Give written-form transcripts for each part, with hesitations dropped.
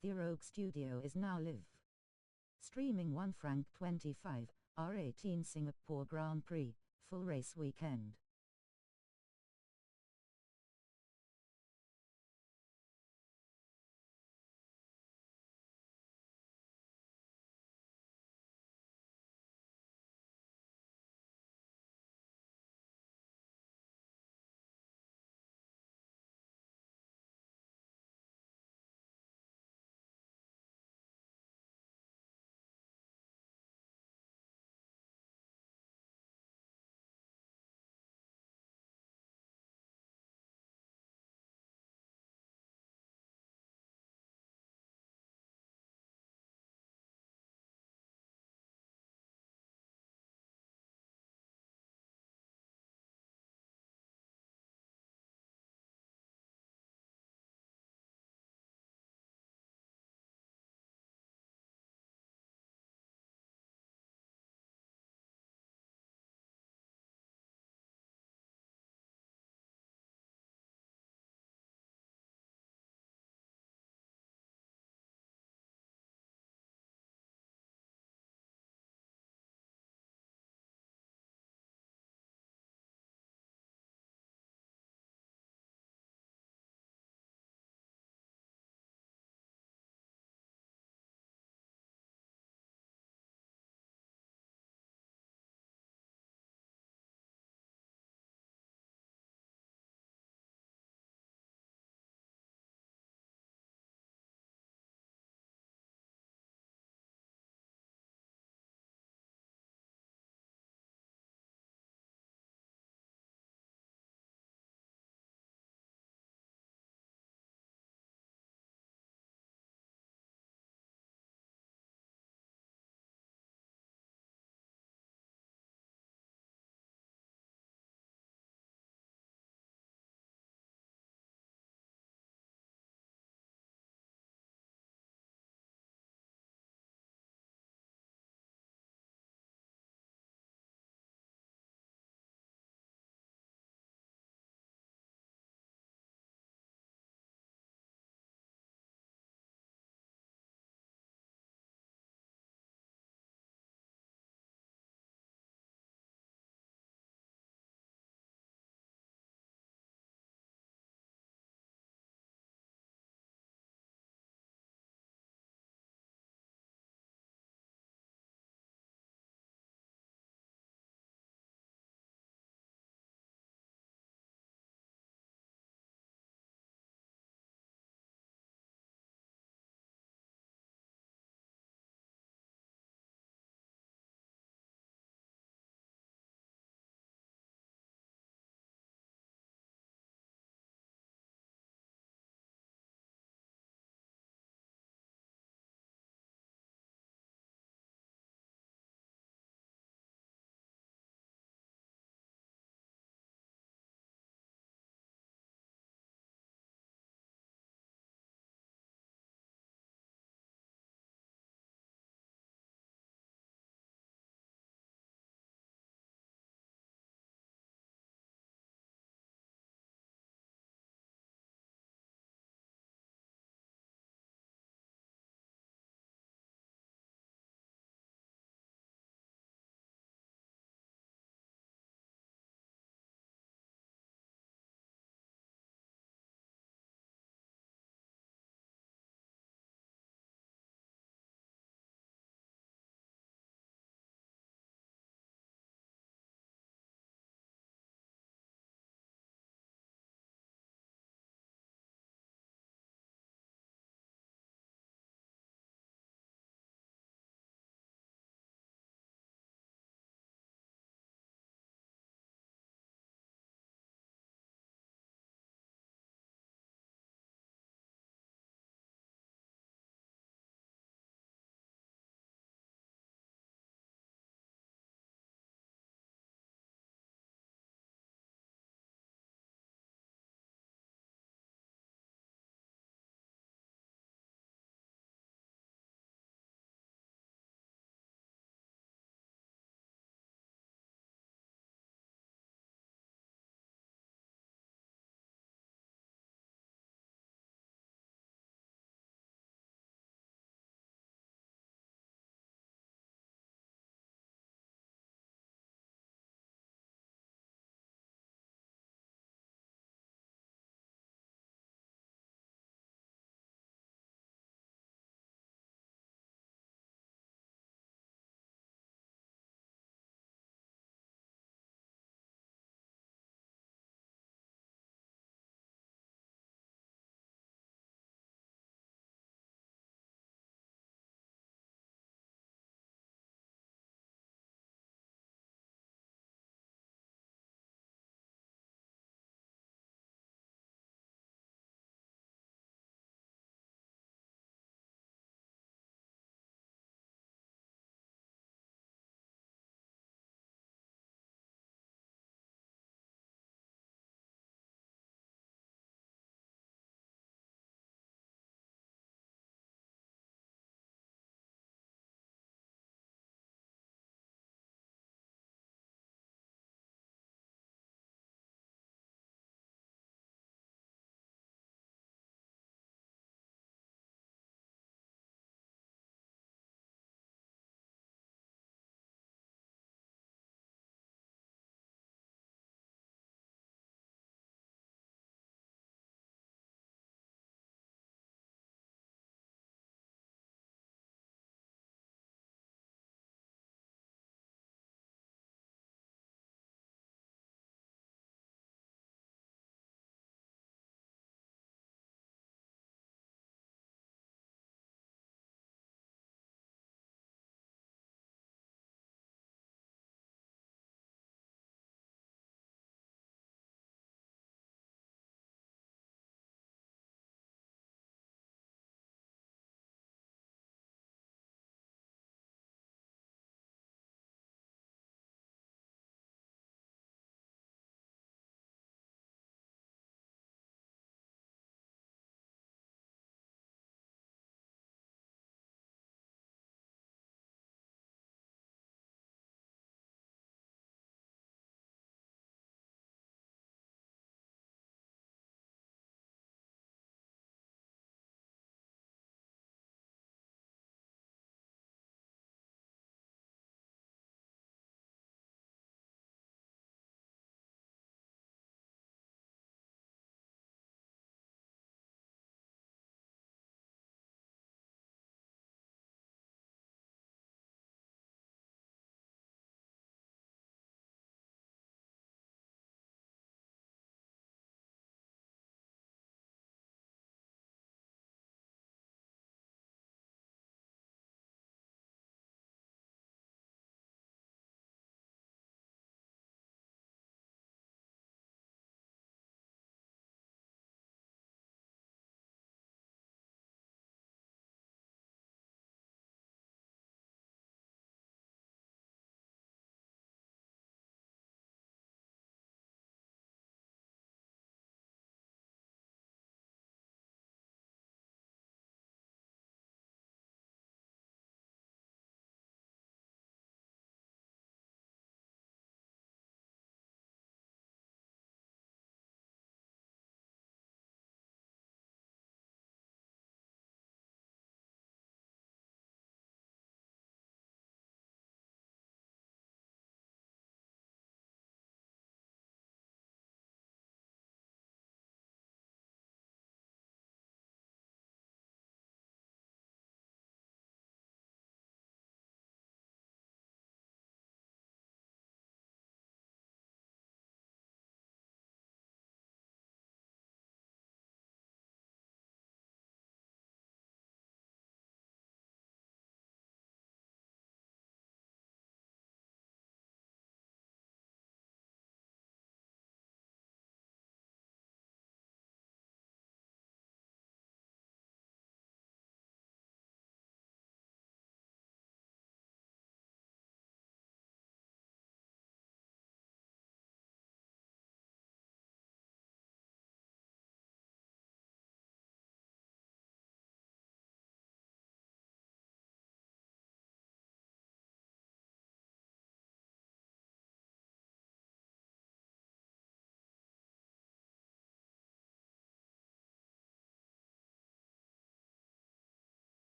The Rogue Studio is now live streaming £1.25, R18 Singapore Grand Prix, full race weekend.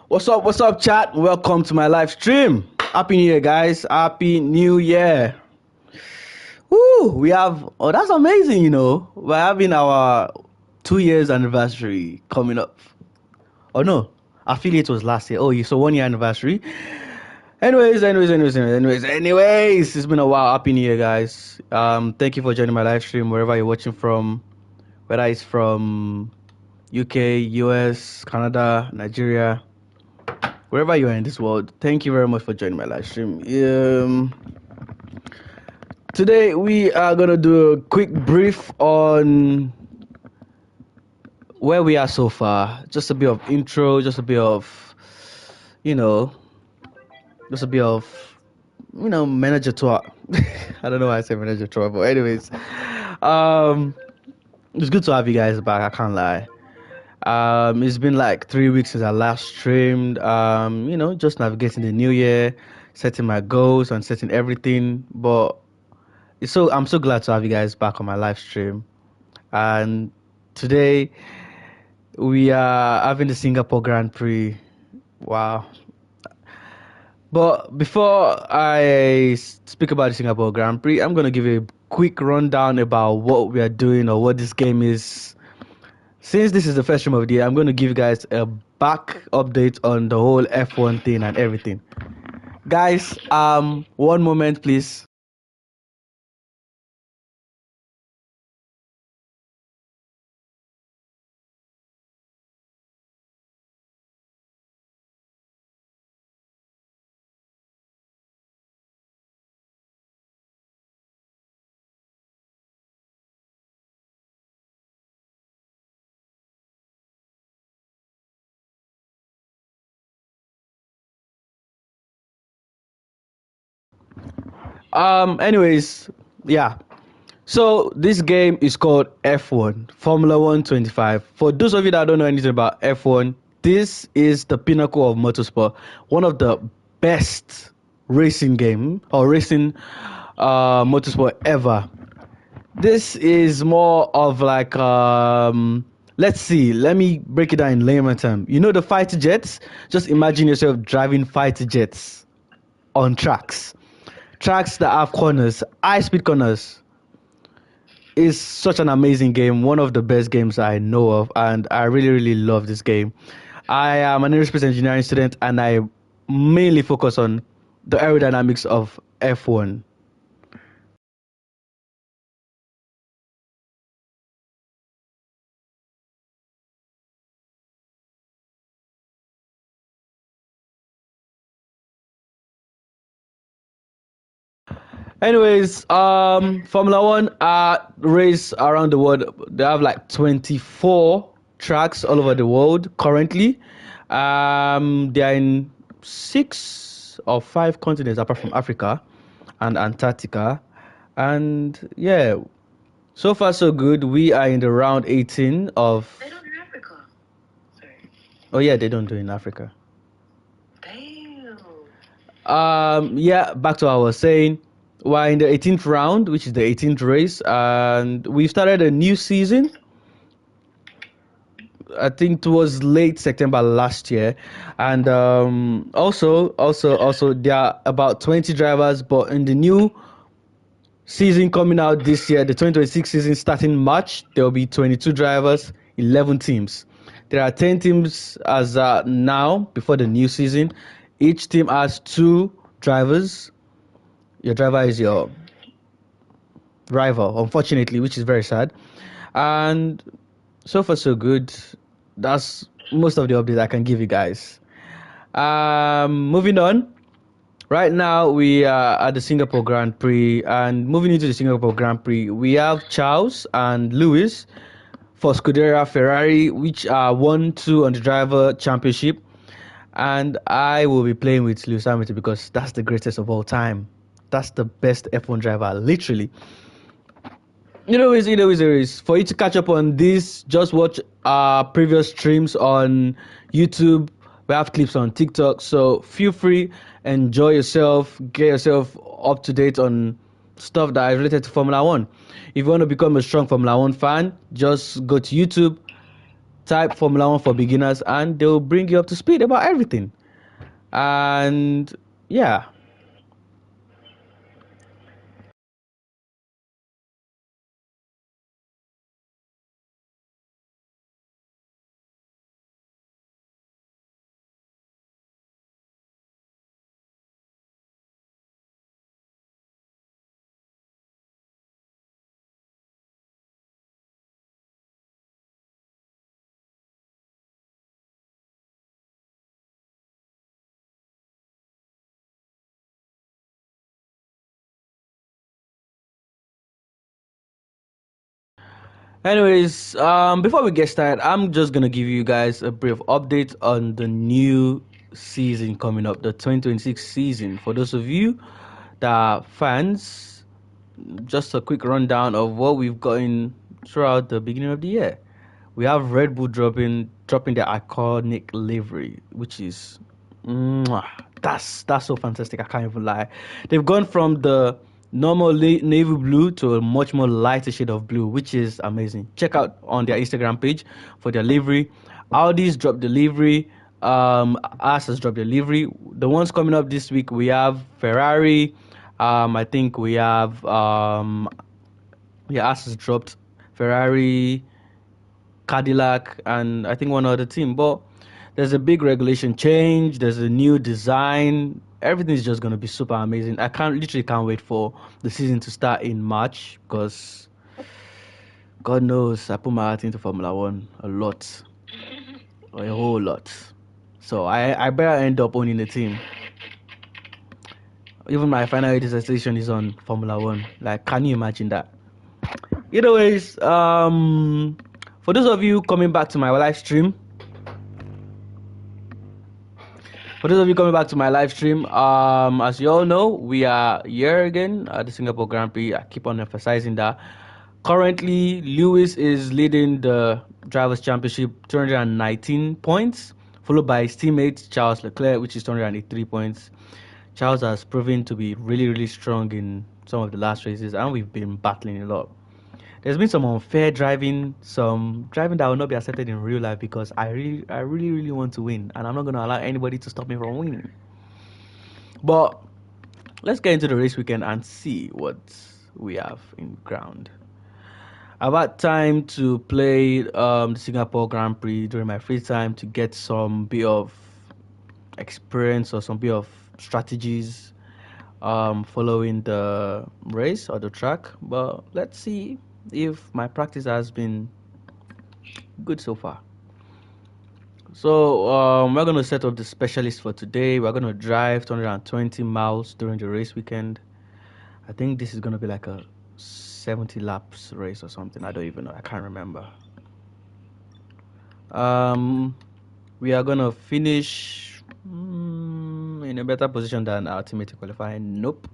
What's up, chat? Welcome to my live stream. Happy New Year, guys. Happy New Year. Woo! That's amazing, We're having our 2 years anniversary coming up. Oh, no. I feel it was last year. Oh, so 1 year anniversary. Anyways, it's been a while. Happy New Year, guys. Thank you for joining my live stream wherever you're watching from, whether it's from UK, US, Canada, Nigeria, wherever you are in this world. Thank you very much for joining my live stream. Today we are gonna do a quick brief on where we are so far. Just a bit of intro, just a bit of manager tour. I don't know why I say manager tour, but anyways, it's good to have you guys back. I can't lie. It's been like 3 weeks since I last streamed. Just navigating the new year, setting my goals and setting everything. But I'm so glad to have you guys back on my live stream. And today we are having the Singapore Grand Prix. Wow. But before I speak about the Singapore Grand Prix, I'm going to give you a quick rundown about what we are doing or what this game is. Since this is the first stream of the year, I'm going to give you guys a back update on the whole F1 thing and everything. Guys, one moment, please. Anyways, yeah. So this game is called F1, Formula 125. For those of you that don't know anything about F1, this is the pinnacle of motorsport. One of the best racing game or racing motorsport ever. This is more of like let me break it down in layman terms. You know the fighter jets? Just imagine yourself driving fighter jets on tracks that have corners, high speed corners. Is such an amazing game, one of the best games I know of, and I really, really love this game. I am an aerospace engineering student, and I mainly focus on the aerodynamics of F1. Anyways, Formula One race around the world. They have like 24 tracks all over the world currently. They are in 6 or 5 continents apart from Africa and Antarctica. And yeah, so far so good. We are in the round 18 of. They don't do Africa. Sorry. Oh yeah, they don't do it in Africa. Damn. Yeah, back to what I was saying. We're in the 18th round, which is the 18th race, and we've started a new season. I think it was late September last year, and also there are about 20 drivers, but in the new season coming out this year, the 2026 season starting March, there will be 22 drivers, 11 teams. There are 10 teams as now before the new season. Each team has 2 drivers. Your driver is your rival, unfortunately, which is very sad. And so far so good. That's most of the updates I can give you guys. Moving on. Right now we are at the Singapore Grand Prix, and moving into the Singapore Grand Prix, we have Charles and Lewis for Scuderia Ferrari, which are 1-2 on the driver championship. And I will be playing with Lewis Hamilton because that's the greatest of all time. That's the best F1 driver, literally. For you to catch up on this, just watch our previous streams on YouTube. We have clips on TikTok, so feel free, enjoy yourself, get yourself up to date on stuff that is related to Formula 1. If you want to become a strong Formula 1 fan, just go to YouTube, type Formula One for beginners, and they'll bring you up to speed about everything. And yeah. Anyways, before we get started, I'm just gonna give you guys a brief update on the new season coming up, the 2026 season. For those of you that are fans, just a quick rundown of what we've gotten throughout the beginning of the year. We have Red Bull dropping their iconic livery, which is mwah, that's so fantastic. I can't even lie. They've gone from the normal navy blue to a much more lighter shade of blue, which is amazing. Check out on their Instagram page for their livery. Audi's dropped the livery. Us has dropped the livery. The ones coming up this week, we have Ferrari. I think we have us has dropped Ferrari, Cadillac, and I think one other team. But there's a big regulation change. There's a new design. Everything's just gonna be super amazing. I can't wait for the season to start in March, because God knows I put my heart into Formula One a lot, a whole lot. So I better end up owning the team. Even my final dissertation is on Formula One. Like, can you imagine that? Either ways, for those of you coming back to my live stream, as you all know, we are here again at the Singapore Grand Prix. I keep on emphasizing that. Currently, Lewis is leading the Drivers' Championship, 219 points, followed by his teammate Charles Leclerc, which is 283 points. Charles has proven to be really, really strong in some of the last races, and we've been battling a lot. There's been some unfair driving, some driving that will not be accepted in real life, because I really want to win, and I'm not going to allow anybody to stop me from winning. But let's get into the race weekend and see what we have in ground. I've had time to play the Singapore Grand Prix during my free time to get some bit of experience or some bit of strategies following the race or the track. But let's see if my practice has been good so far. So we're going to set up the specialist for today. We're going to drive 220 miles during the race weekend. I think this is going to be like a 70 laps race or something. I don't even know. I can't remember. We are going to finish in a better position than our teammate qualifying. Nope.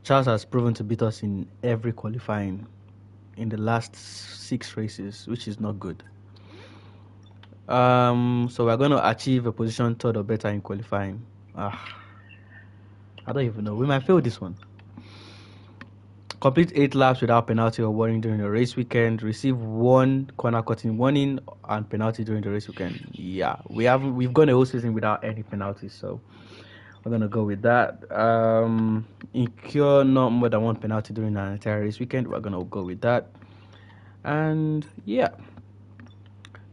Charles has proven to beat us in every qualifying in the last 6 races, which is not good. So we're going to achieve a position third or better in qualifying. I don't even know. We might fail this one. Complete 8 laps without penalty or warning during the race weekend. Receive 1 corner cutting warning and penalty during the race weekend. Yeah, we've gone a whole season without any penalties, so we're gonna go with that. Incur not more than 1 penalty during an entire race weekend. We're gonna go with that. And yeah.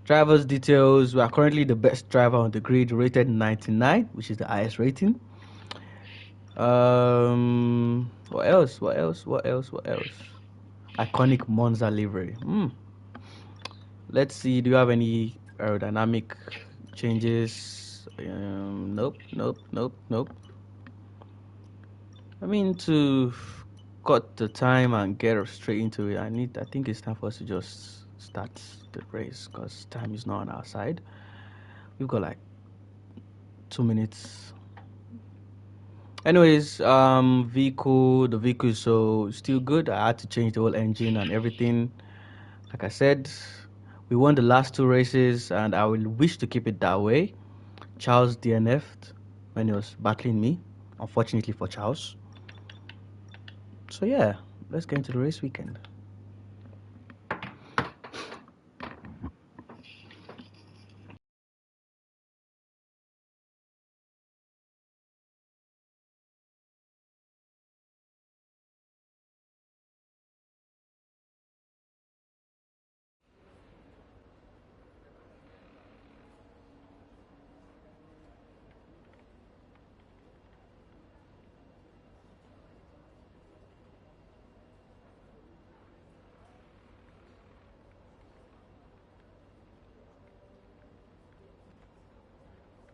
Driver's details. We are currently the best driver on the grid, rated 99, which is the highest rating. What else? Iconic Monza livery. Let's see. Do you have any aerodynamic changes? Nope. I mean, to cut the time and get straight into it, I think it's time for us to just start the race, because time is not on our side. We've got like 2 minutes. Anyways, the vehicle is so still good. I had to change the whole engine and everything. Like I said, we won the last 2 races, and I will wish to keep it that way. Charles DNF'd when he was battling me, unfortunately for Charles. So yeah, let's get into the race weekend.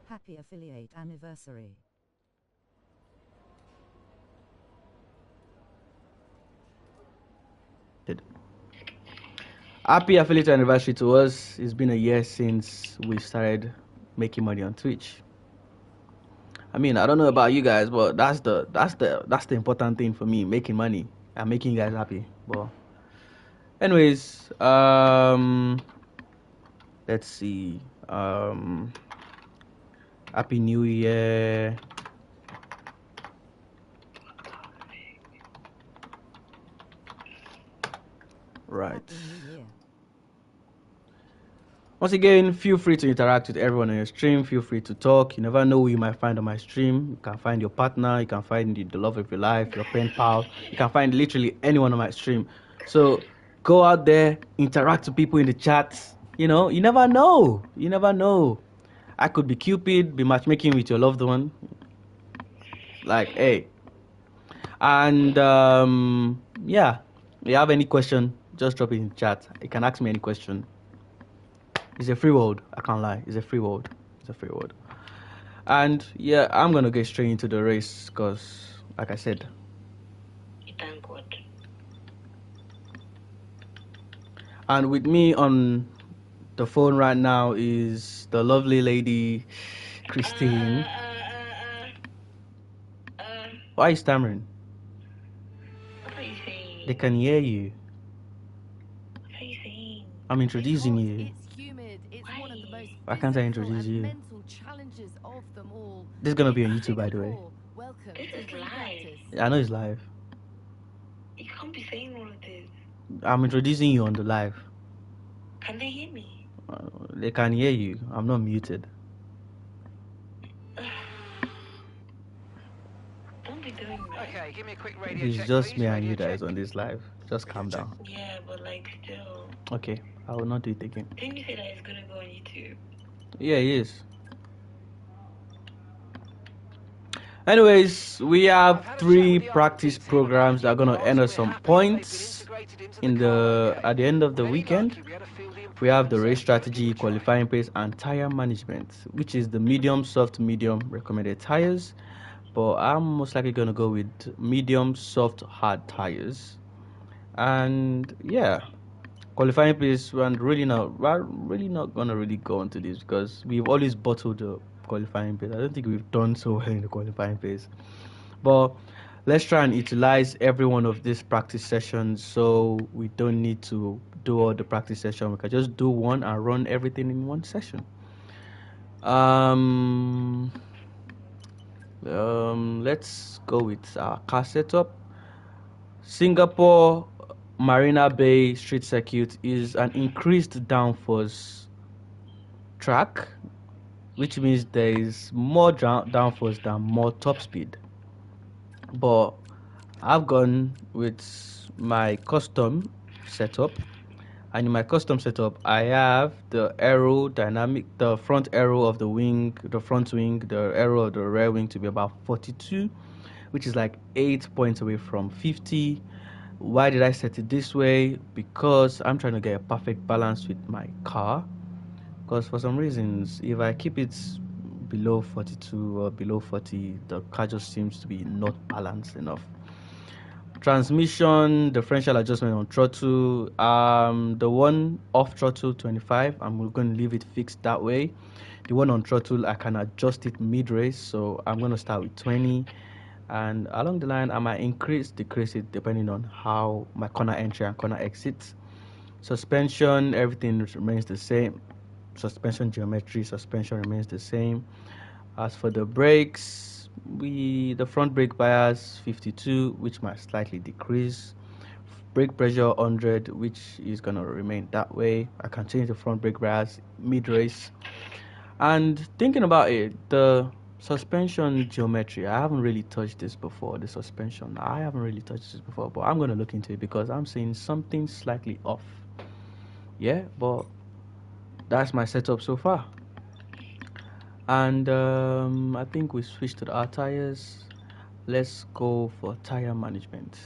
Happy affiliate anniversary. Happy affiliate anniversary to us. It's been a year since we started making money on Twitch. I mean, I don't know about you guys, but that's the important thing for me, making money and making you guys happy. But anyways, let's see. Happy New Year. Right. Happy New Year. Once again, feel free to interact with everyone on your stream. Feel free to talk. You never know who you might find on my stream. You can find your partner. You can find the love of your life, your pen pal. You can find literally anyone on my stream. So go out there, interact with people in the chat. You know, you never know. You never know. I could be Cupid, be matchmaking with your loved one. Like, hey. And yeah, if you have any question, just drop it in the chat. You can ask me any question. It's a free world. I can't lie. It's a free world. It's a free world. And yeah, I'm gonna get straight into the race because, like I said, Thank God. and with me on the phone right now is the lovely lady Christine. Why are you stammering? What are you saying? They can hear you. What are you saying? I'm introducing you. It's humid. It's one of the most Why can't I physical introduce and you? mental challenges of them all. This is gonna be In on YouTube, by the way. Singapore. Welcome This to is free live. practice. I know it's live. You can't be saying all of this. I'm introducing you on the live. Can they hear me? They can hear you. I'm not muted. Don't be doing that. Okay, give me a quick radio It's check, just please. me and Radio you guys check. on this live. Just calm Radio check. down. Yeah, but like still. Okay, I will not do it again. Didn't you say that it's gonna go on YouTube? Yeah, it is. Anyways, we have 3 practice programs that are gonna earn us some points at the end of the weekend. We have the race strategy, qualifying pace, and tire management, which is the medium, soft, medium recommended tires. But I'm most likely gonna go with medium, soft, hard tires. And yeah, qualifying pace, we're really not gonna really go into this because we've always bottled the qualifying pace. I don't think we've done so well in the qualifying pace. But let's try and utilize every one of these practice sessions so we don't need to do all the practice session. We can just do one and run everything in one session. Let's go with our car setup. Singapore Marina Bay Street Circuit is an increased downforce track, which means there is more downforce than more top speed. But I've gone with my custom setup, and in my custom setup I have the front arrow of the wing, the front wing, the arrow of the rear wing to be about 42, which is like 8 points away from 50. Why did I set it this way? Because I'm trying to get a perfect balance with my car. Because for some reasons, if I keep it below 42 or below 40, the car just seems to be not balanced enough. Transmission, differential adjustment on throttle, the one off throttle 25, I'm going to leave it fixed that way. The one on throttle, I can adjust it mid-race, so I'm going to start with 20. And along the line, I might decrease it depending on how my corner entry and corner exit. Suspension, everything remains the same. Suspension geometry, suspension remains the same. As for the brakes, the front brake bias 52, which might slightly decrease. Brake pressure 100, which is gonna remain that way. I can change the front brake bias mid-race. And thinking about it, the suspension geometry, I haven't really touched this before. But I'm gonna look into it because I'm seeing something slightly off. Yeah, but that's my setup so far. And I think we switched to our tires. Let's go for tire management. . . 。 . . . . . . . . . . . . . . . . . . . . . . . . . . . . . . . . . . . . . . . . . . . . . . . . . . . . . . . . . .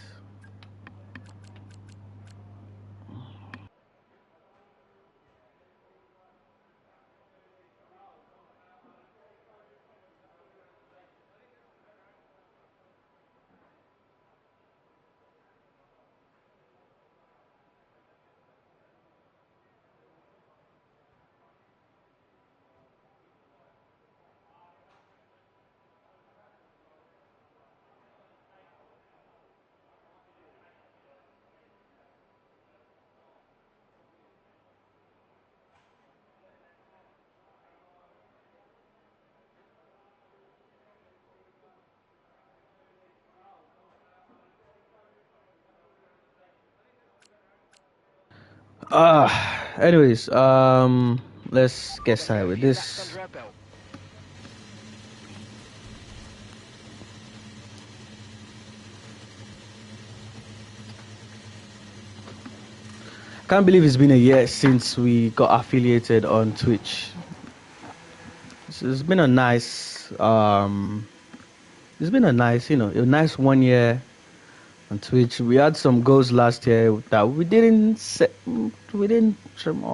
Anyways, let's get started with this. Can't believe it's been a year since we got affiliated on Twitch. It's been a nice, it's been a nice, a nice 1 year on Twitch. We had some goals last year that we didn't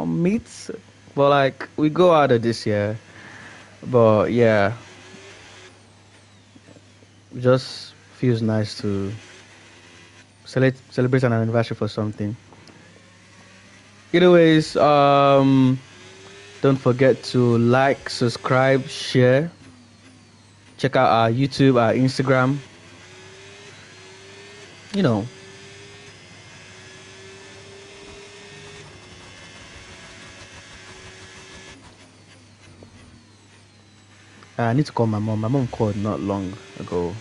meet, but like we go out of this year. But yeah, it just feels nice to celebrate an anniversary for something. Anyways, don't forget to like, subscribe, share. Check out our YouTube, our Instagram. I need to call my mom. My mom called not long ago.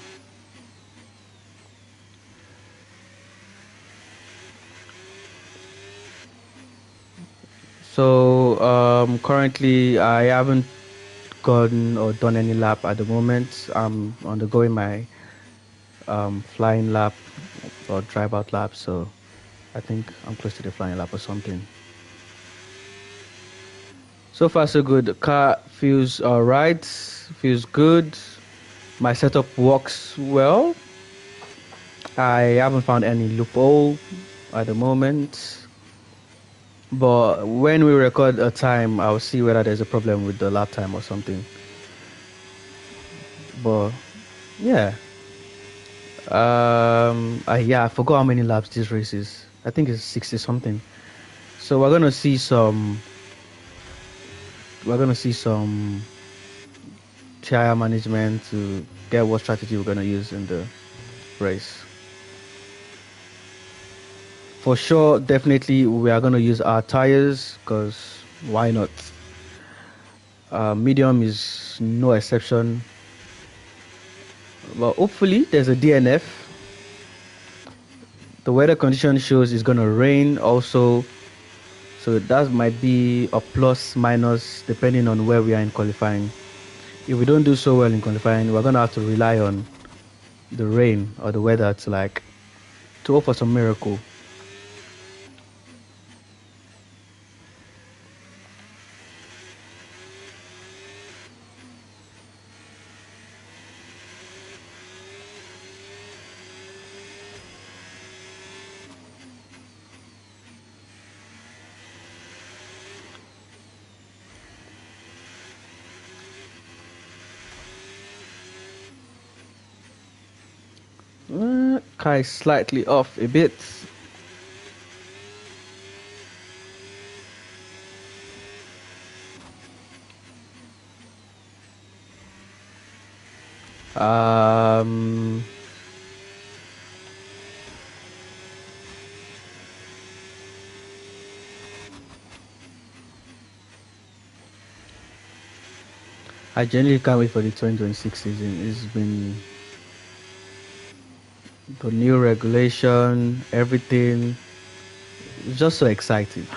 So currently I haven't gone or done any lap at the moment. I'm undergoing my flying lap or drive out lap, so I think I'm close to the flying lap or something. So far so good. The car feels alright, feels good. My setup works well. I haven't found any loophole at the moment. But when we record a time, I'll see whether there's a problem with the lap time or something. But yeah. I forgot how many laps this race is. I think it's 60 something. So we're gonna see some tire management to get what strategy we're gonna use in the race. For sure, definitely we are gonna use our tires, because why not? Medium is no exception. But hopefully there's a DNF. The weather condition shows it's gonna rain also, so that might be a plus minus depending on where we are in qualifying. If we don't do so well in qualifying, we're gonna have to rely on the rain or the weather to offer some miracle. Car is slightly off a bit. I genuinely can't wait for the 2026 season. It's been the new regulation, everything. It's just so exciting.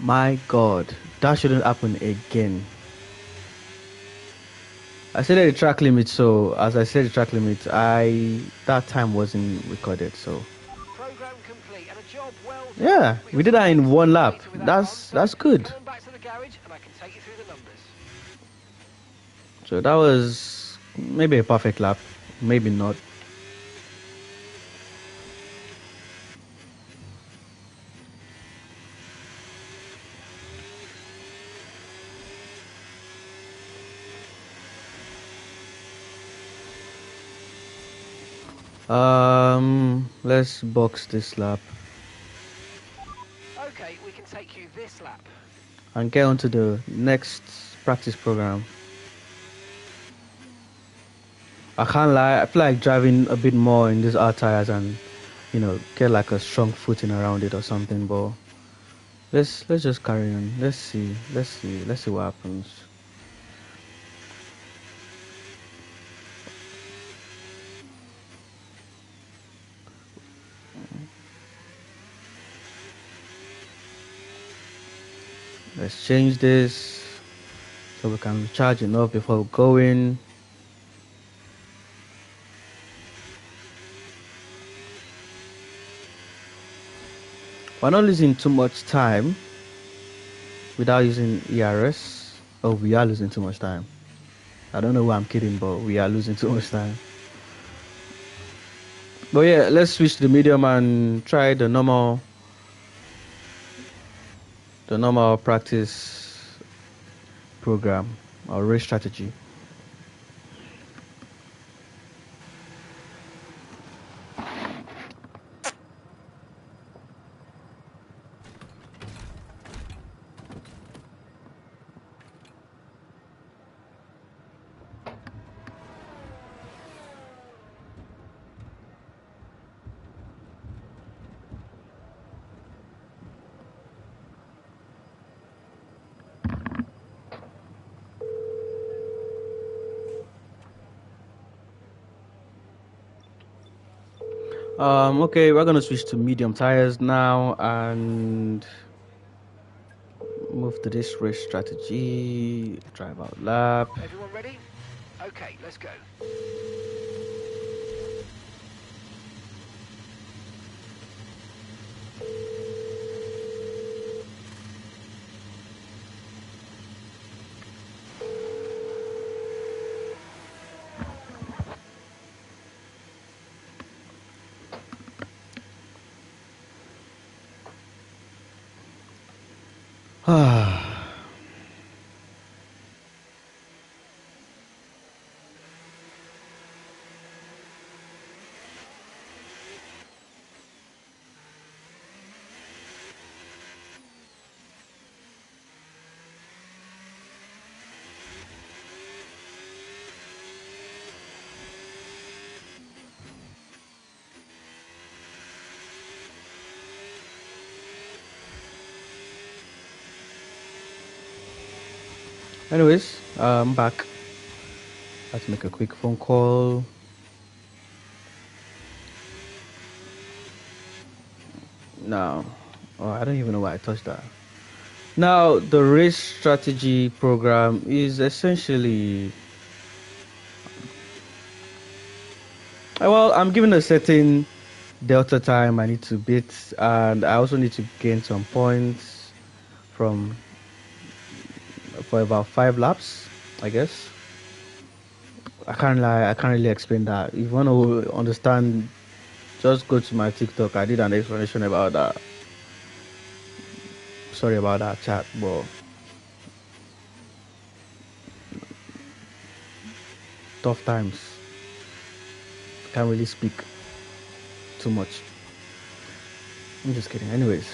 My God, that shouldn't happen again. I said the track limit, so as I said the track limit, that time wasn't recorded, so Program complete and a job well done. yeah, we did that in one lap. That's good. Come on back to the garage and I can take you through the numbers. So that was maybe a perfect lap, maybe not. Let's box this lap Okay, we can take you this lap. and get on to the next practice program. I can't lie, I feel like driving a bit more in these hard tires and get like a strong footing around it or something, but let's just carry on. Let's see what happens. change this so we can recharge enough before we go in. We're not losing too much time without using ERS. Oh, we are losing too much time. I don't know why I'm kidding, but we are losing too much time. But yeah, let's switch to the medium and try the normal practice program or race strategy. Okay, we're gonna switch to medium tires now and move to this race strategy. Drive out lap. Everyone ready? Okay, let's go. Anyways, I'm back. I have to make a quick phone call. Now, oh, I don't even know why I touched that. Now, the race strategy program is essentially, well, I'm given a certain delta time I need to beat, and I also need to gain some points from for about 5 laps, I guess. I can't lie, I can't really explain that. If you want to understand, just go to my TikTok. I did an explanation about that. Sorry about that, chat, but tough times. Can't really speak too much. I'm just kidding. Anyways.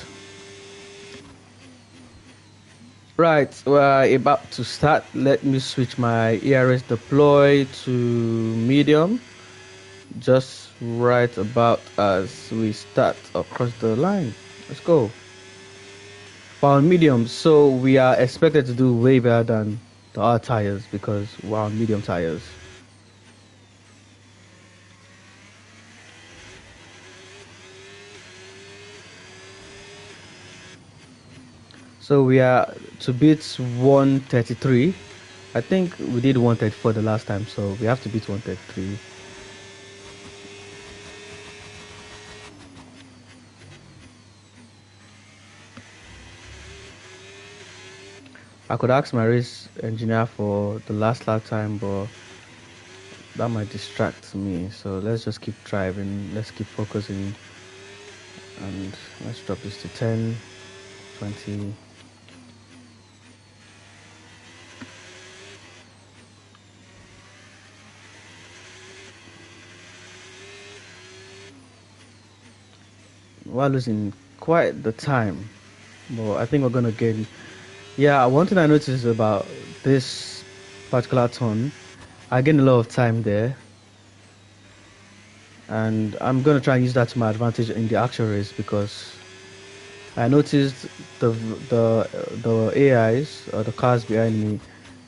Right, we're about to start. Let me switch my ERS deploy to medium. Just right about as we start across the line. Let's go. We're on medium, so we are expected to do way better than the other tires because we're on medium tires. So we are to beat 133. I think we did 134 the last time, so we have to beat 133. I could ask my race engineer for the last lap time, but that might distract me. So let's just keep driving. Let's keep focusing. And let's drop this to 10, 20. We're losing quite the time, but I think we're gonna gain. Yeah, one thing I noticed about this particular turn, I gain a lot of time there, and I'm gonna try and use that to my advantage in the actual race because I noticed the AIs or the cars behind me,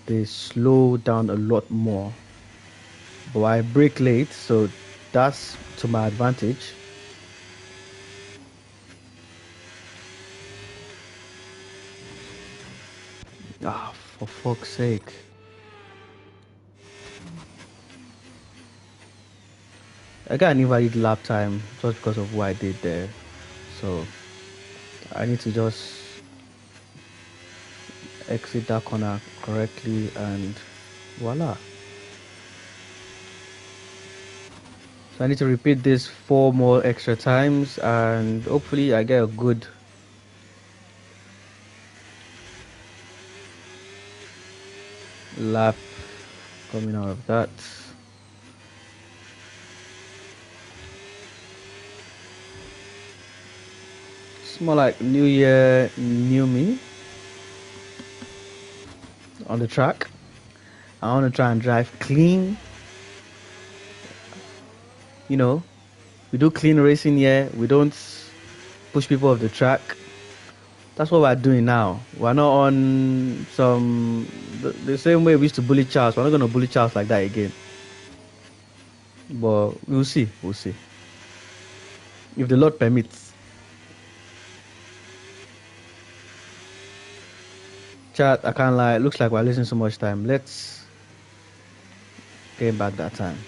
they slow down a lot more, but I brake late, so that's to my advantage. For fuck's sake. I got an invalid lap time just because of what I did there. So I need to just exit that corner correctly and voila. So I need to repeat this 4 more extra times and hopefully I get a good lap coming out of that. It's more like New Year, new me on the track. I want to try and drive clean. You know, we do clean racing here. We don't push people off the track. That's what we're doing now. We're not on the same way we used to bully Charles. We're not going to bully Charles like that again. But we'll see. We'll see. If the Lord permits. Chat, I can't lie. It looks like we're losing so much time. Let's get back that time.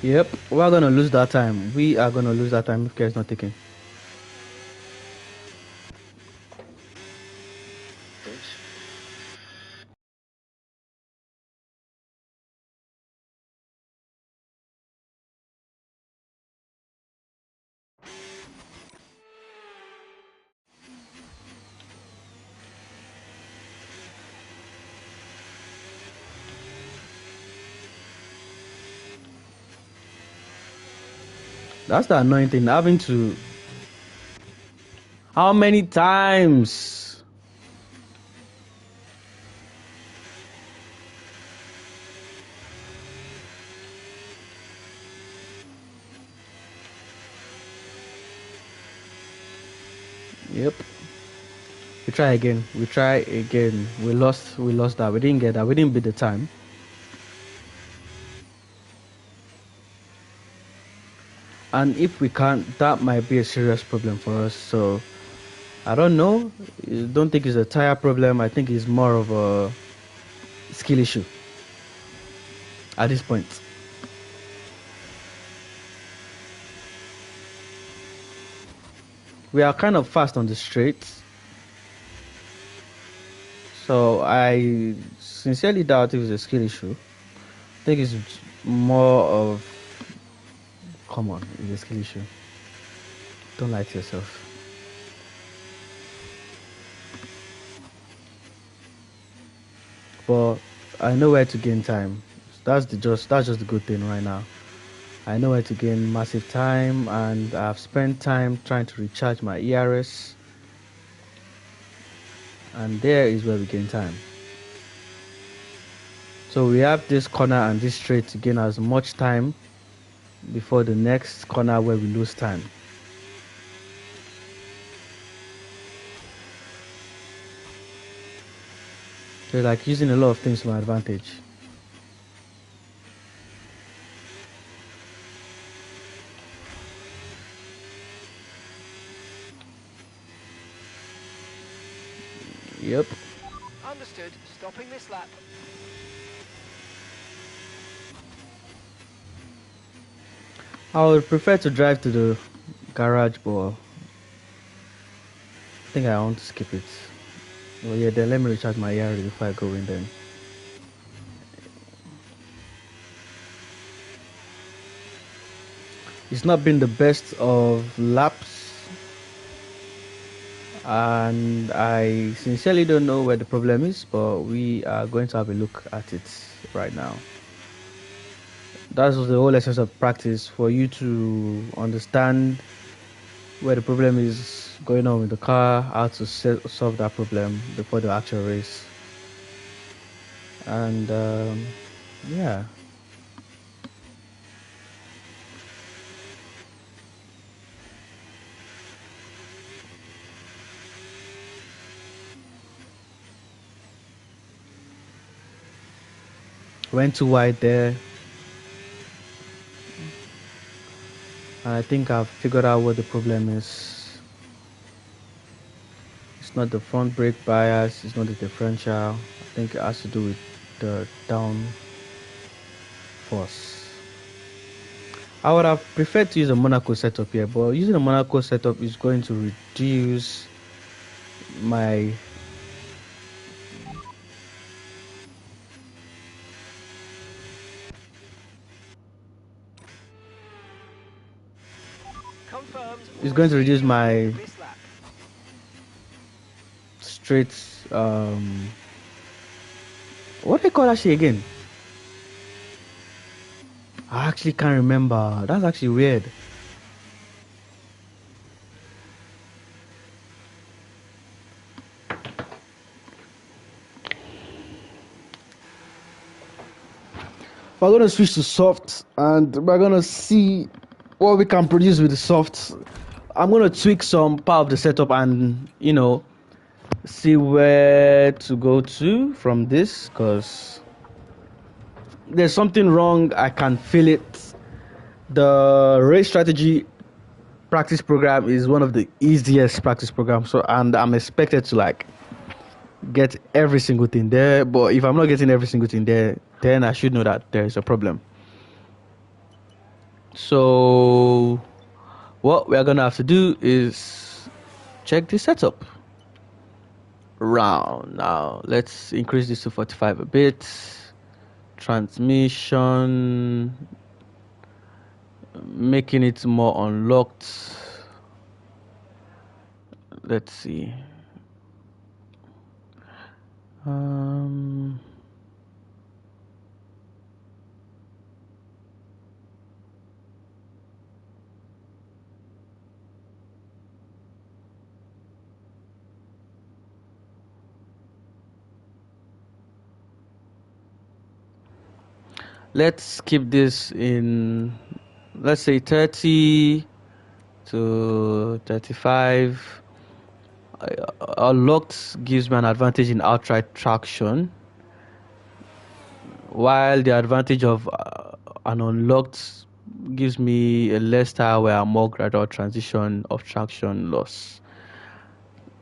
Yep, we're gonna lose that time. We are gonna lose that time if care is not taken. That's the annoying thing. Having to. How many times? Yep. We try again. We try again. We lost that. We didn't get that. We didn't beat the time. And if we can't, that might be a serious problem for us. So I don't know. I don't think it's a tire problem. I think it's more of a skill issue at this point. We are kind of fast on the straight. So I sincerely doubt if it's a skill issue. I think it's more of, come on, it's a skill issue. Don't lie to yourself. But I know where to gain time. That's just the good thing right now. I know where to gain massive time, and I've spent time trying to recharge my ERS. And there is where we gain time. So we have this corner and this straight to gain as much time before the next corner where we lose time. So like using a lot of things to my advantage. Yep. Understood. Stopping this lap. I would prefer to drive to the garage, but I think I want to skip it. Well, yeah, then let me recharge my ERS before I go in then. It's not been the best of laps, and I sincerely don't know where the problem is, but we are going to have a look at it right now. That's the whole essence of practice, for you to understand where the problem is going on with the car, how to solve that problem before the actual race. And yeah. Went too wide there. And I think I've figured out what the problem is. It's not the front brake bias, it's not the differential. I think it has to do with the down force. I would have preferred to use a Monaco setup here, but using a Monaco setup is going to reduce my Confirmed. it's going to reduce my This lap. straight what do they call that shit again? I actually can't remember. That's actually weird. We're gonna switch to soft and we're gonna see what we can produce with the soft. I'm gonna tweak some part of the setup and see where to go to from this, because there's something wrong. I can feel it. The race strategy practice program is one of the easiest practice programs, and I'm expected to get every single thing there. But if I'm not getting every single thing there, then I should know that there is a problem. So what we're gonna have to do is check the setup round. Now let's increase this to 45 a bit. Transmission, making it more unlocked. Let's see. Let's keep this in, let's say 30 to 35. Unlocked gives me an advantage in outright traction, while the advantage of an unlocked gives me a less tire wear and more gradual transition of traction loss.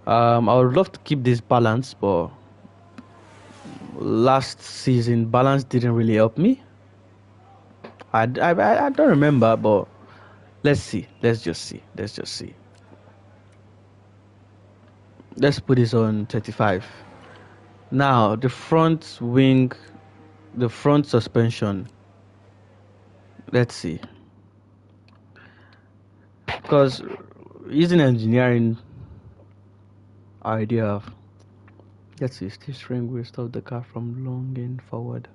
I would love to keep this balance, but last season balance didn't really help me. I don't remember, but let's see. Let's just see. Let's put this on 35. Now the front wing, the front suspension. Let's see. Because using engineering idea of, let's see, this string will stop the car from lunging forward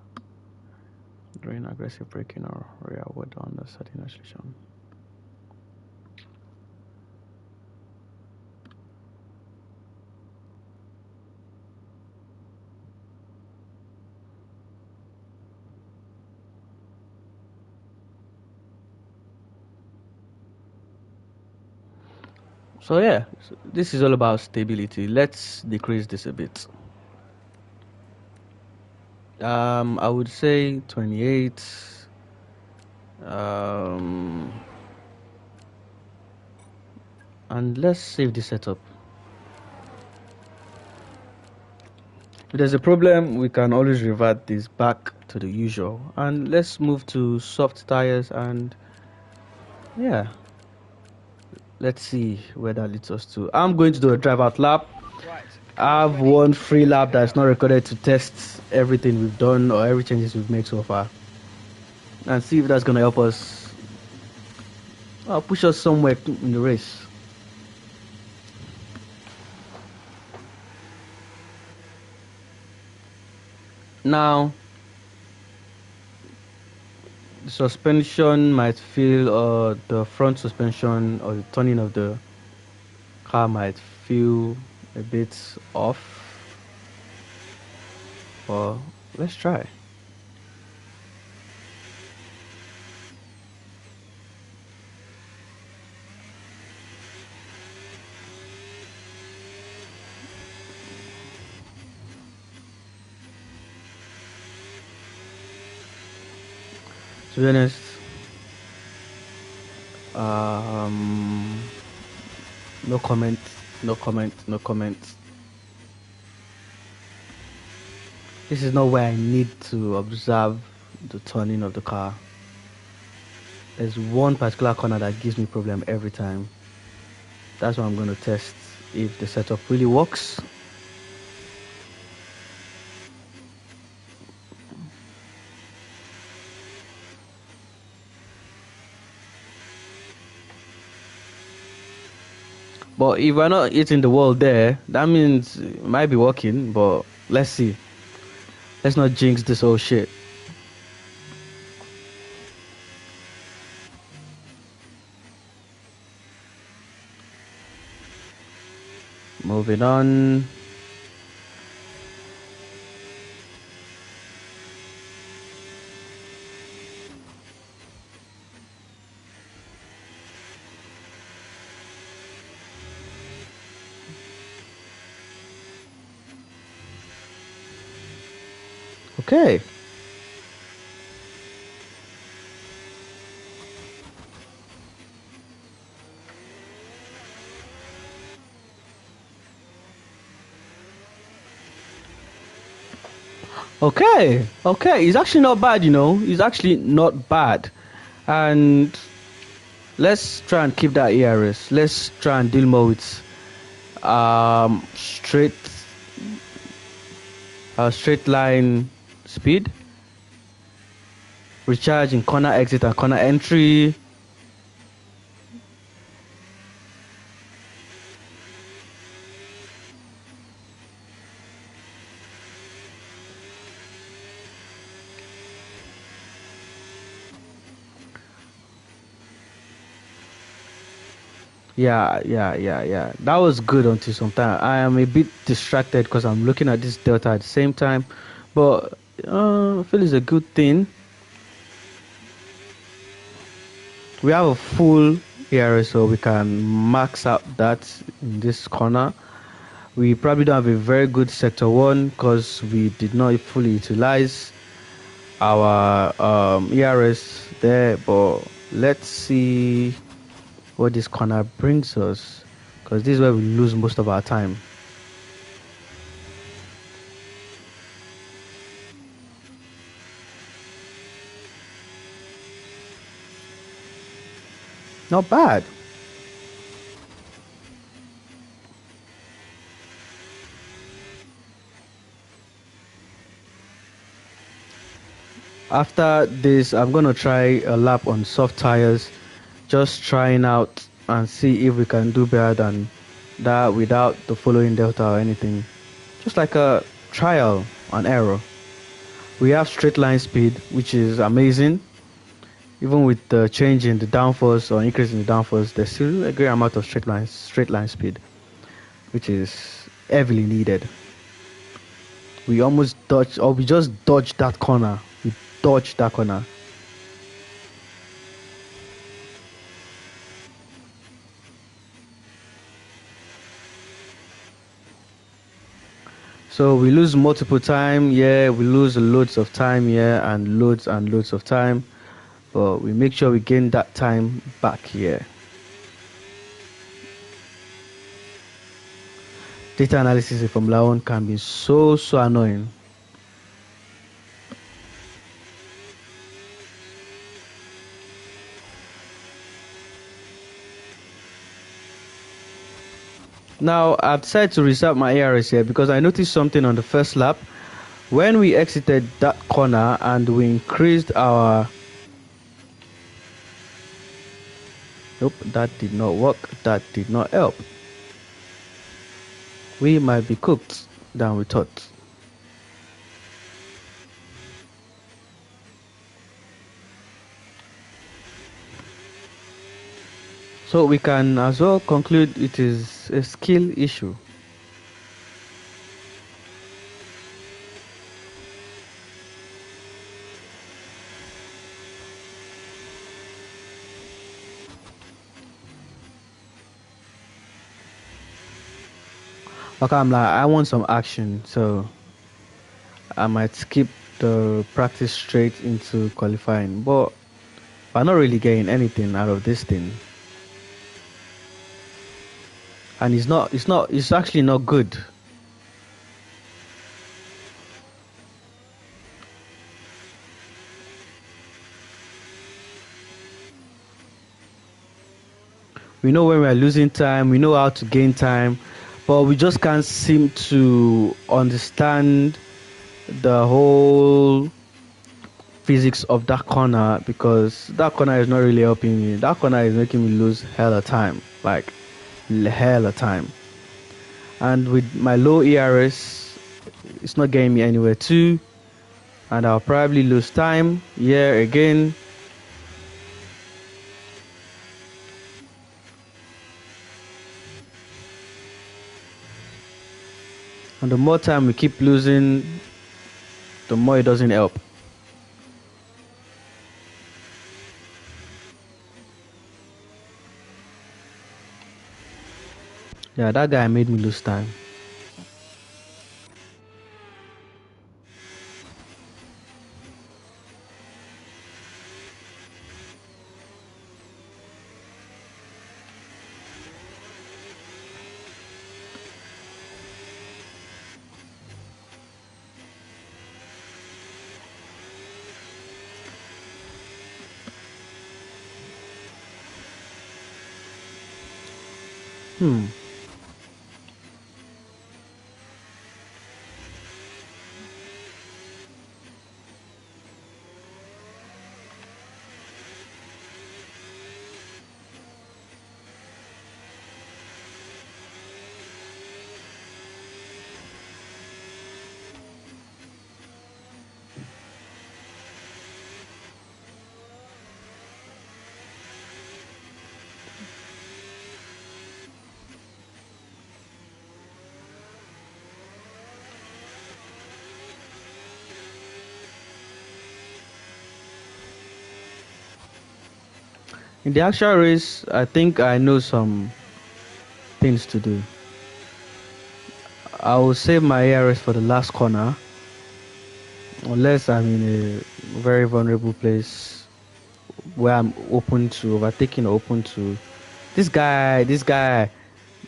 during aggressive braking or rearward under certain oscillation. So yeah, this is all about stability. Let's decrease this a bit. I would say 28. And let's save the setup. If there's a problem, we can always revert this back to the usual. And let's move to soft tires, and yeah, let's see where that leads us to. I'm going to do a drive out lap. Right. I have one free lap that's not recorded to test everything we've done or every changes we've made so far, and see if that's gonna help us push us somewhere in the race. Now the suspension might feel, or the front suspension or the turning of the car might feel a bit off, but let's try. To be honest, no comment, no comment, no comment. This is not where I need to observe the turning of the car. There's one particular corner that gives me problem every time. That's why I'm going to test if the setup really works. But if we're not hitting the wall there, that means it might be working, but let's see. Let's not jinx this whole shit. Moving on. Okay. Okay, it's actually not bad, you know. It's actually not bad. And let's try and keep that ERS. Let's try and deal more with straight line speed, recharge in corner exit and corner entry. Yeah. That was good until some time. I am a bit distracted because I'm looking at this delta at the same time, but I feel it's a good thing. We have a full area, so we can max out that in this corner. We probably don't have a very good sector 1 because we did not fully utilize our ERS there, but let's see what this corner brings us, because this is where we lose most of our time. Not bad. After this, I'm gonna try a lap on soft tires, just trying out and see if we can do better than that without the following delta or anything. Just like a trial and error. We have straight line speed, which is amazing. Even with the change in the downforce or increase in the downforce, there's still a great amount of straight line speed, which is heavily needed. We almost dodged, or we just dodged that corner. We dodged that corner. So we lose multiple time, yeah, we lose loads of time, yeah, and loads of time, but we make sure we gain that time back here. Data analysis in Formula 1 can be so annoying. Now, I've decided to reset my ARS here because I noticed something on the first lap. When we exited that corner and we increased our... Nope, that did not work. That did not help. We might be cooked than we thought. So we can as well conclude it is a skill issue. Okay, I'm like, I want some action, so I might skip the practice straight into qualifying. But But I'm not really getting anything out of this thing. And it's actually not good. We know when we're losing time, we know how to gain time, but we just can't seem to understand the whole physics of that corner, because that corner is not really helping me. That corner is making me lose hella time, like hella time. And with my low ERS, it's not getting me anywhere too, and I'll probably lose time here again. And the more time we keep losing, the more it doesn't help. Yeah, that guy made me lose time. Hmm. In the actual race, I think I know some things to do. I will save my ARS for the last corner, unless I'm in a very vulnerable place where I'm open to overtaking or open to this guy.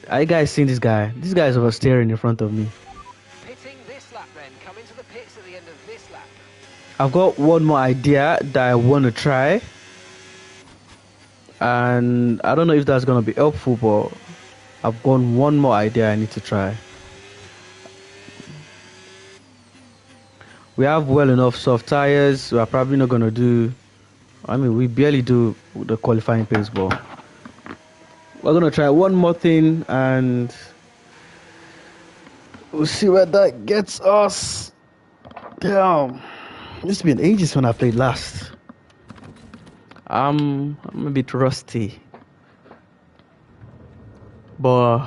Are you guys seeing this guy? This guy is oversteering in front of me. Pitting this lap then. Come into the pits at the end of this lap. I've got one more idea that I want to try, and I don't know if that's gonna be helpful, but I've got one more idea I need to try. We have well enough soft tires. We are probably not gonna do. I mean, we barely do the qualifying pace, but we're gonna try one more thing, and we'll see where that gets us. Damn, it's been ages when I played last. I'm a bit rusty, but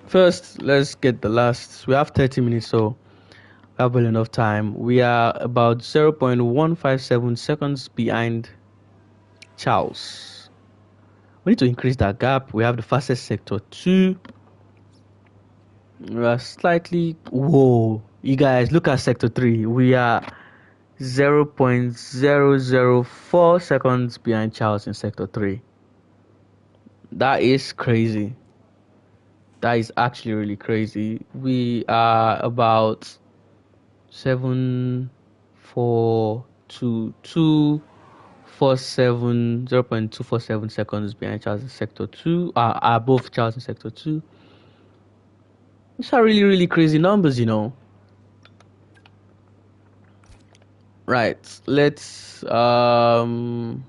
first, let's get the last. We have 30 minutes, so we have well enough time. We are about 0.157 seconds behind Charles. We need to increase that gap. We have the fastest sector 2. We are slightly. Whoa, you guys, look at sector 3. We are 0.004 seconds behind Charles in sector 3. That is crazy. That is actually really crazy. We are about 0.247 seconds behind Charles in sector 2. Above Charles in sector 2. These are really, really crazy numbers, you know. Right, let's right.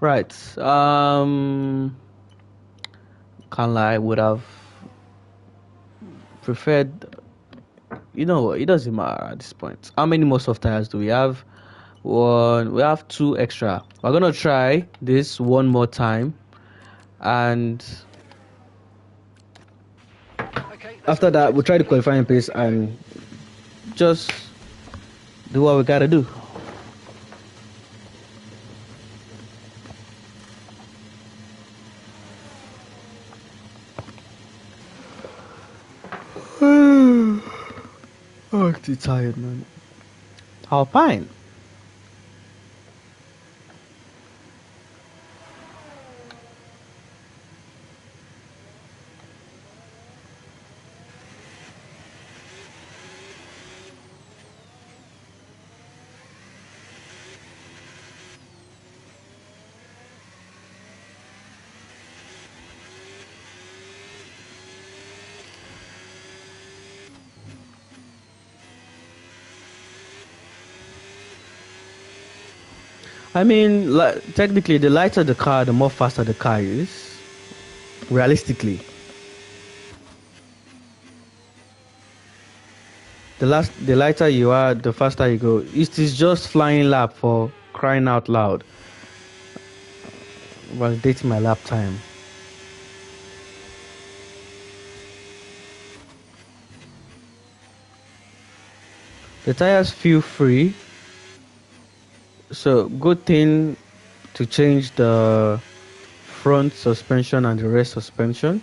Right. Can't lie. Would have preferred. You know what? It doesn't matter at this point. How many more soft tires do we have? One. We have two extra. We're gonna try this one more time, and Okay, let's after go that, check we'll try the some speed. qualifying pace and just do what we gotta do. Oh, I'm too tired, man. Alpine. I mean, technically, the lighter the car, the more faster the car is. Realistically, the lighter you are, the faster you go. It is just flying lap for crying out loud. Validating my lap time. The tires feel free, so good thing to change the front suspension and the rear suspension.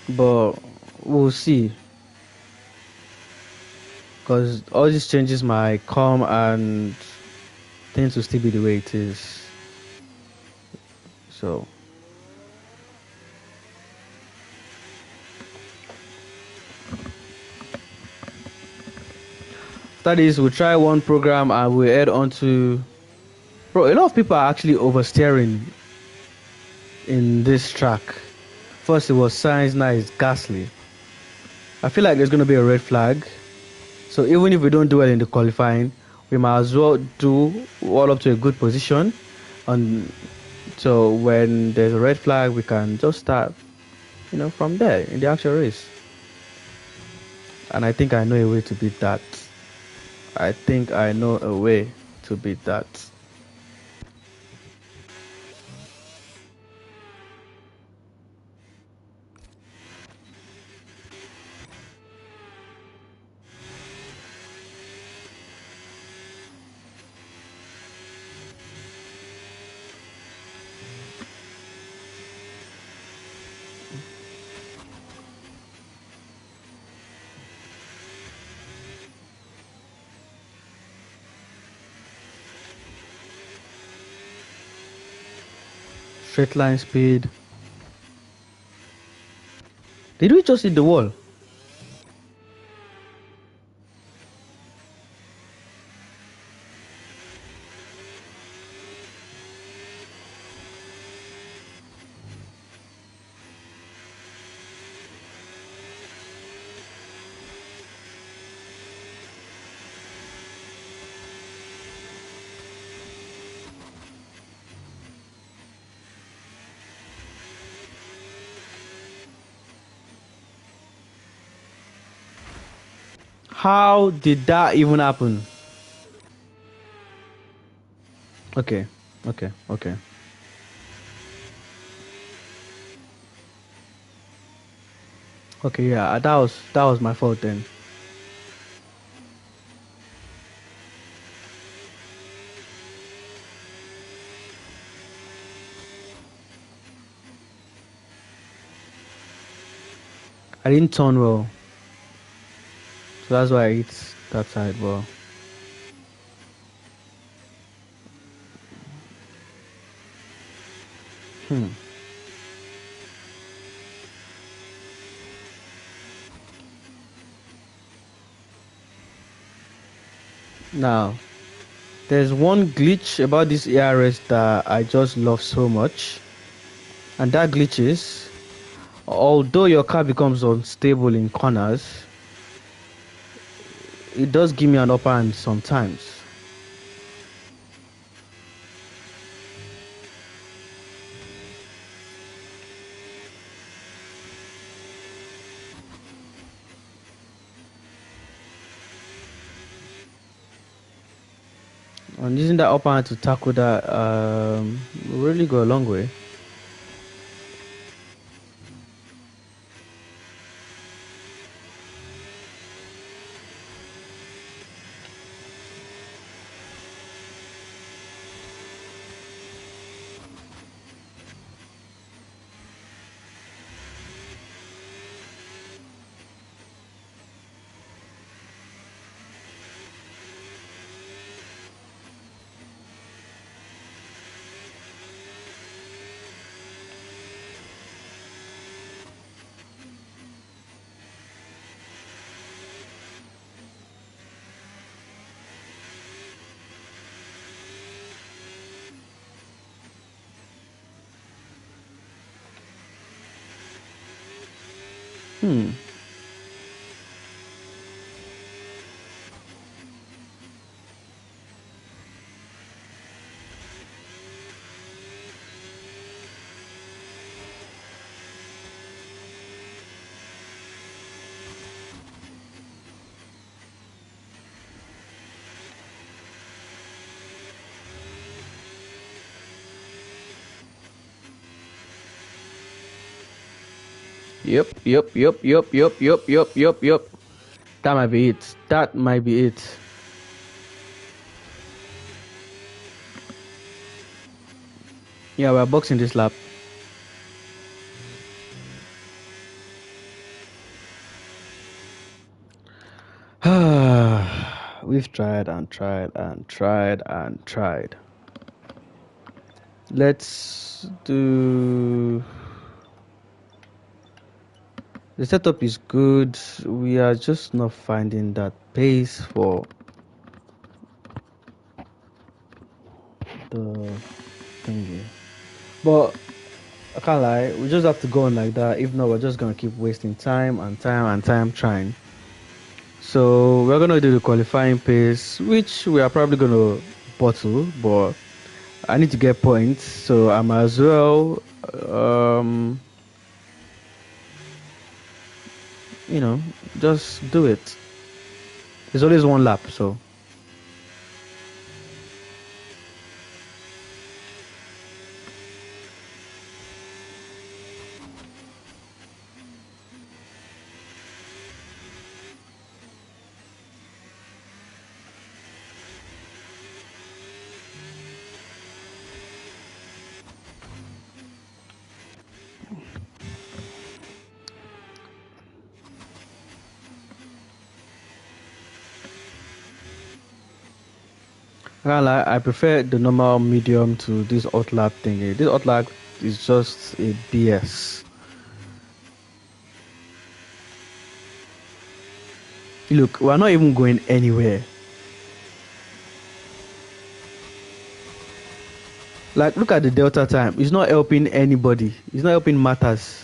But we'll see, because all these changes might come and things will still be the way it is. So that is, we'll try one program and we'll head on to. Bro, a lot of people are actually oversteering in this track. First it was Sainz, now it's Gasly. I feel like there's going to be a red flag. So even if we don't do well in the qualifying, we might as well do all up to a good position. And so when there's a red flag, we can just start, from there in the actual race. And I think I know a way to beat that. I think I know a way to beat that. Straight line speed. Did we just hit the wall? How did that even happen? Okay. Okay, yeah, that was my fault then. I didn't turn well. So that's why I hit that side well. Now, there's one glitch about this ARS that I just love so much. And that glitch is, although your car becomes unstable in corners, it does give me an upper hand sometimes. And using that upper hand to tackle that really go a long way. Yep. That might be it. That might be it. Yeah, we're boxing this lap. We've tried and tried and tried and tried. Let's do... The setup is good. We are just not finding that pace for the thingy. But I can't lie, we just have to go on like that. If not, we're just gonna keep wasting time and time and time trying. So we're gonna do the qualifying pace, which we are probably gonna bottle, but I need to get points, so I might as well you know, just do it. There's always one lap, so I can't lie, I prefer the normal medium to this hot lap thingy. This hot lap is just a BS. Look, we're not even going anywhere. Like, look at the delta time. It's not helping anybody. It's not helping matters.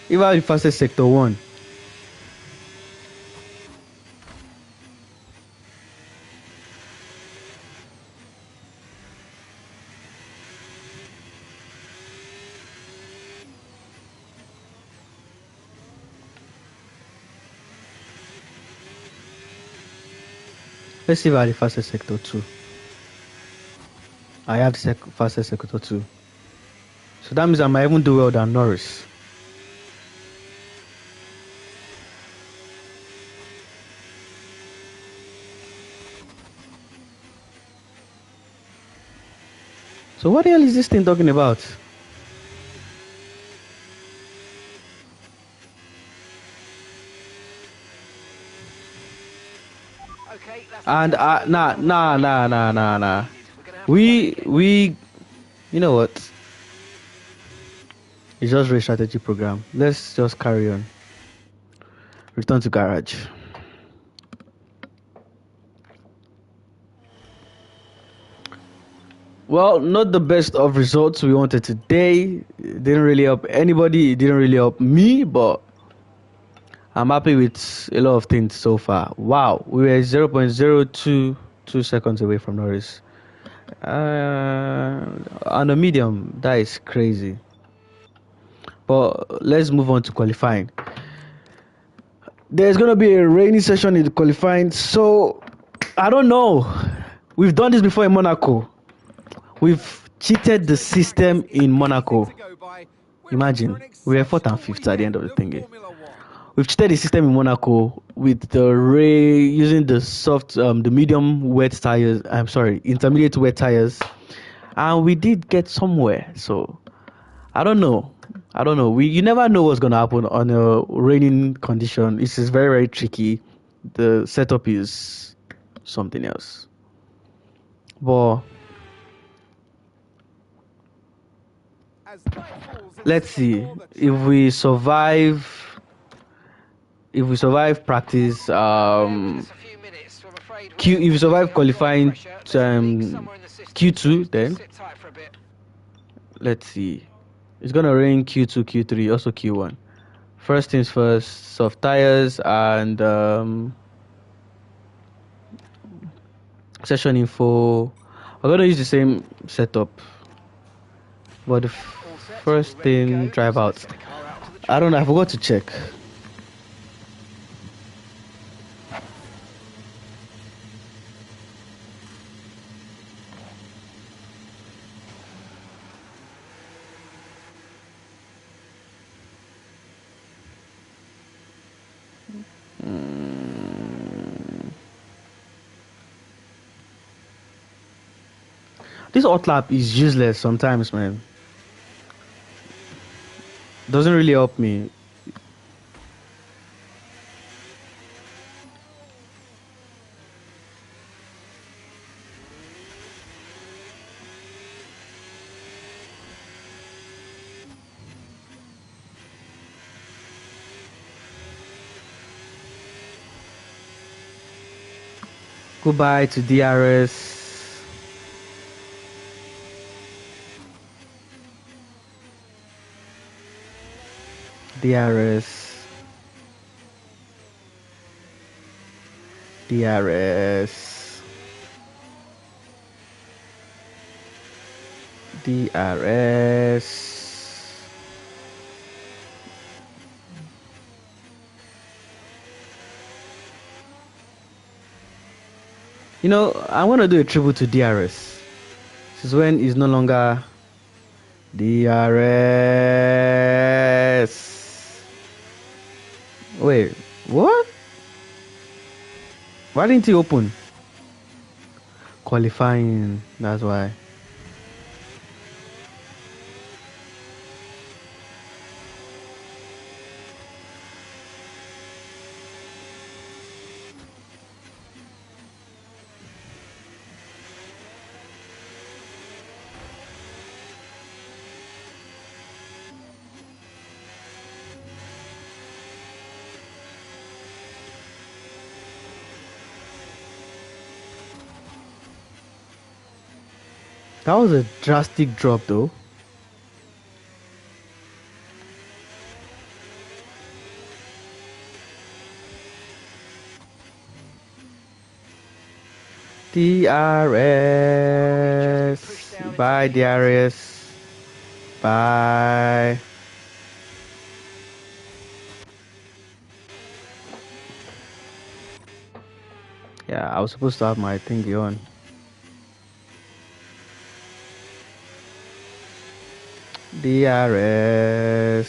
Even the fastest sector 1. Let's see if I have the fastest sector 2. I have the fastest sector 2. So that means I might even do well than Norris. So what the hell is this thing talking about? Okay, that's And nah. We, you know what? It's just race strategy program. Let's just carry on. Return to garage. Well, not the best of results we wanted today. It didn't really help anybody. It didn't really help me, but I'm happy with a lot of things so far. Wow, we were 0.022 seconds away from Norris. On a medium, that is crazy. But let's move on to qualifying. There's going to be a rainy session in the qualifying, so I don't know. We've done this before in Monaco. We've cheated the system in Monaco. Imagine, we were fourth and fifth at the end of the thing. We've cheated the system in Monaco with the using the soft, the medium wet tires. I'm sorry, intermediate wet tires, and we did get somewhere. So I don't know. You never know what's gonna happen on a raining condition. This is very, very tricky. The setup is something else. But let's see if we survive. If we survive practice, Just a few minutes, so I'm afraid if you survive we'll have qualifying pressure. There's a leak somewhere in the system, so Q2, just then sit tight for a bit. let's see. It's gonna rain Q2, Q3, also Q1. First things first, soft tires and session info. We're gonna use the same setup, but the All set, first we're ready to thing, go. drive So out. let's get the car out to the I don't know. I track. forgot to check. This hot lap is useless sometimes, man. Doesn't really help me. Goodbye to DRS. DRS. DRS. DRS. You know, I want to do a tribute to DRS. This is when he's no longer DRS. Wait, what? Why didn't he open? Qualifying, that's why. That was a drastic drop though. DRS. Bye, DRS. Bye. Yeah, I was supposed to have my thingy on. DRS.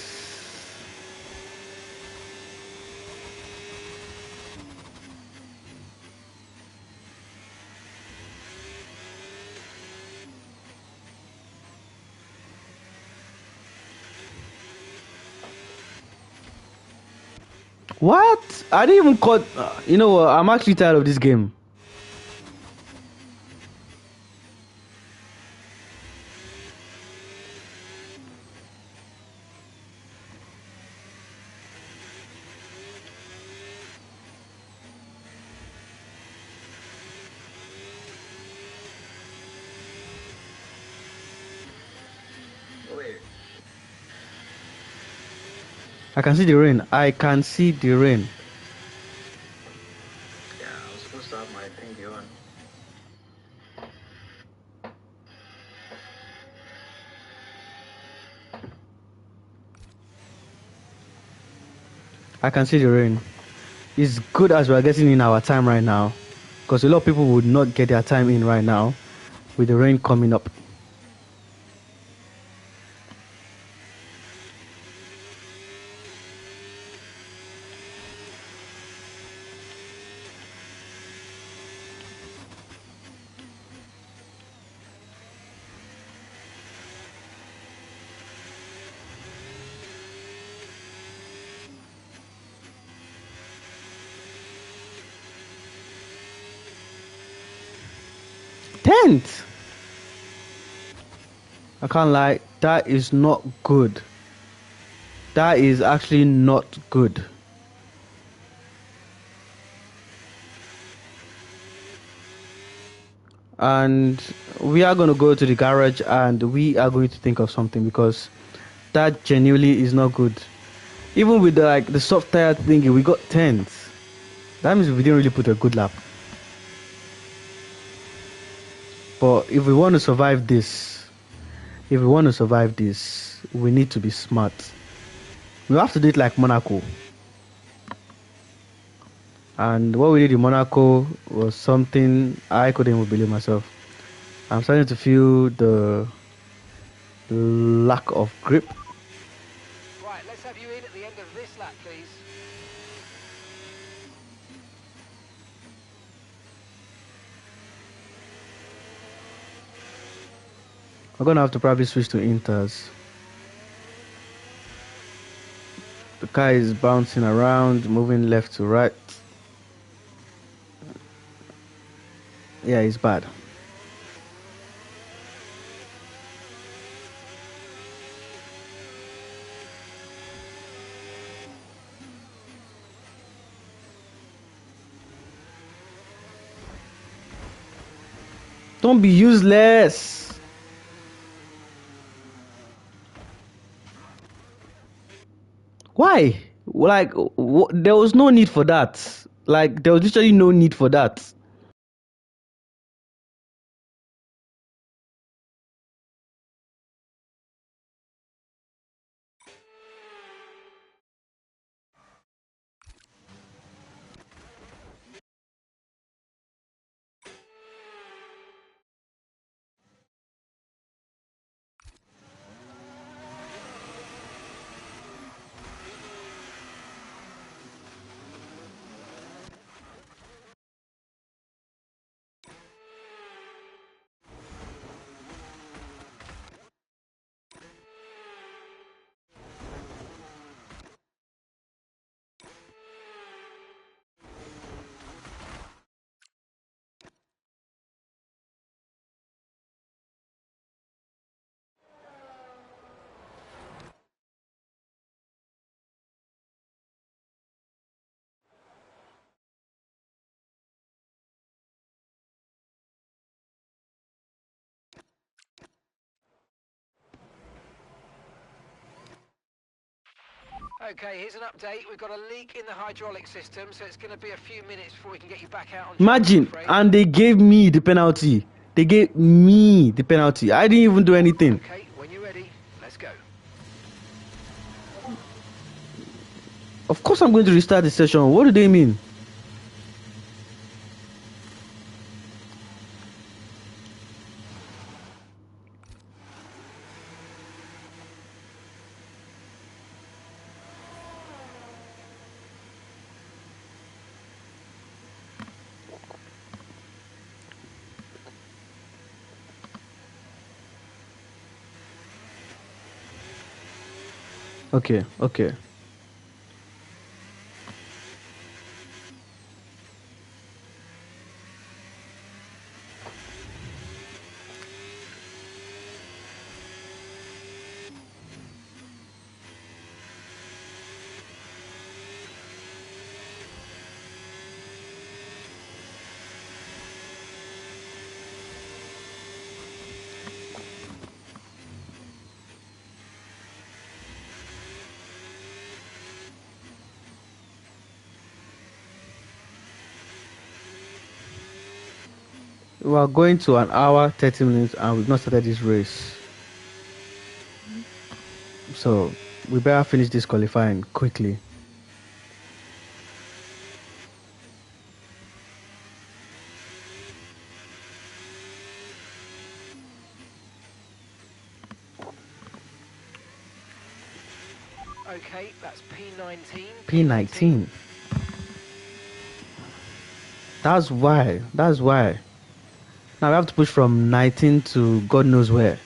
What? I didn't even caught. You know what? I'm actually tired of this game. I can see the rain. I can see the rain. Yeah, I was supposed to have my thingy on. I can see the rain. It's good as we are getting in our time right now, because a lot of people would not get their time in right now with the rain coming up. Tenth. I can't lie, that is not good. That is actually not good. And we are going to go to the garage and we are going to think of something, because that genuinely is not good. Even with the soft tire thingy, we got 10th. That means we didn't really put a good lap. But if we want to survive this, we need to be smart. We have to do it like Monaco. And what we did in Monaco was something I couldn't even believe myself. I'm starting to feel the lack of grip. Right, let's have you in at the end of this lap, please. I'm gonna have to probably switch to Inters. The car is bouncing around, moving left to right. Yeah, it's bad. Don't be useless. Why? Like, there was no need for that. Like, there was literally no need for that. Okay, here's an update. We've got a leak in the hydraulic system, so it's going to be a few minutes before we can get you back out on track, Imagine, I'm afraid. and they gave me the penalty. I didn't even do anything. Okay, when you're ready, let's go. Of course I'm going to restart the session. What do they mean? Okay. We are going to an hour, 30 minutes, and we've not started this race. So we better finish this qualifying quickly. Okay, that's P19. P19. That's why. That's why. Now we have to push from 19 to God knows where.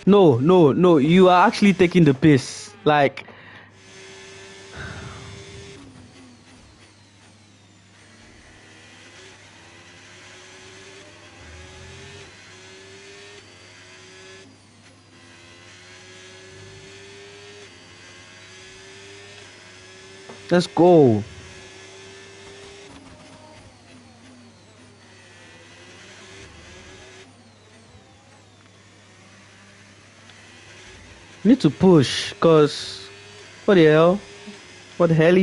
No, no, no. You are actually taking the piss. Like, let's go. We need to push, cause what the hell? What the hell?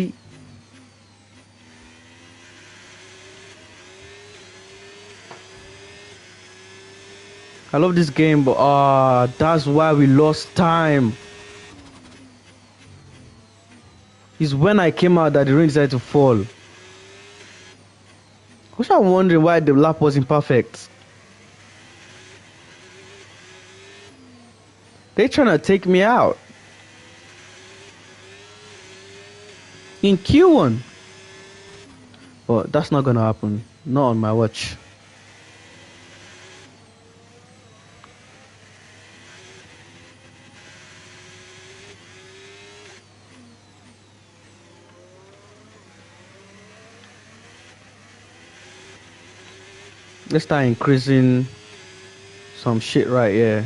I love this game, but that's why we lost time. It's when I came out that the rain decided to fall. I was wondering why the lap was imperfect. They're trying to take me out. In Q1. But that's not gonna happen. Not on my watch. Let's start increasing some shit right here.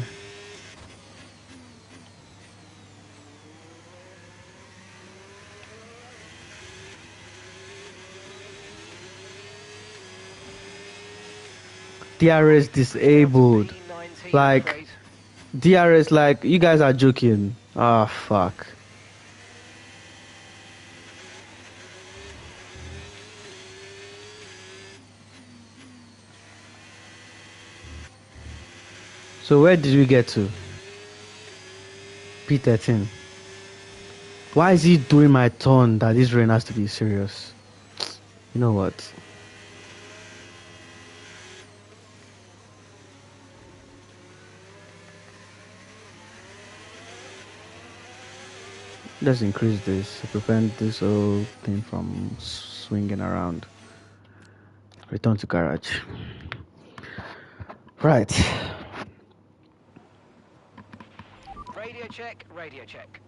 DRS disabled. Like, DRS, like, you guys are joking. Ah, fuck. So where did we get to? P13. Why is he doing my turn that this rain has to be serious? You know what? Let's increase this to prevent this whole thing from swinging around. Return to garage. Right. Radio check, radio check.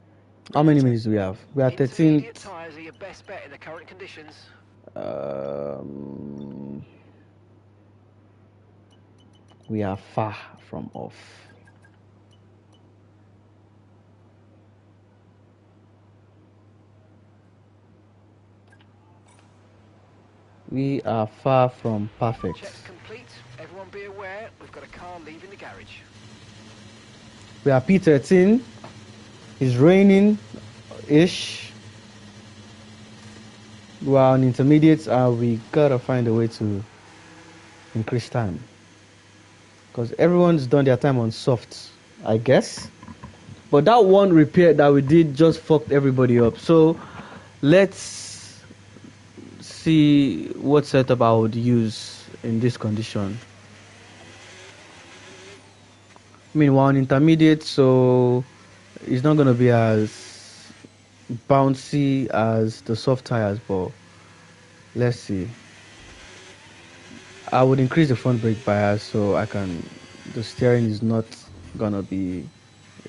How many minutes do we have? We are 13. Intermediate tyres are your best bet in the current conditions. We are far from off. We are far from perfect. Check complete. Everyone be aware, we've got a car leaving the garage. We are P13. It's raining-ish. We are on intermediates and we gotta find a way to increase time. Because everyone's done their time on softs, I guess. But that one repair that we did just fucked everybody up. So let's see what setup I would use in this condition. I mean, we're on intermediate, so it's not gonna be as bouncy as the soft tires, but let's see. I would increase the front brake bias so the steering is not gonna be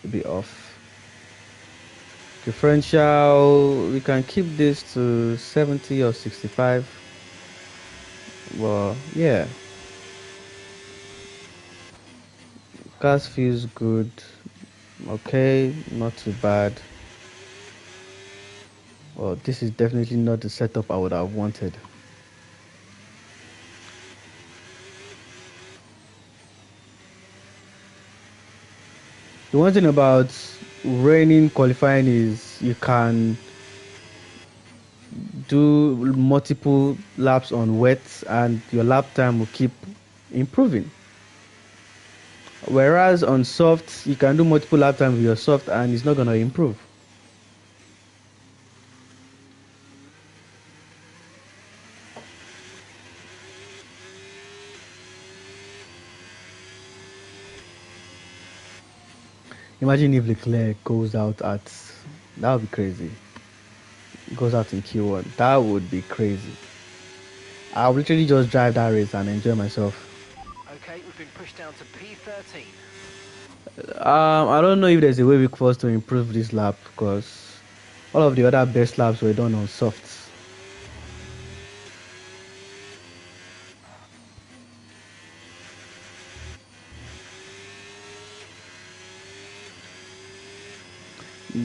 a bit off. Differential, we can keep this to 70 or 65. Well, yeah. Gas feels good. Okay, not too bad. Well, this is definitely not the setup I would have wanted. The one thing about raining qualifying is you can do multiple laps on wet and your lap time will keep improving. Whereas on soft, you can do multiple lap time with your soft and it's not going to improve. Imagine if Leclerc goes out at, that would be crazy. Goes out in Q1, that would be crazy. I'll literally just drive that race and enjoy myself. Okay, we've been pushed down to P13. I don't know if there's a way for us to improve this lap because all of the other best laps were done on softs.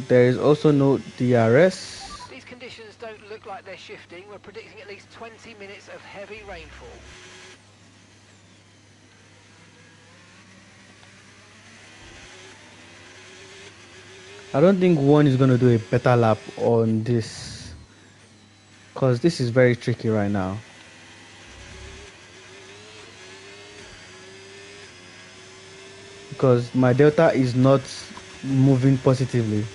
There is also no DRS. These conditions don't look like they're shifting. We're predicting at least 20 minutes of heavy rainfall. I don't think one is going to do a better lap on this because this is very tricky right now. Because my delta is not moving positively.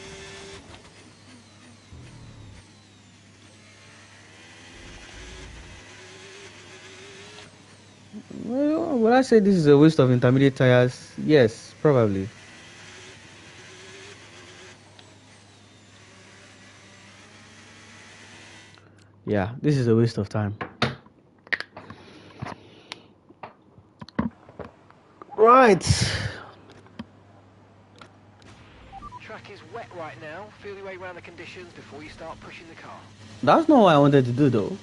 Well, would I say this is a waste of intermediate tires? Yes, probably. Yeah, this is a waste of time. Right. Track is wet right now. Feel your way around the conditions before you start pushing the car. That's not what I wanted to do though.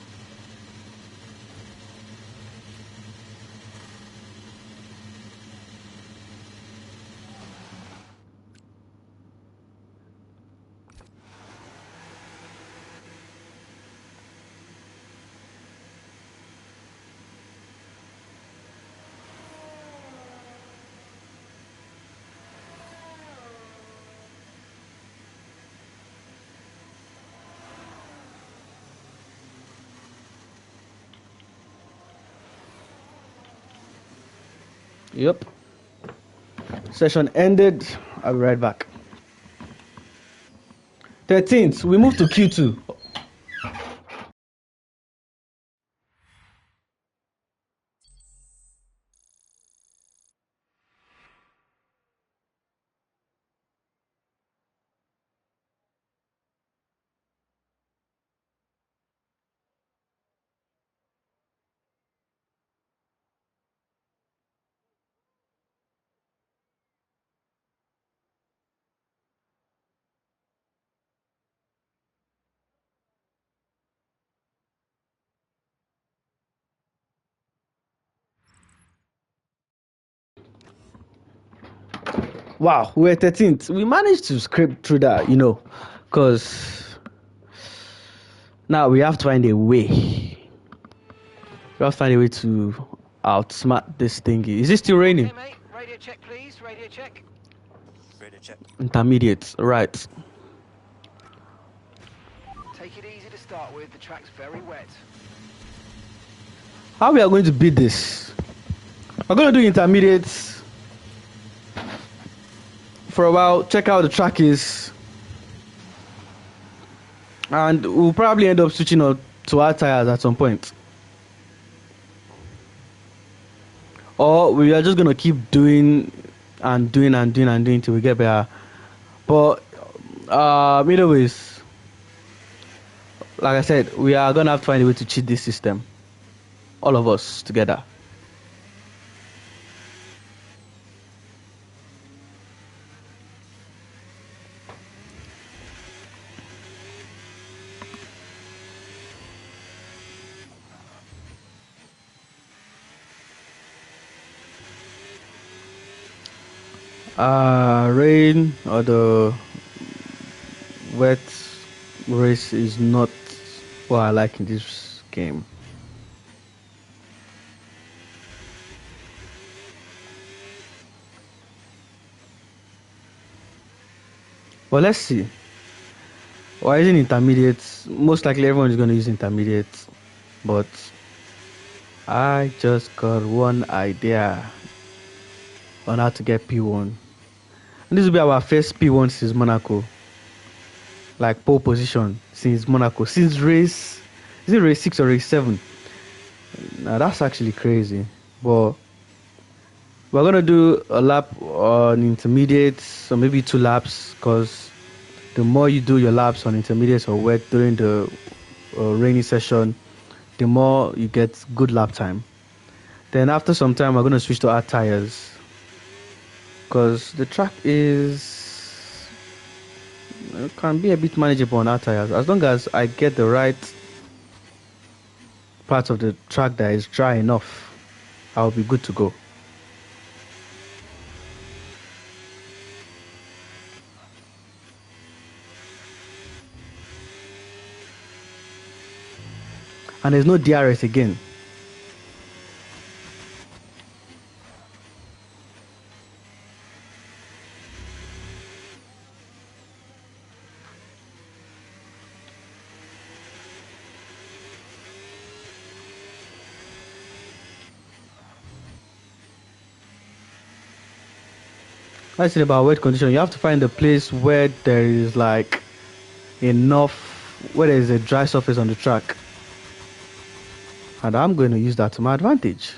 Yep. Session ended. I'll be right back. 13th, we move to Q2. Wow, we're 13th. We managed to scrape through that, because now we have to find a way. We have to find a way to outsmart this thingy. Is it still raining? Okay, mate. Radio check, please. Radio check. Radio check. Intermediate, right. Take it easy to start with. The track's very wet. How we are going to beat this? We're going to do intermediates for a while, check out the track is, and we'll probably end up switching on to our tires at some point, or we are just gonna keep doing till we get better. But either ways, like I said, we are gonna have to find a way to cheat this system, all of us together. Rain or the wet race is not what I like in this game. Well, let's see. Why isn't intermediate? Most likely everyone is going to use intermediate, but I just got one idea on how to get P1. And this will be our first P1 since Monaco. Like pole position since Monaco. Since race, is it race 6 or race 7? Now that's actually crazy. But we're going to do a lap on intermediates, or maybe 2 laps, because the more you do your laps on intermediates or wet during the rainy session, the more you get good lap time. Then after some time, we're going to switch to hard tires, because the track can be a bit manageable on hard tires. As long as I get the right part of the track that is dry enough, I'll be good to go. And there's no DRS again. That's it about wet condition. You have to find a place where there is like enough, where there is a dry surface on the track. And I'm going to use that to my advantage.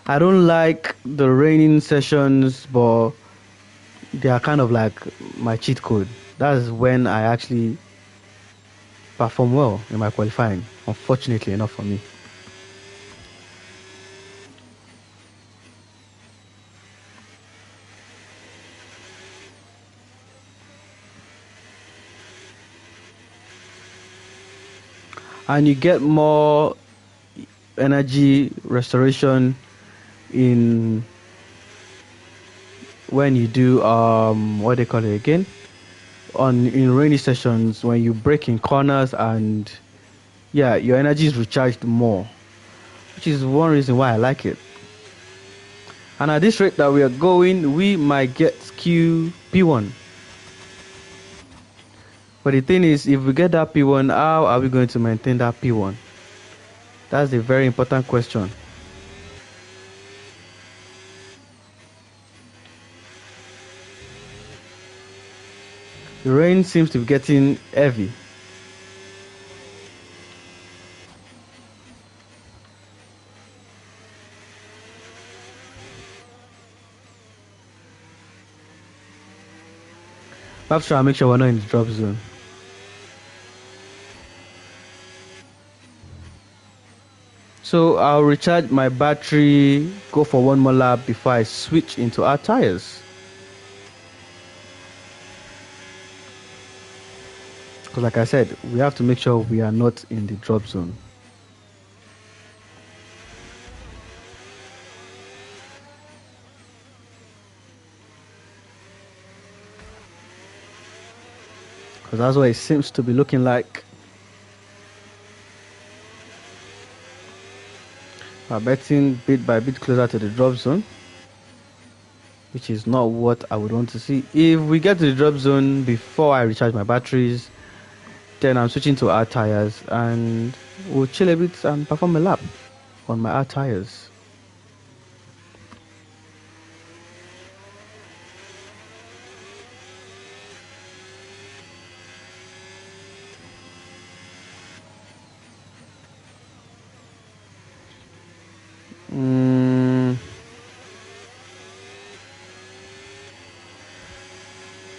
I don't like the raining sessions, but they are kind of like my cheat code. That's when I actually perform well in my qualifying, unfortunately enough for me. And you get more energy restoration in when you do what they call it again, in rainy sessions, when you brake in corners, and yeah, your energy is recharged more, which is one reason why I like it. And at this rate that we are going, we might get P1. But the thing is, if we get that P1, how are we going to maintain that P1? That's a very important question. The rain seems to be getting heavy. We have to try and make sure we're not in the drop zone. So I'll recharge my battery, go for one more lap before I switch into our tires. Because like I said, we have to make sure we are not in the drop zone. Because that's what it seems to be looking like. We're betting bit by bit closer to the drop zone, which is not what I would want to see. If we get to the drop zone before I recharge my batteries, then I'm switching to hard tires and we'll chill a bit and perform a lap on my hard tires.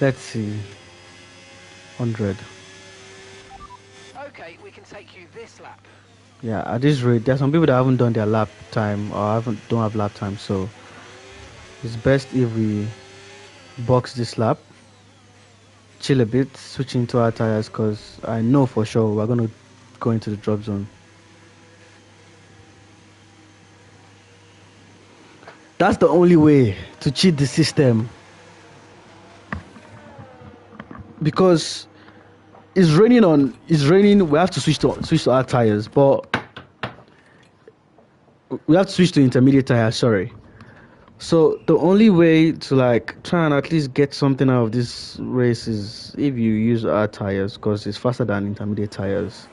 Let's see. 100. Okay, we can take you this lap. Yeah, at this rate, there are some people that haven't done their lap time or don't have lap time, so it's best if we box this lap, chill a bit, switch into our tires, because I know for sure we're going to go into the drop zone. That's the only way to cheat the system. because it's raining. We have to switch to our tires, but we have to switch to intermediate tires. Sorry. So the only way to like try and at least get something out of this race is if you use our tires, because it's faster than intermediate tires.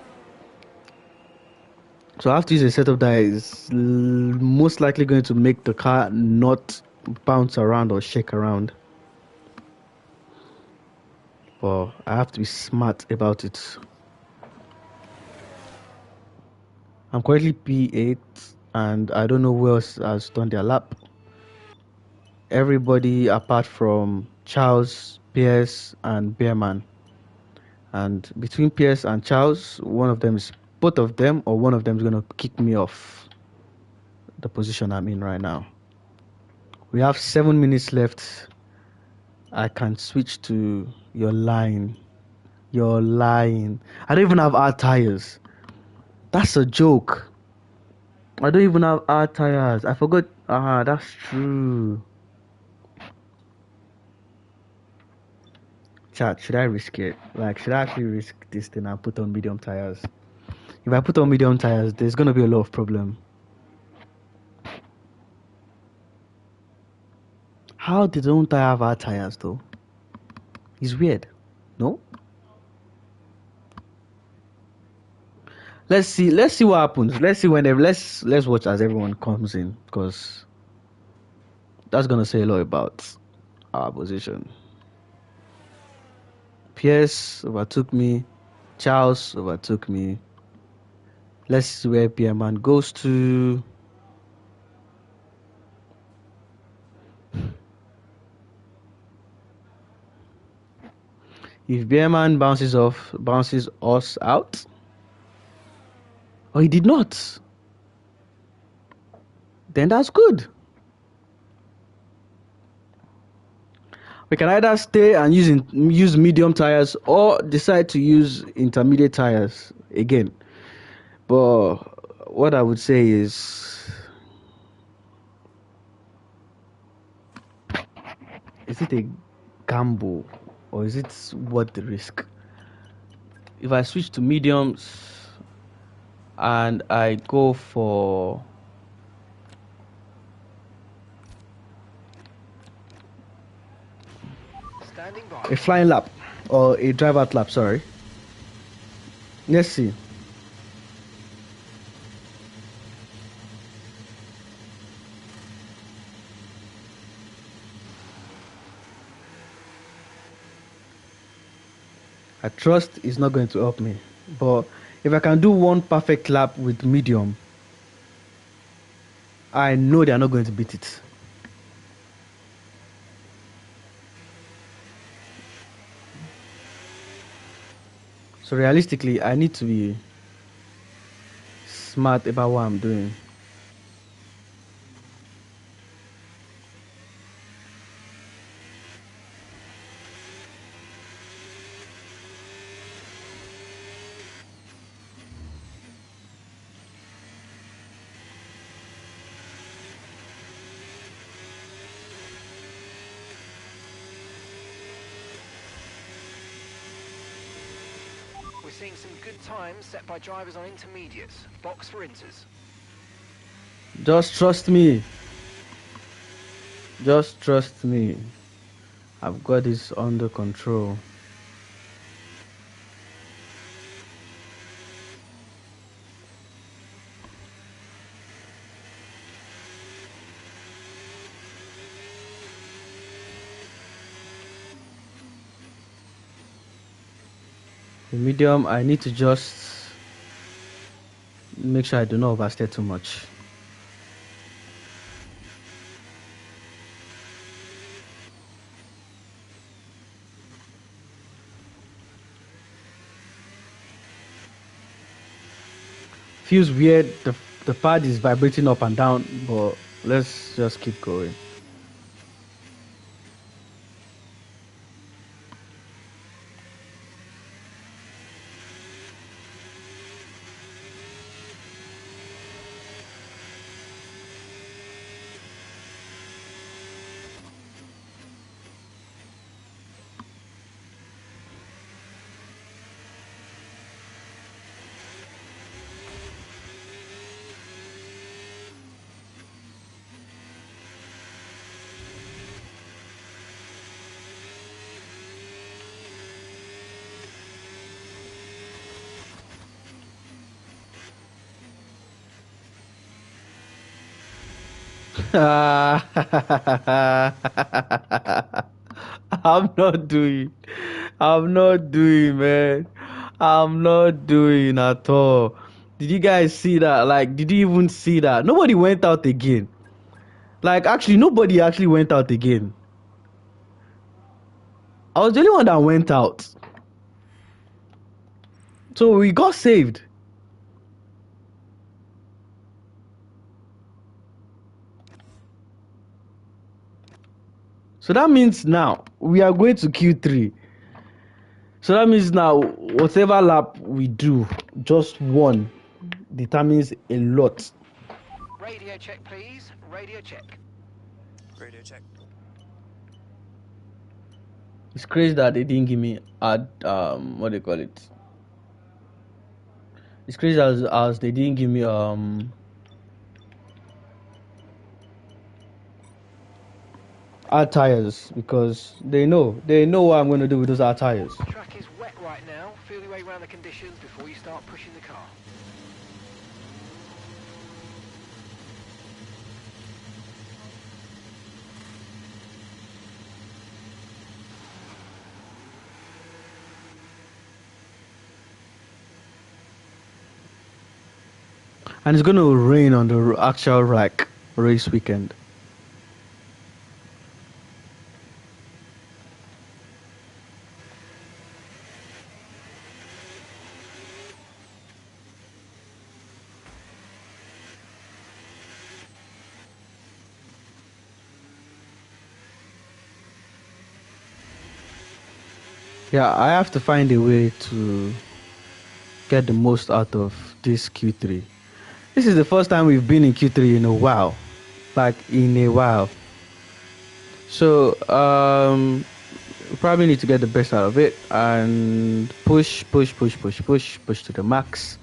So I have to use a setup that is most likely going to make the car not bounce around or shake around. But I have to be smart about it. I'm currently P8 and I don't know who else has done their lap. Everybody apart from Charles, Pierce, and Bearman. And between Pierce and Charles, both of them or one of them is going to kick me off the position I'm in right now. We have 7 minutes left. I can switch to your line. You're lying. I don't even have our tires. That's a joke. I don't even have our tires. I forgot. That's true. Chat, should I risk it? Like, should I actually risk this thing and put on medium tires? If I put on medium tires, there's gonna be a lot of problem. How don't I have our tires though? It's weird. No? Let's see what happens. Let's see let's watch as everyone comes in, because that's gonna say a lot about our position. Pierce overtook me. Charles overtook me. Let's see where Pierman goes to. If Bearman bounces us out. Oh, he did not. Then that's good. We can either stay and use medium tires or decide to use intermediate tires again. But what I would say is it a gamble or is it worth the risk? If I switch to mediums and I go for a flying lap or a drive out lap, sorry. Let's see. I trust it's not going to help me, but if I can do one perfect lap with medium, I know they are not going to beat it. So realistically, I need to be smart about what I'm doing. We're seeing some good times set by drivers on intermediates. Box for inters. Just trust me. Just trust me. I've got this under control. The medium, I need to just make sure I do not overstay too much. Feels weird, the pad is vibrating up and down, but let's just keep going. I'm not doing. I'm not doing, man. I'm not doing at all. Did you guys see that? Like, did you even see that? Nobody went out again. Like, actually, nobody actually went out again. I was the only one that went out. So we got saved. So that means now we are going to Q3. So that means now whatever lap we do, just one determines a lot. Radio check, please. Radio check. Radio check. It's crazy that they didn't give me what do you call it? It's crazy as they didn't give me hard tires, because they know what I'm going to do with those hard tires. Track is wet right now. Feel your way around the conditions before you start pushing the car. And it's going to rain on the actual race weekend. Yeah, I have to find a way to get the most out of this Q3. This is the first time we've been in Q3 in a while. Like, in a while. So, we probably need to get the best out of it and push to the max.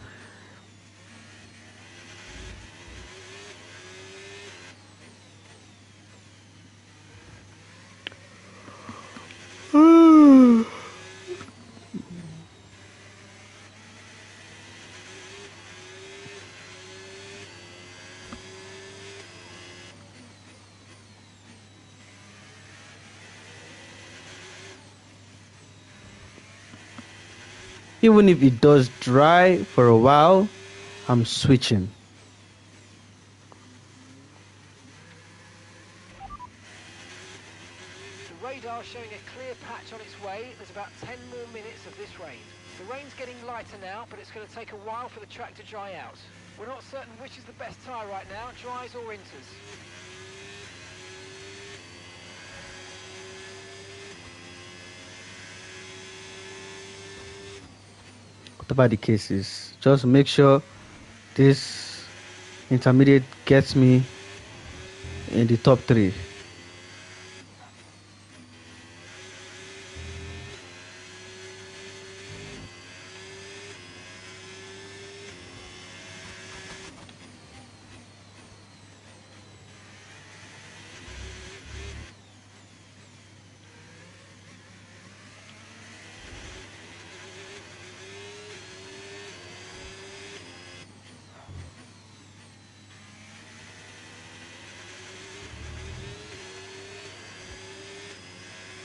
Even if it does dry for a while, I'm switching. The radar showing a clear patch on its way. There's about 10 more minutes of this rain. The rain's getting lighter now, but it's going to take a while for the track to dry out. We're not certain which is the best tyre right now, dries or inters. Whatever the case is, just make sure this intermediate gets me in the top 3.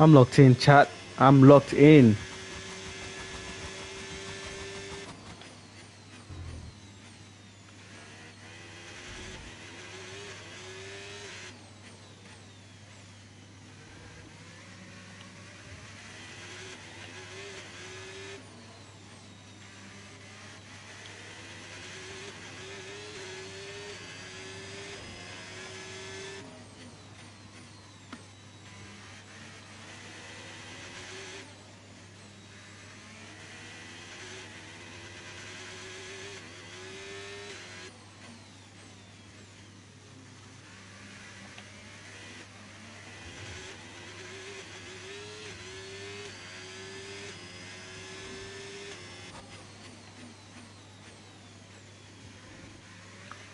I'm locked in, chat. I'm locked in.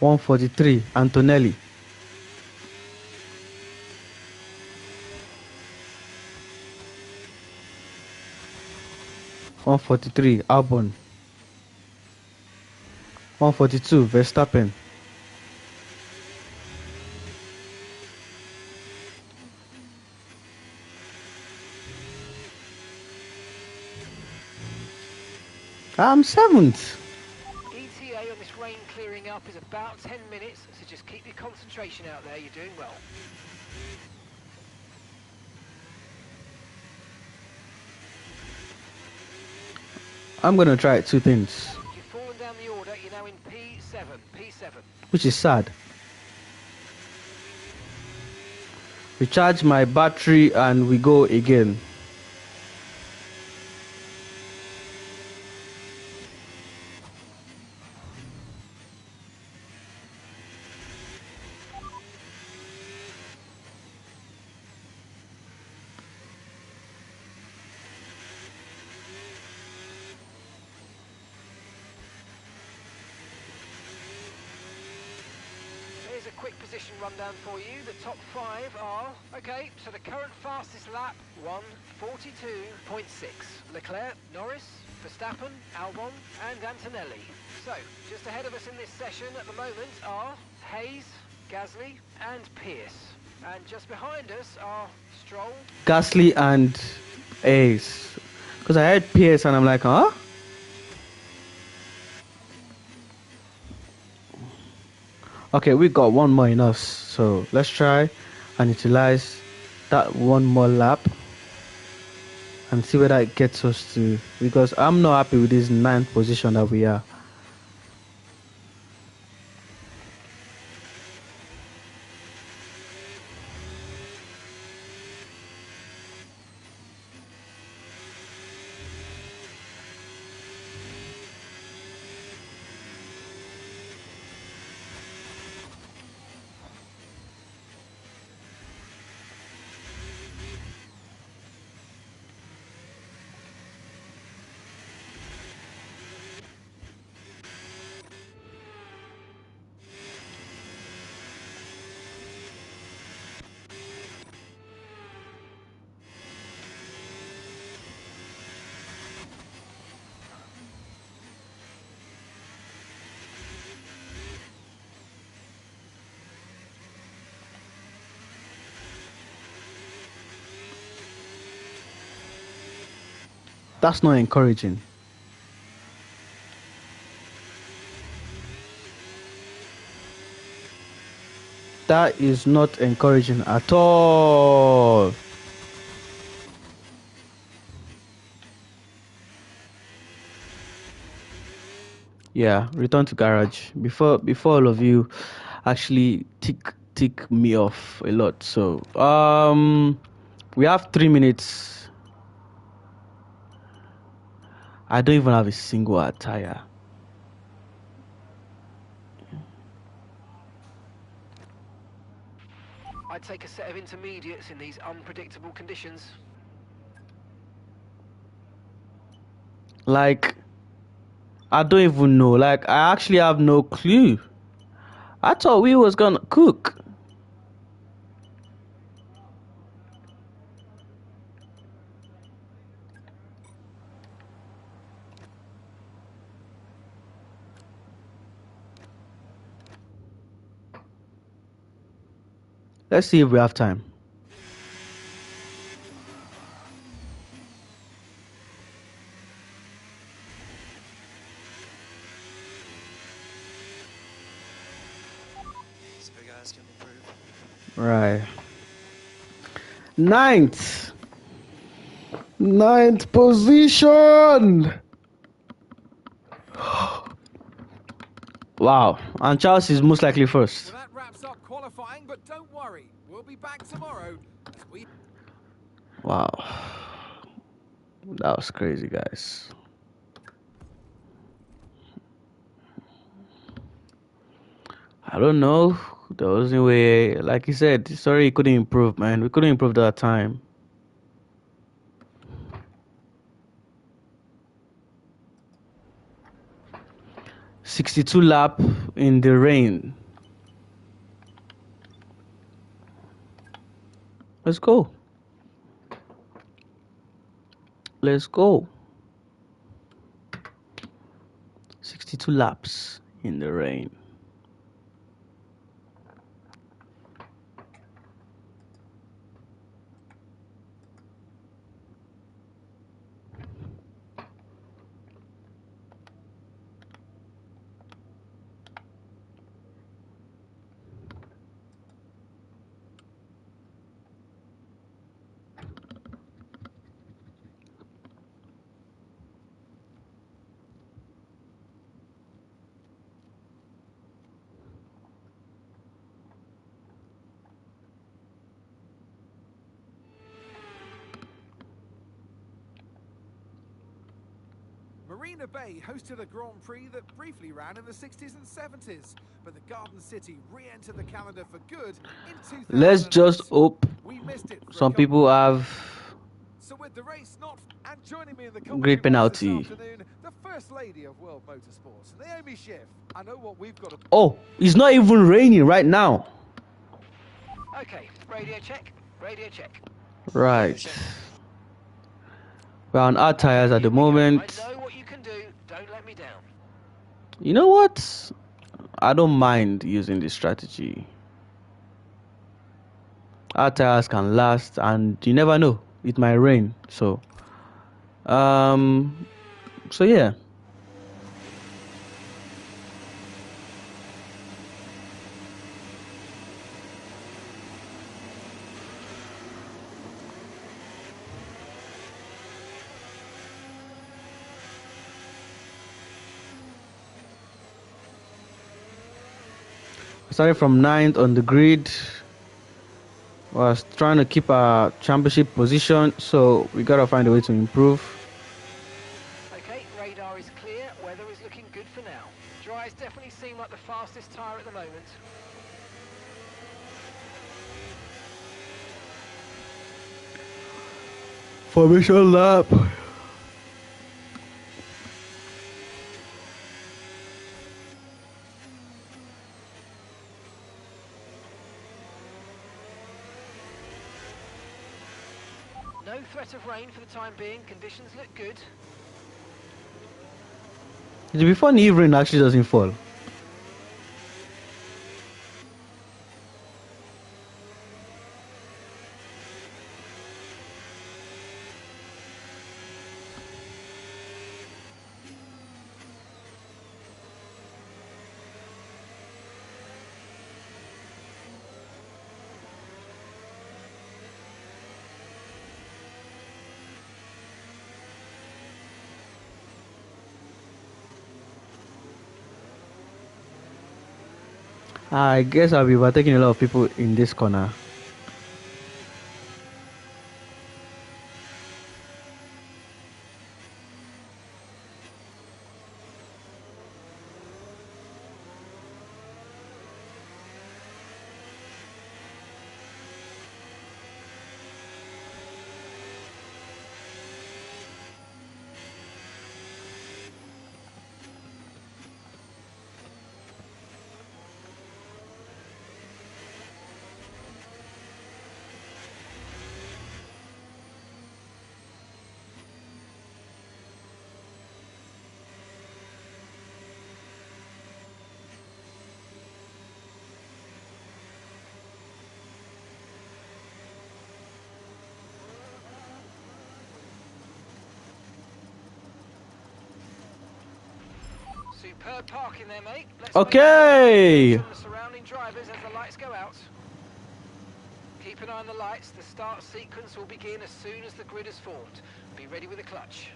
$143, Antonelli. $143, Albon. 142, Verstappen. I'm 7th. ETA on this rain clearing up is about 10 minutes, so just keep your concentration out there. You're doing well. I'm gonna try 2 things, You've fallen down the order. You're now in P7. P7. which is sad. Recharge my battery and we go again. Here's a quick position rundown for you. The top 5 are... Okay, so the current fastest lap, 1:42.6. Leclerc, Norris, Verstappen, Albon and Antonelli. So, just ahead of us in this session at the moment are Hayes, Gasly and Pierce. And just behind us are Stroll. Gasly and Ace. Because I heard Pierce and I'm like, huh? Okay, we got one more in us, so let's try and utilize that one more lap and see where that gets us to, because I'm not happy with this 9th position that we are. That's not encouraging. That is not encouraging at all. Yeah, return to garage before all of you actually tick me off a lot. So we have 3 minutes. I don't even have a single attire. I'd take a set of intermediates in these unpredictable conditions. Like, I don't even know. Like, I actually have no clue. I thought we was gonna cook. Let's see if we have time. So you guys can improve. Right. 9th position. Wow. And Charles is most likely first. Well, that wraps up qualifying, but don't worry, we'll be back tomorrow as we... Wow. That was crazy, guys. I don't know. There was no way. Like he said, sorry he couldn't improve, man. We couldn't improve that time. "62 lap in the rain." Let's go. Let's go. 62 laps in the rain. Marina Bay hosted a Grand Prix that briefly ran in the 60s and 70s, but the Garden City re-entered the calendar for good in 2008. Let's just hope We missed it for a some couple people have So with the race not and joining me in the great commentary box penalty. this afternoon, the First Lady of World Motorsports, Naomi Schiff. I know what we've got to... Oh, it's not even raining right now. Okay, radio check. Radio check. Right. We're on our tires at the moment. I know what you can do. Don't let me down. You know what? I don't mind using this strategy. Our tires can last, and you never know. It might rain. So yeah. Started from 9th on the grid. Was trying to keep our championship position, so we gotta find a way to improve. Okay, radar is clear. Weather is looking good for now. Dries definitely seem like the fastest tyre at the moment. Formation lap. No threat of rain for the time being. Conditions look good. It'll be funny if rain actually doesn't fall. I guess I'll be overtaking a lot of people in this corner. Superb parking there, mate. Let's Okay. make the surrounding drivers as the lights go out. Keep an eye on the lights. The start sequence will begin as soon as the grid is formed. Be ready with the clutch.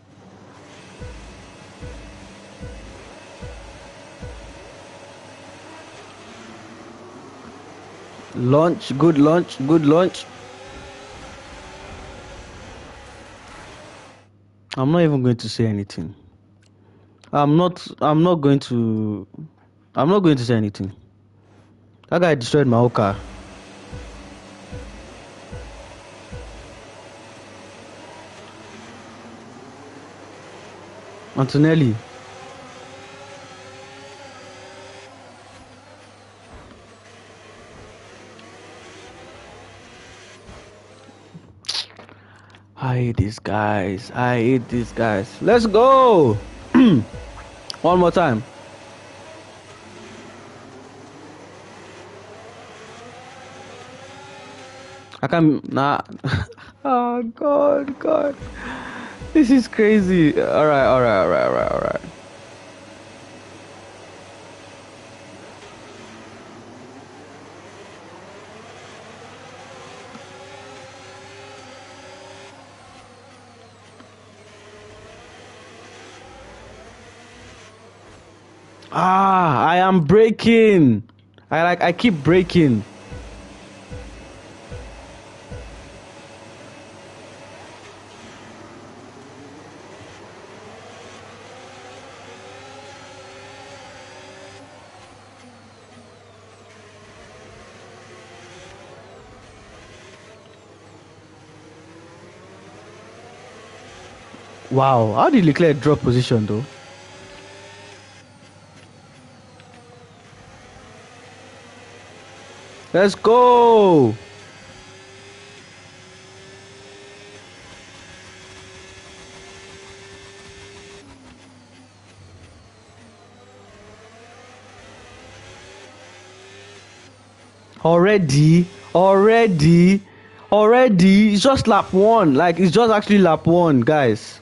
Launch, good launch, good launch. I'm not even going to say anything. I'm not going to say anything. That guy destroyed my whole car. Antonelli. I hate these guys. I hate these guys. Let's go. One more time. I can't. Nah. Oh God. This is crazy. All right. I am breaking. I keep breaking. Wow, how did Leclerc drop position though? Let's go! Already? It's just lap 1. Like, it's just actually lap 1, guys.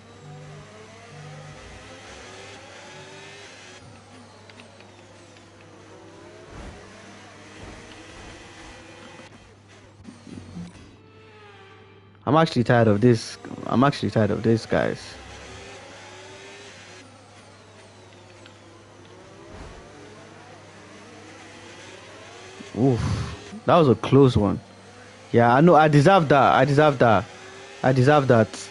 I'm actually tired of this. Guys. Oof. That was a close one. Yeah, I know. I deserve that. I deserve that. I deserve that.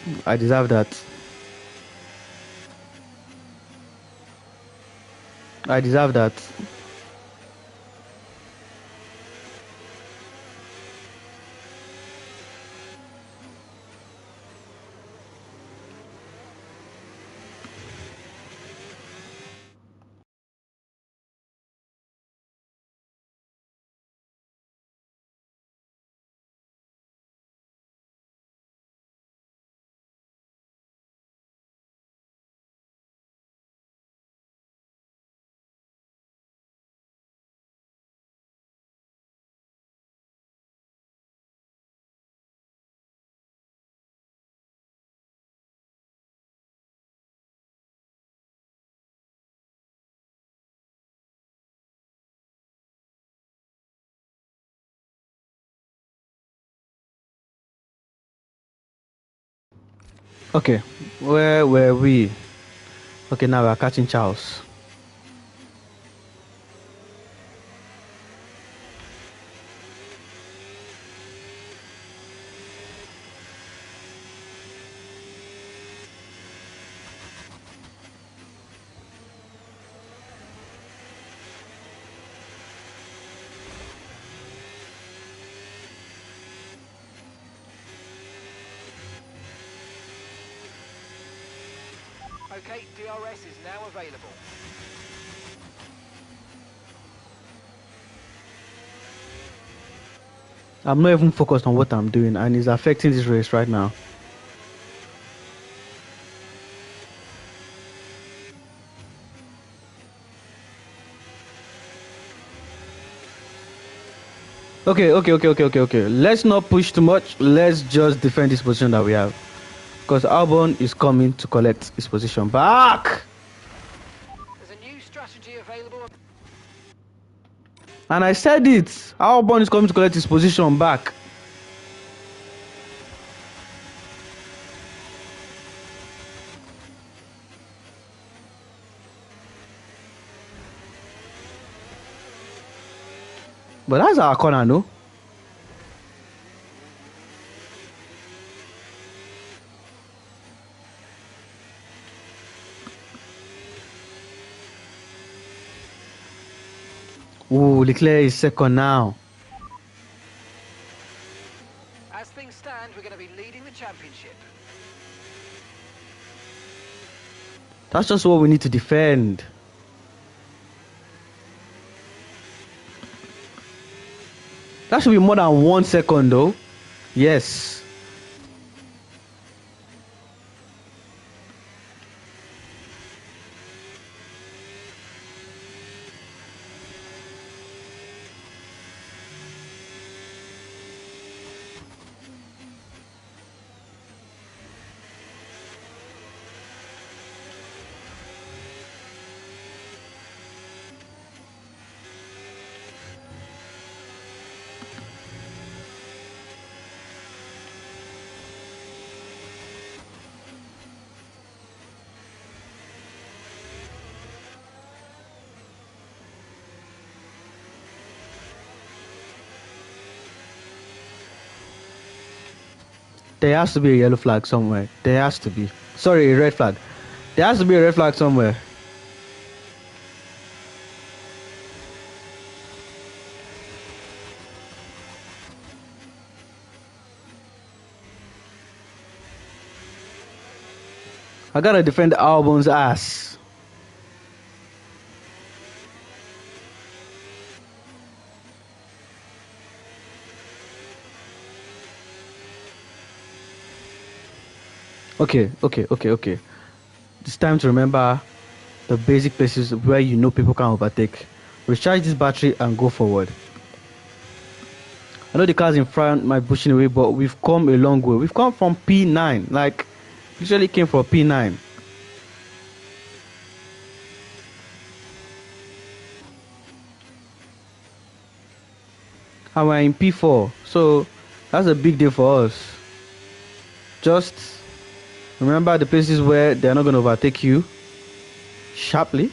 Okay, where were we? Okay, now we're catching Charles. Okay, DRS is now available. I'm not even focused on what I'm doing, and it's affecting this race right now. Okay. Let's not push too much. Let's just defend this position that we have. Because Albon is coming to collect his position back. There's a new strategy available. And I said it. Albon is coming to collect his position back. But that's our corner, no? Ooh, Leclerc is second now. As things stand, we're going to be leading the championship. That's just what we need to defend. That should be more than 1 second though. Yes. There has to be a yellow flag somewhere. There has to be. Sorry, a red flag. There has to be a red flag somewhere. I gotta defend Albon's ass. Okay. It's time to remember the basic places where you know people can overtake. Recharge this battery and go forward. I know the cars in front might be pushing away, but we've come a long way. We've come from P9, like literally came from P9. And we're in P4, so that's a big deal for us. Just remember the places where they're not going to overtake you sharply,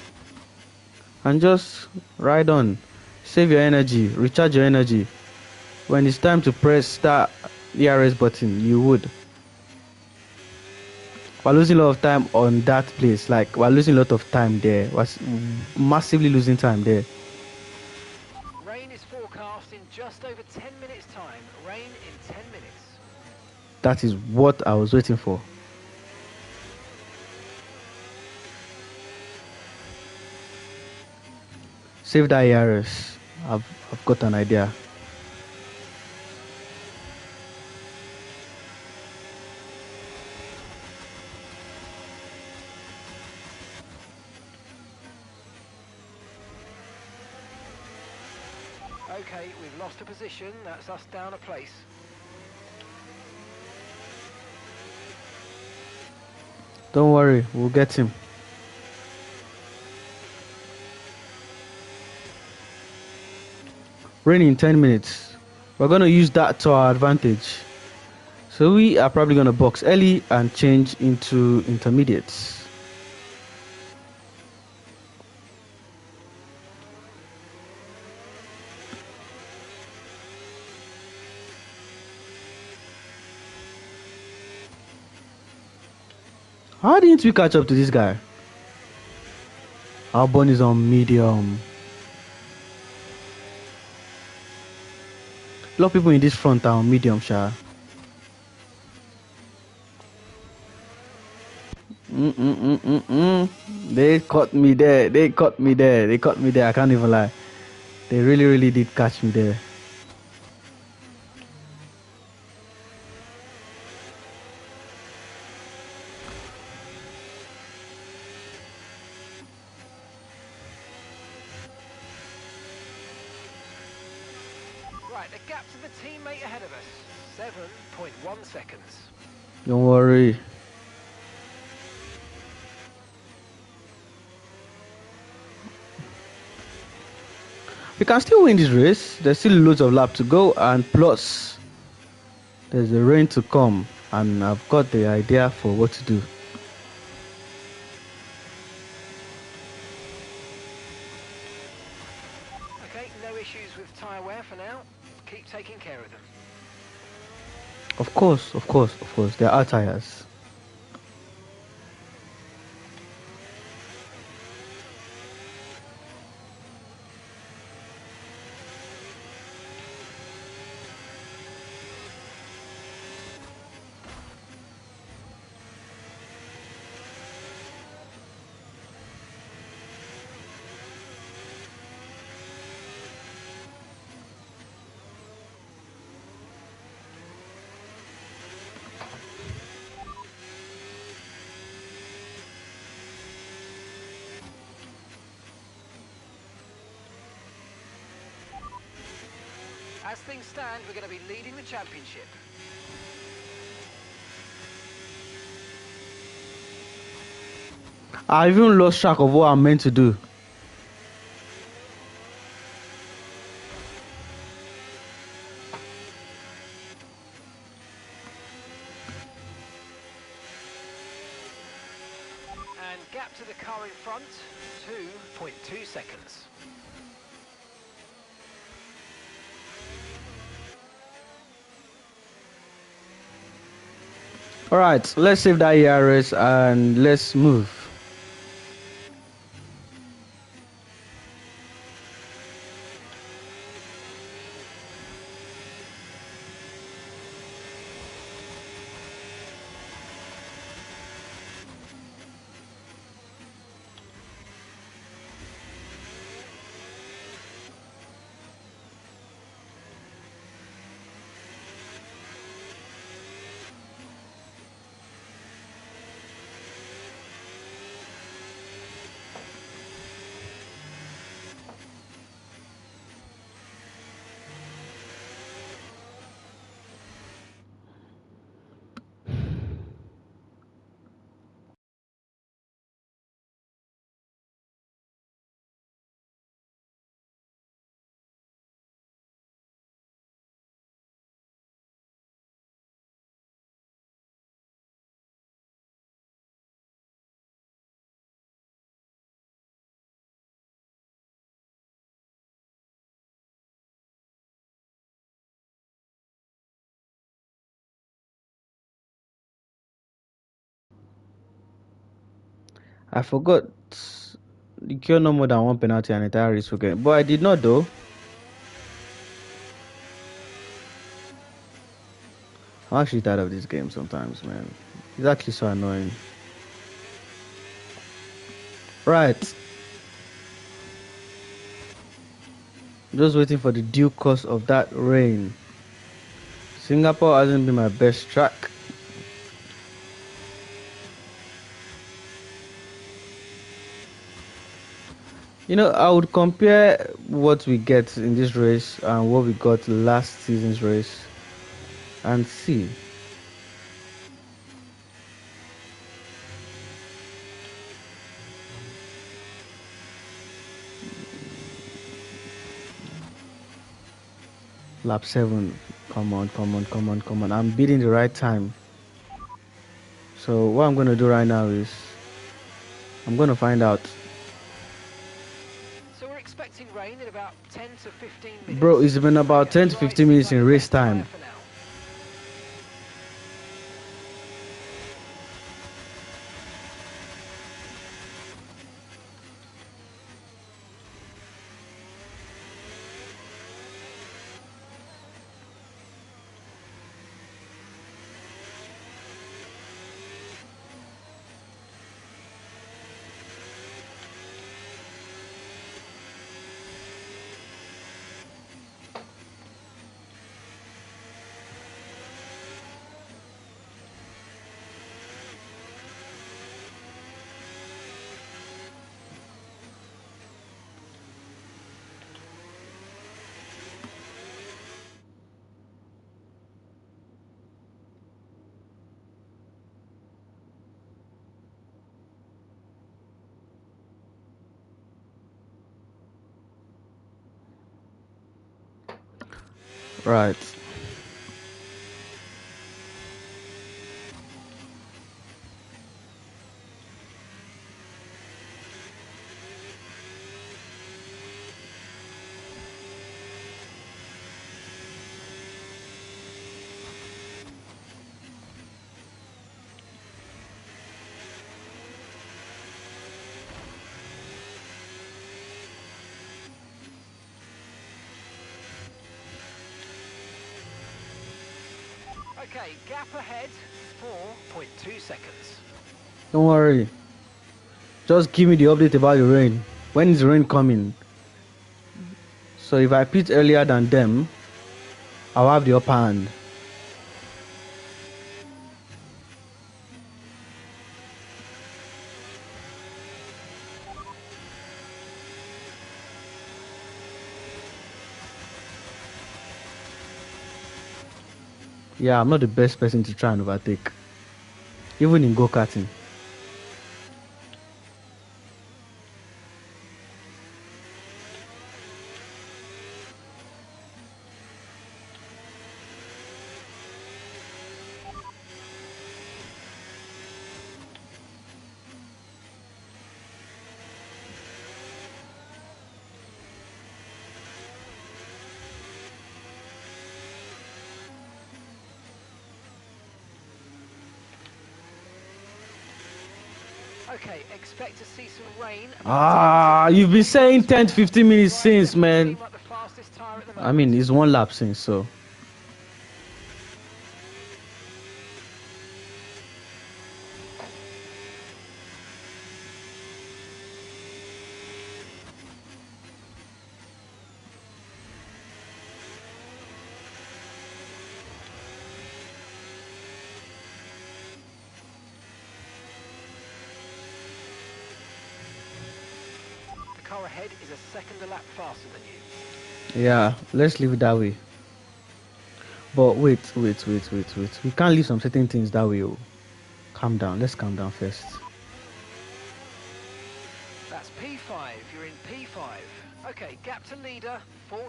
and just ride on. Save your energy, recharge your energy. When it's time to press start ERS button, you would. We're losing a lot of time on that place. Like, we're losing a lot of time there. We're massively losing time there. Rain is forecast in just over 10 minutes time. Rain in 10 minutes. That is what I was waiting for. Save that ERS. I've got an idea. Okay, we've lost a position. That's us down a place. Don't worry, we'll get him. Rain in 10 minutes. We're going to use that to our advantage. So we are probably going to box early and change into intermediates. How didn't we catch up to this guy? Albon is on medium. A lot of people in this front are on medium, Sha. They caught me there. They caught me there. I can't even lie. They really did catch me there. Right, the gap to the teammate ahead of us. 7.1 seconds. Don't worry. We can still win this race. There's still loads of laps to go, and plus there's a rain to come, and I've got the idea for what to do. Okay, no issues with tyre wear for now. Keep taking care of them. Of course, there are tires. As things stand, we're going to be leading the championship. I even lost track of what I'm meant to do. And gap to the car in front, 2.2 seconds. Alright, let's save that ERS and let's move. I forgot the cure no more than one penalty and entire race again. But I did not though. I'm actually tired of this game sometimes, man. It's actually so annoying. Right. Just waiting for the due course of that rain. Singapore hasn't been my best track. You know, I would compare what we get in this race and what we got last season's race and see. Lap 7. Come on, come on, come on, come on. I'm beating the right time. So what I'm going to do right now is I'm going to find out. So we're expecting rain in about 10 to 15 minutes. Bro, it's been about 10 to 15 minutes in race time. For now. Right. Okay, gap ahead, 4.2 seconds. Don't worry. Just give me the update about the rain. When is the rain coming? So if I pit earlier than them, I'll have the upper hand. Yeah, I'm not the best person to try and overtake. Even in go-karting. Okay, expect to see some rain. You've been saying 10 to 15 minutes since, man. Like the fastest tyre at the I mean, it's one lap since, so. The car ahead is a second a lap faster than you. Yeah, let's leave it that way. But wait. We can't leave some certain things that way. Oh. Calm down. Let's calm down first. That's P5. You're in P5. Okay, gap to leader, 14.1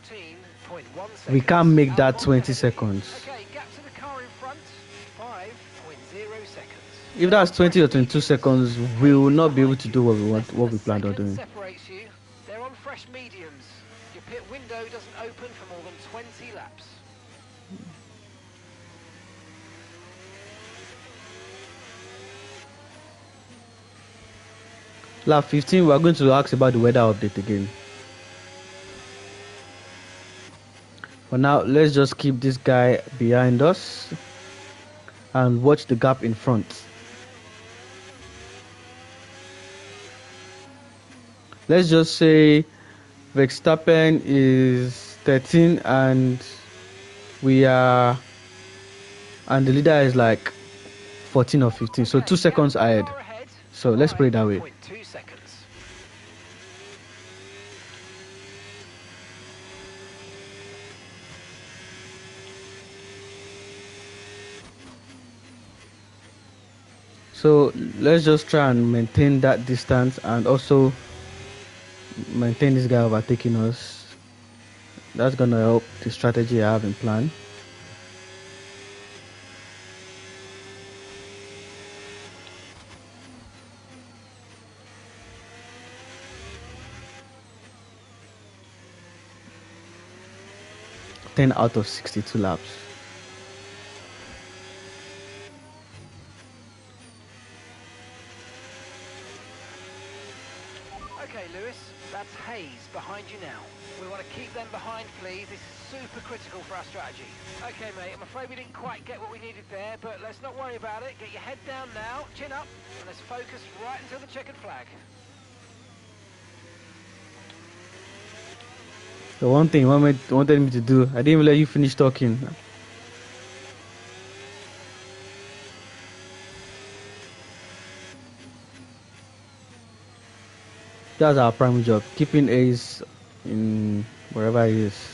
seconds. We can't make that 20 seconds. Okay, gap to the car in front, 5.0 seconds. If that's 20 or 22 seconds, we will not be able to do what we want, what we planned on doing. Separates you. They're on fresh mediums. Your pit window doesn't open for more than 20 laps. Lap 15, we're going to ask about the weather update again. For now, let's just keep this guy behind us and watch the gap in front. Let's just say Verstappen is 13 and the leader is like 14 or 15, so 2 seconds ahead. So let's put it that way. 2 seconds. So let's just try and maintain that distance and also maintain this guy overtaking us. That's gonna help the strategy I have in plan. Ten out of 62 laps. Okay, Lewis, that's Hayes behind you now. We want to keep them behind, please. This is super critical for our strategy. Okay, mate, I'm afraid we didn't quite get what we needed there, but let's not worry about it. Get your head down now, chin up, and let's focus right until the checkered flag. The one thing you wanted me to do, I didn't even let you finish talking. That's our primary job, keeping Ace in wherever he is.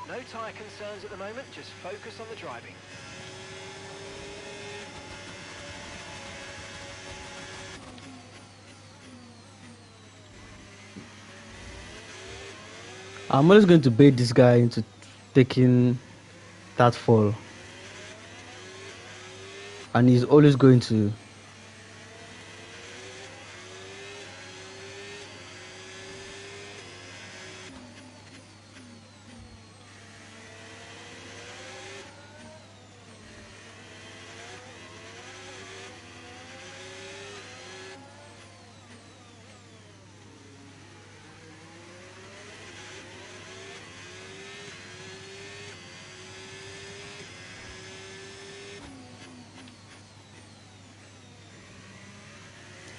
No tyre concerns at the moment, just focus on the driving. I'm always going to bait this guy into taking that fall. And he's always going to.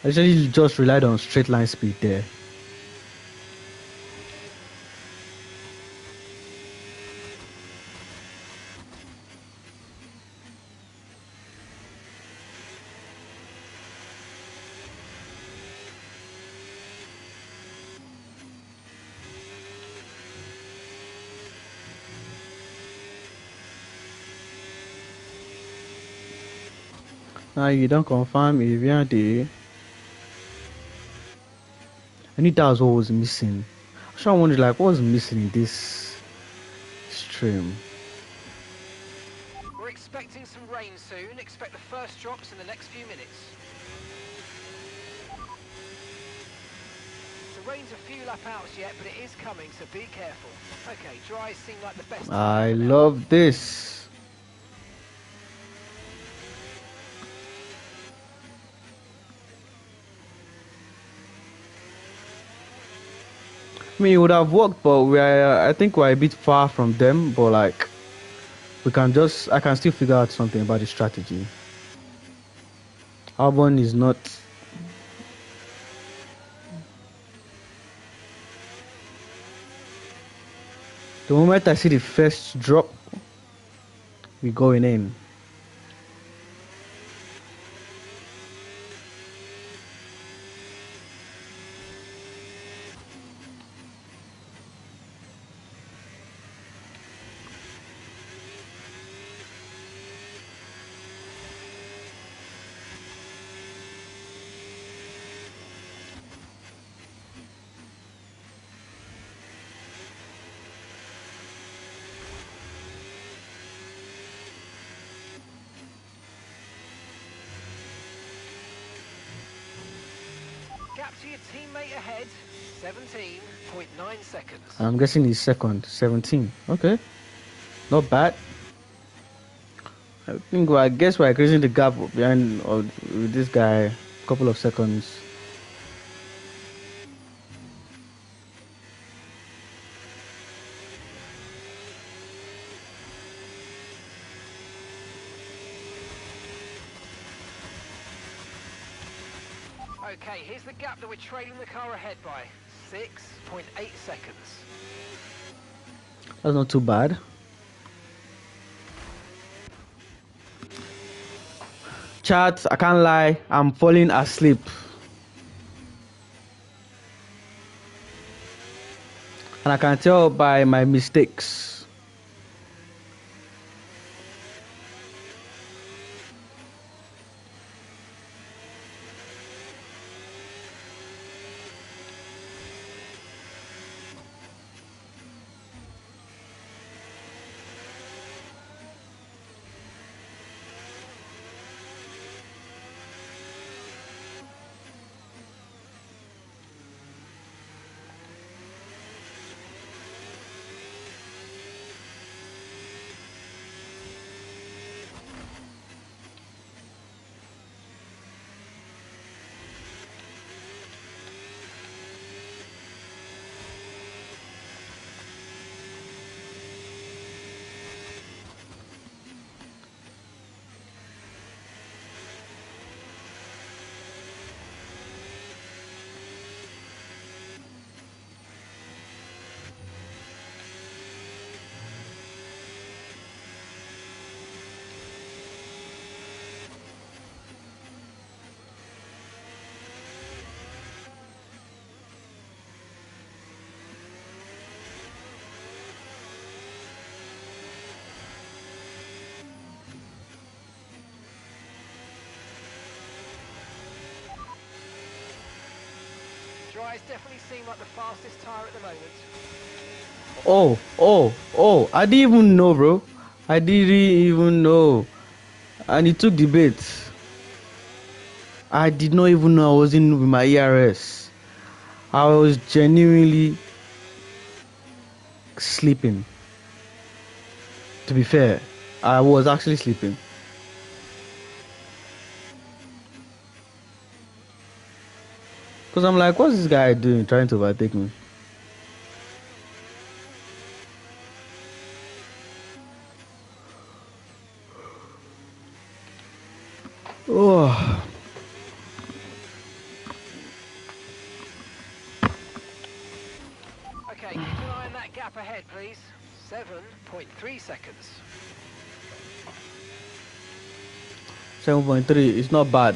I actually just relied on straight line speed there. Now you don't confirm if you're there. I knew that was what was missing. I was trying to wonder like what was missing in this stream. We're expecting some rain soon. Expect the first drops in the next few minutes. The rain's a few lap outs yet, but it is coming, so be careful. Okay, dries seem like the best. I love this. I mean, it would have worked, but I think we're a bit far from them, but like, I can still figure out something about the strategy. Albon is not. The moment I see the first drop, we going in. Gap to your teammate ahead, 17.9 seconds. I'm guessing he's second, 17. Okay, not bad. I guess we're increasing the gap behind with this guy a couple of seconds. Okay, here's the gap that we're trailing the car ahead by, 6.8 seconds. That's not too bad. Chat, I can't lie, I'm falling asleep. And I can tell by my mistakes. Dries definitely seem like the fastest tyre at the moment. I didn't even know, bro. I didn't even know. And he took the bait. I did not even know I was in with my ERS. I was genuinely sleeping. To be fair, I was actually sleeping. Because I'm like, what's this guy doing trying to overtake me? Oh. Okay, keep an eye on that gap ahead, please. 7.3 seconds. 7.3, it's not bad.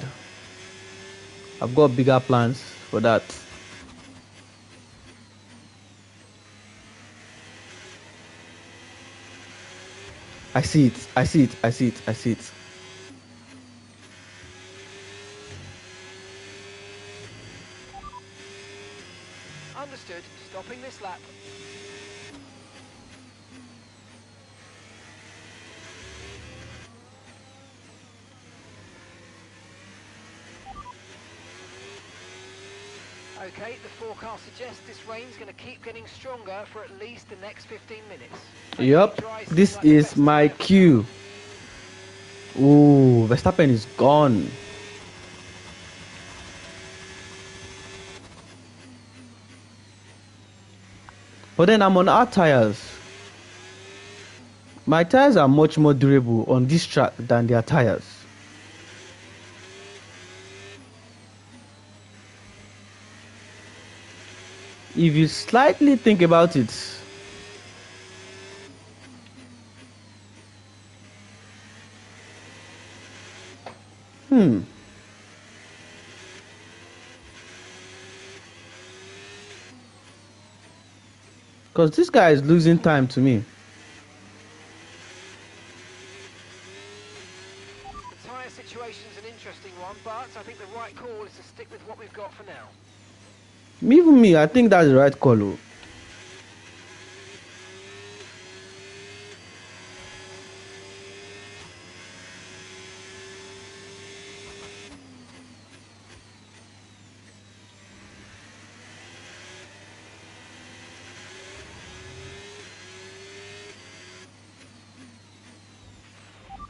I've got bigger plans for that. I see it. Understood. Stopping this lap. Okay, the forecast suggests this rain's going to keep getting stronger for at least the next 15 minutes. Yup, this is my cue. Ooh, Verstappen is gone. But then I'm on hard tires. My tires are much more durable on this track than their tires. if you slightly think about it, because this guy is losing time to me. The tyre situation's an interesting one, but I think the right call is to stick with what we've got for now. Even me, I think that's the right call. Oh.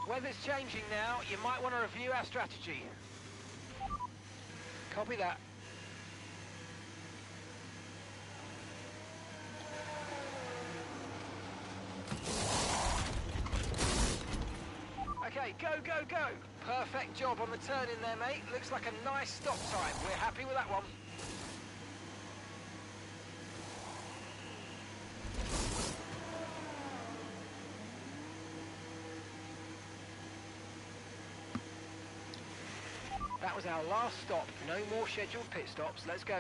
Weather's changing now. You might want to review our strategy. Copy that. Okay, go, go, go. Perfect job on the turn in there, mate. Looks like a nice stop time. We're happy with that one. That was our last stop. No more scheduled pit stops. Let's go.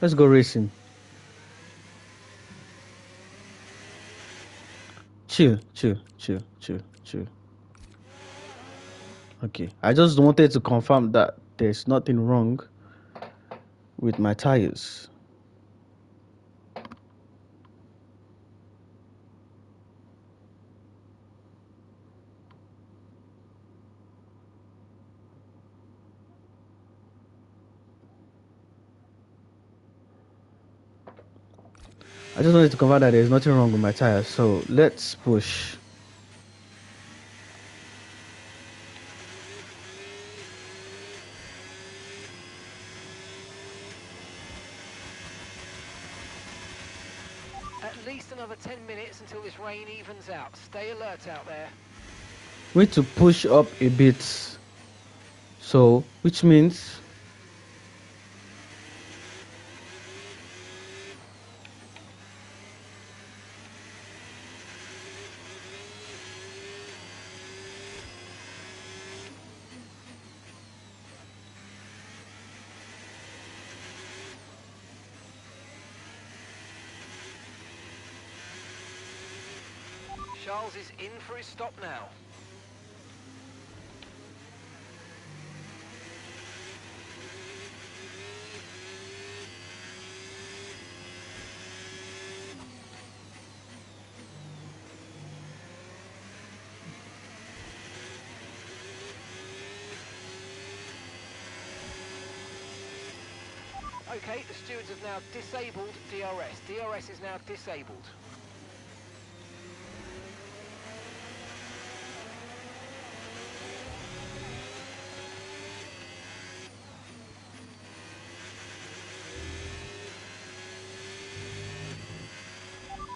Let's go racing. Chill. Okay, I just wanted to confirm that there's nothing wrong with my tires. I just wanted to confirm that there's nothing wrong with my tires. So let's push. At least another 10 minutes until this rain evens out. Stay alert out there. We need to push up a bit. So, which means Charles is in for his stop now. Okay, the stewards have now disabled DRS. DRS is now disabled.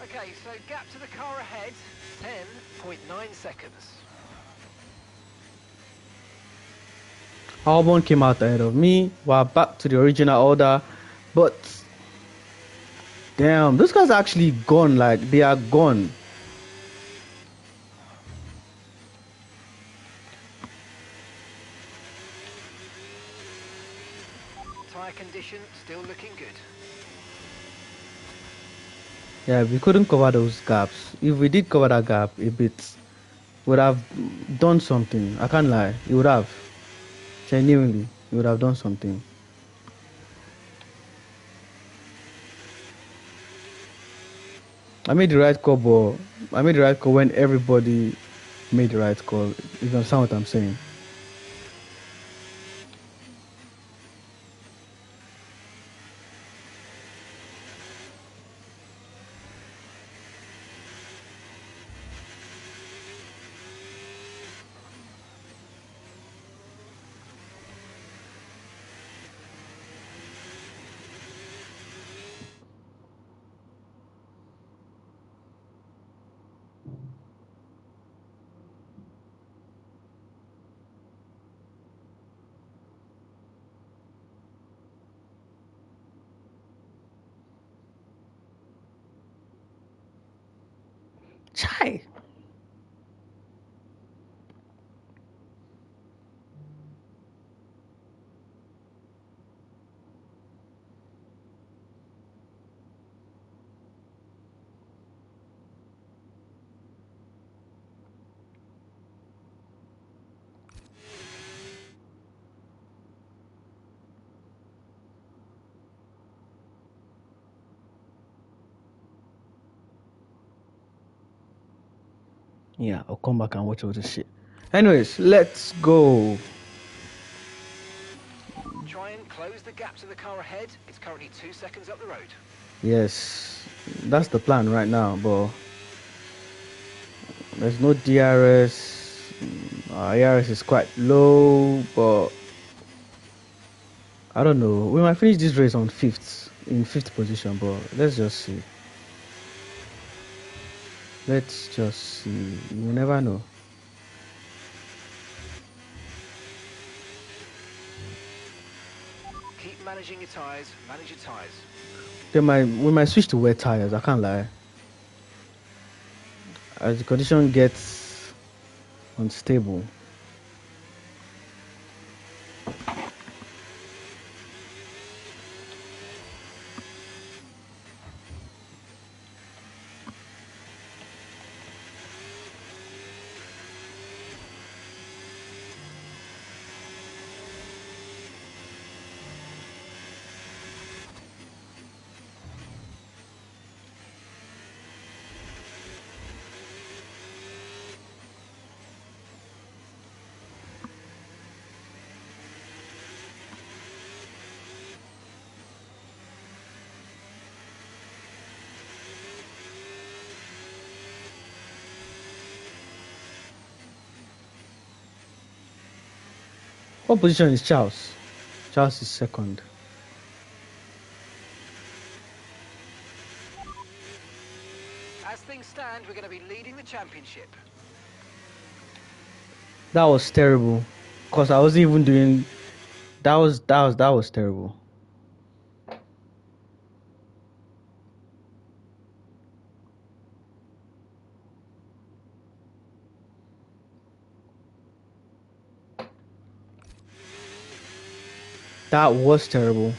Okay, so gap to the car ahead, 10.9 seconds. Albon came out ahead of me. We're back to the original order, but damn, those guys are actually gone. Like, they are gone. Tyre condition still looking good. Yeah, we couldn't cover those gaps. If we did cover that gap a bit, would have done something. I can't lie. It would have. Genuinely, it would have done something. I made the right call, but I made the right call when everybody made the right call. You understand what I'm saying? Chai. Yeah, I'll come back and watch all this shit. Anyways, let's go. Try and close the gap to the car ahead. It's currently 2 seconds up the road. Yes, that's the plan right now, but there's no DRS. Our ARS is quite low, but I don't know. We might finish this race on in fifth position, but let's just see. Let's just see. You never know. Keep managing your tyres. Manage your tyres. We might switch to wet tires. I can't lie. As the condition gets unstable. What position is Charles? Charles is second. As things stand, we're going to be leading the championship. That was terrible. Cause I wasn't even doing. That was terrible. That was terrible.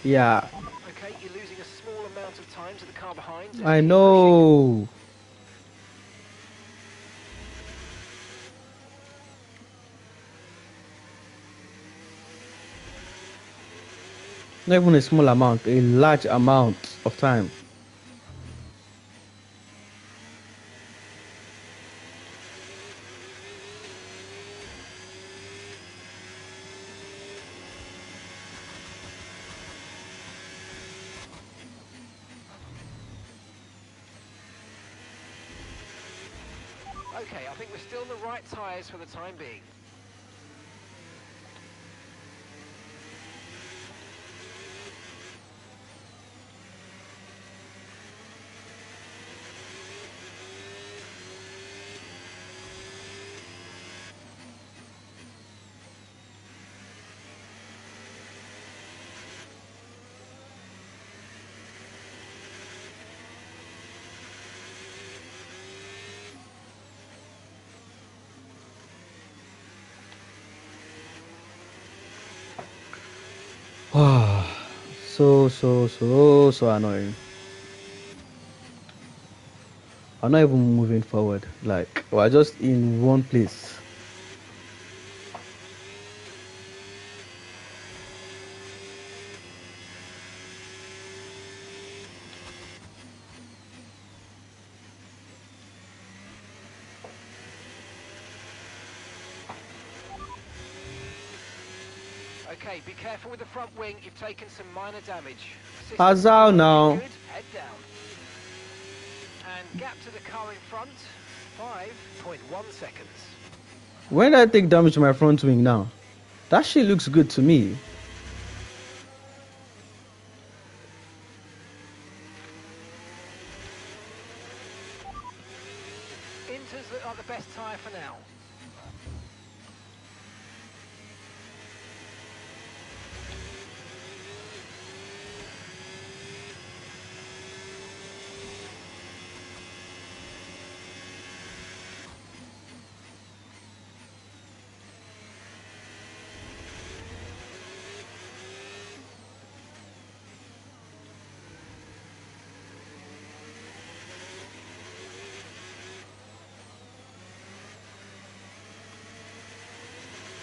Yeah, Okay, you're losing a small amount of time to the car behind. I know. Not even a small amount, a large amount of time. Okay, I think we're still in the right tyres for the time being. Wow, so annoying. I'm not even moving forward. Like we're just in one place. Okay, be careful with the front wing. You've taken some minor damage. Azal now. Good. Head down. And gap to the car in front, 5.1 seconds. When did I take damage to my front wing now? That shit looks good to me. Inters look like the best tyre for now.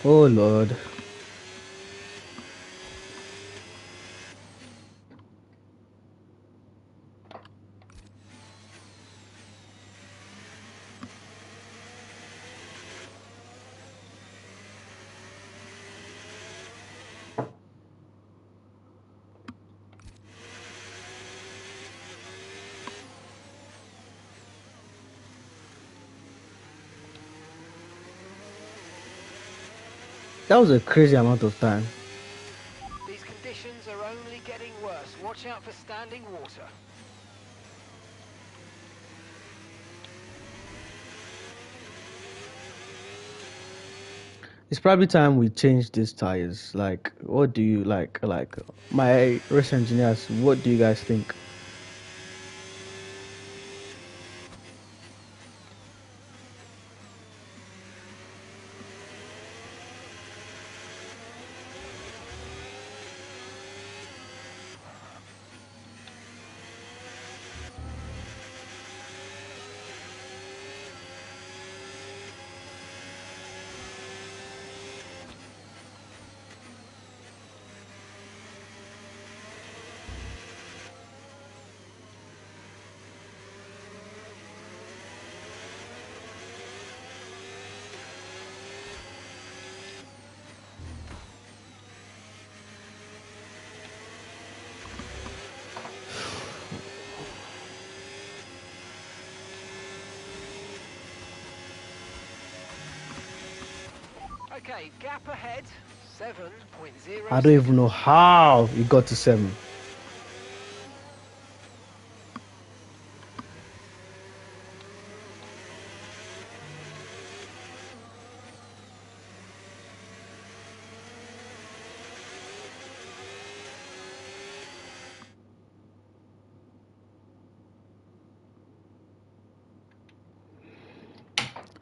Oh Lord. That was a crazy amount of time. These conditions are only getting worse. Watch out for standing water. It's probably time we change these tires. Like, what do you like my race engineers, what do you guys think? Okay, gap ahead, 7.0. I don't even know how it got to 7.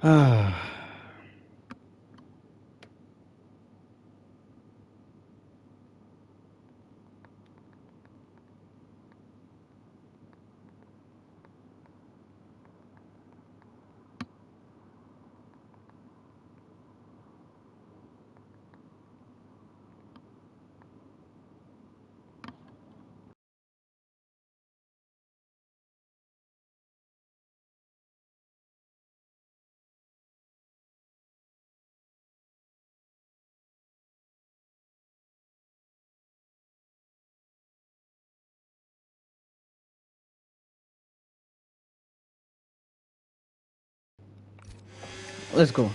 Ah. Let's go.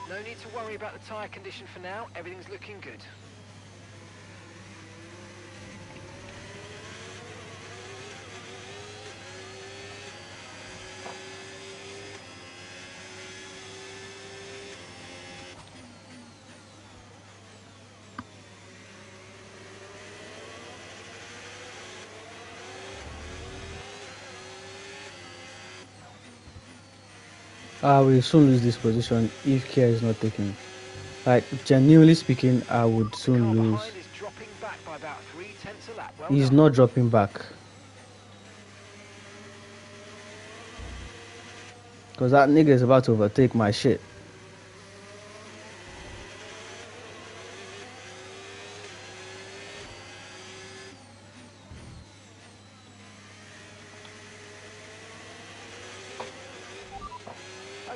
No need to worry about the tyre condition for now. Everything's looking good. I will soon lose this position if care is not taken. Like, genuinely speaking, I would soon Car lose. behind is dropping back by about 0.3 a lap. Well He's done. not dropping back. Because that nigga is about to overtake my shit.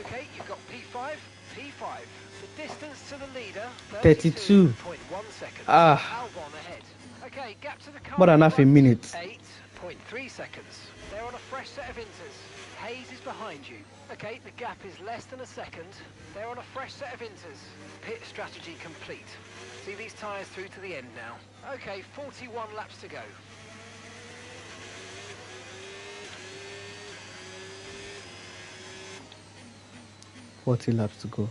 Okay, you've got P5, P5. The distance to the leader, 32. 32.1 seconds. Ah. Albon ahead. Okay, gap to the car. More than in half a front, minute. 8.3 seconds. They're on a fresh set of inters. Hayes is behind you. Okay, the gap is less than a second. They're on a fresh set of inters. Pit strategy complete. See these tyres through to the end now. Okay, 41 laps to go. Forty laps to go.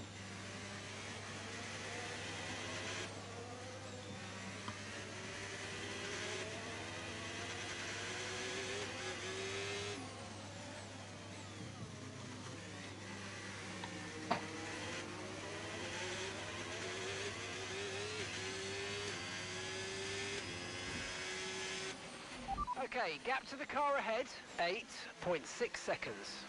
Okay, gap to the car ahead, 8.6 seconds.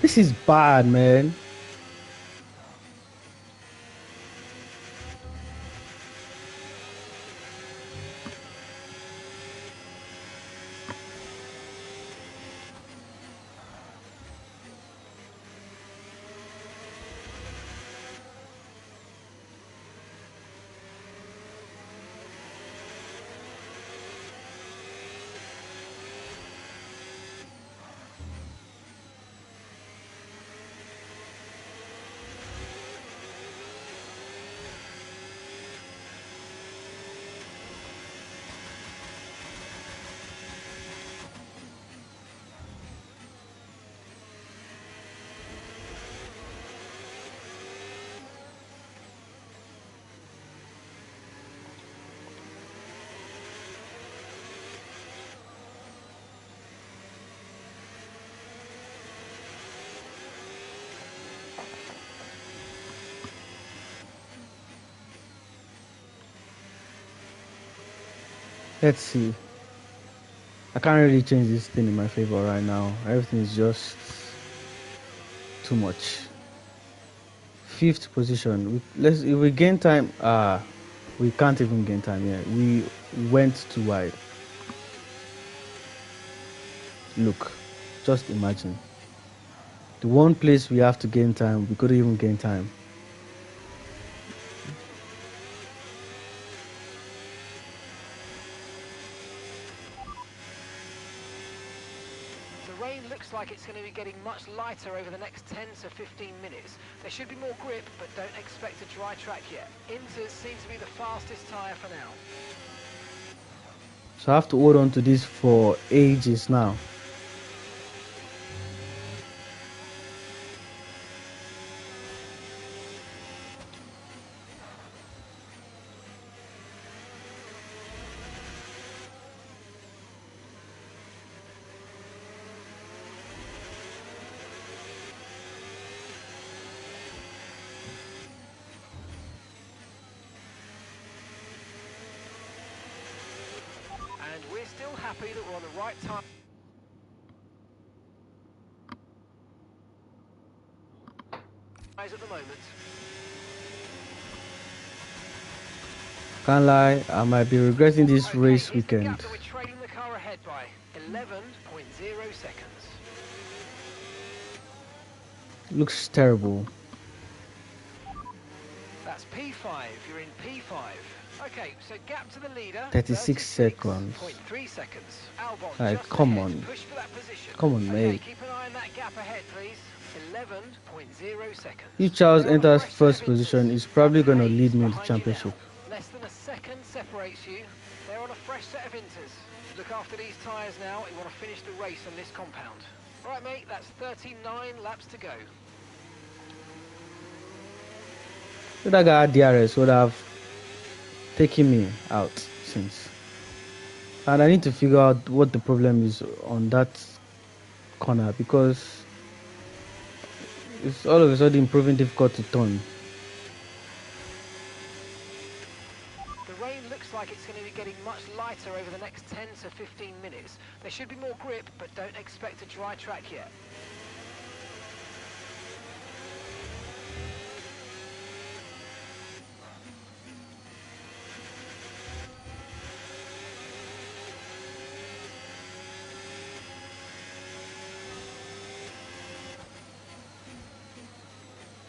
This is bad, man. Let's see. I can't really change this thing in my favor right now. Everything is just too much. 5th position. If we gain time, we can't even gain time here. We went too wide. Look, just imagine. The one place we have to gain time, we couldn't even gain time. The rain looks like it's going to be getting much lighter over the next 10 to 15 minutes. There should be more grip, but don't expect a dry track yet. Inters seem to be the fastest tyre for now. So I have to hold on to this for ages now. And we're still happy that we're on the right time. At the moment. Can't lie, I might be regretting this Okay, race here's the weekend. gap that we're trailing the car ahead by 11.0 seconds. Looks terrible. That's P5. You're in P5. Okay, so gap to the leader. 36 seconds. 36.3 seconds. Albon Like, just come ahead. on. Push for that position. Come on, okay, mate. keep an eye on that gap ahead, please. 11.0 seconds. If Charles They're on a enters fresh set first of position, inters. he's probably going to Hayes lead me in the behind you now. championship. Less than a second separates you. They're on a fresh set of inters. Look after these tyres now. You want to finish the race on this compound. All right, mate, that's 39 laps to go. If that guy had DRS, would have taken me out since. And I need to figure out what the problem is on that corner, because it's all of a sudden proving difficult to turn. The rain looks like it's going to be getting getting much lighter over the next 10 to 15 minutes. There should be more grip, but don't expect a dry track yet.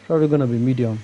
Probably gonna be medium.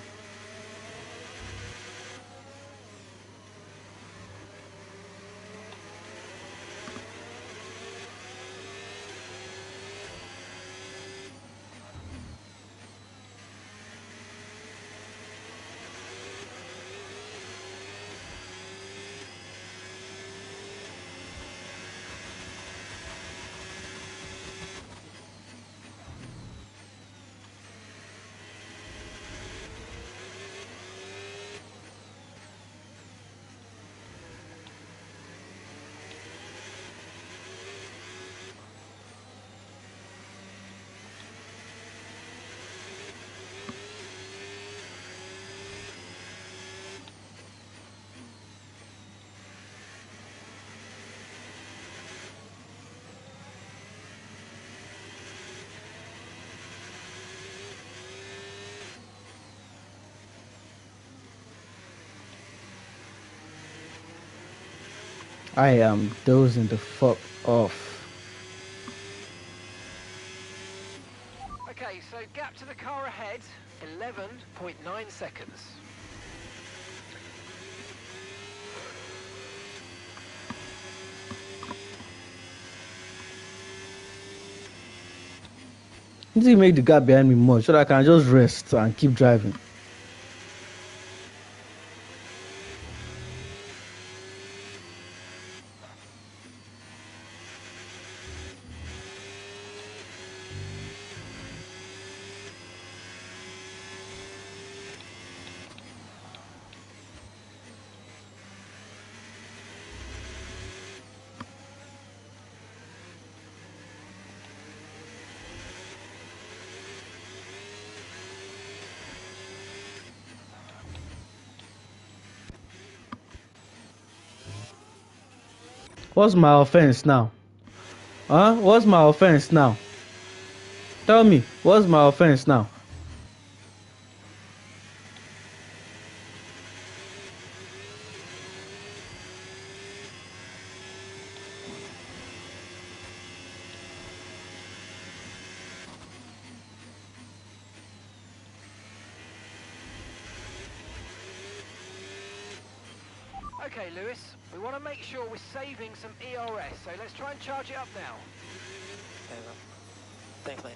I am dozing the fuck off. Okay, so gap to the car ahead, 11.9 seconds. Did he make the gap behind me more so that I can just rest and keep driving? What's my offense now? Huh? What's my offense now? Tell me, what's my offense now? Okay, Lewis, we want to make sure we're saving some ERS, so let's try and charge it up now. Okay, well, thanks, mate.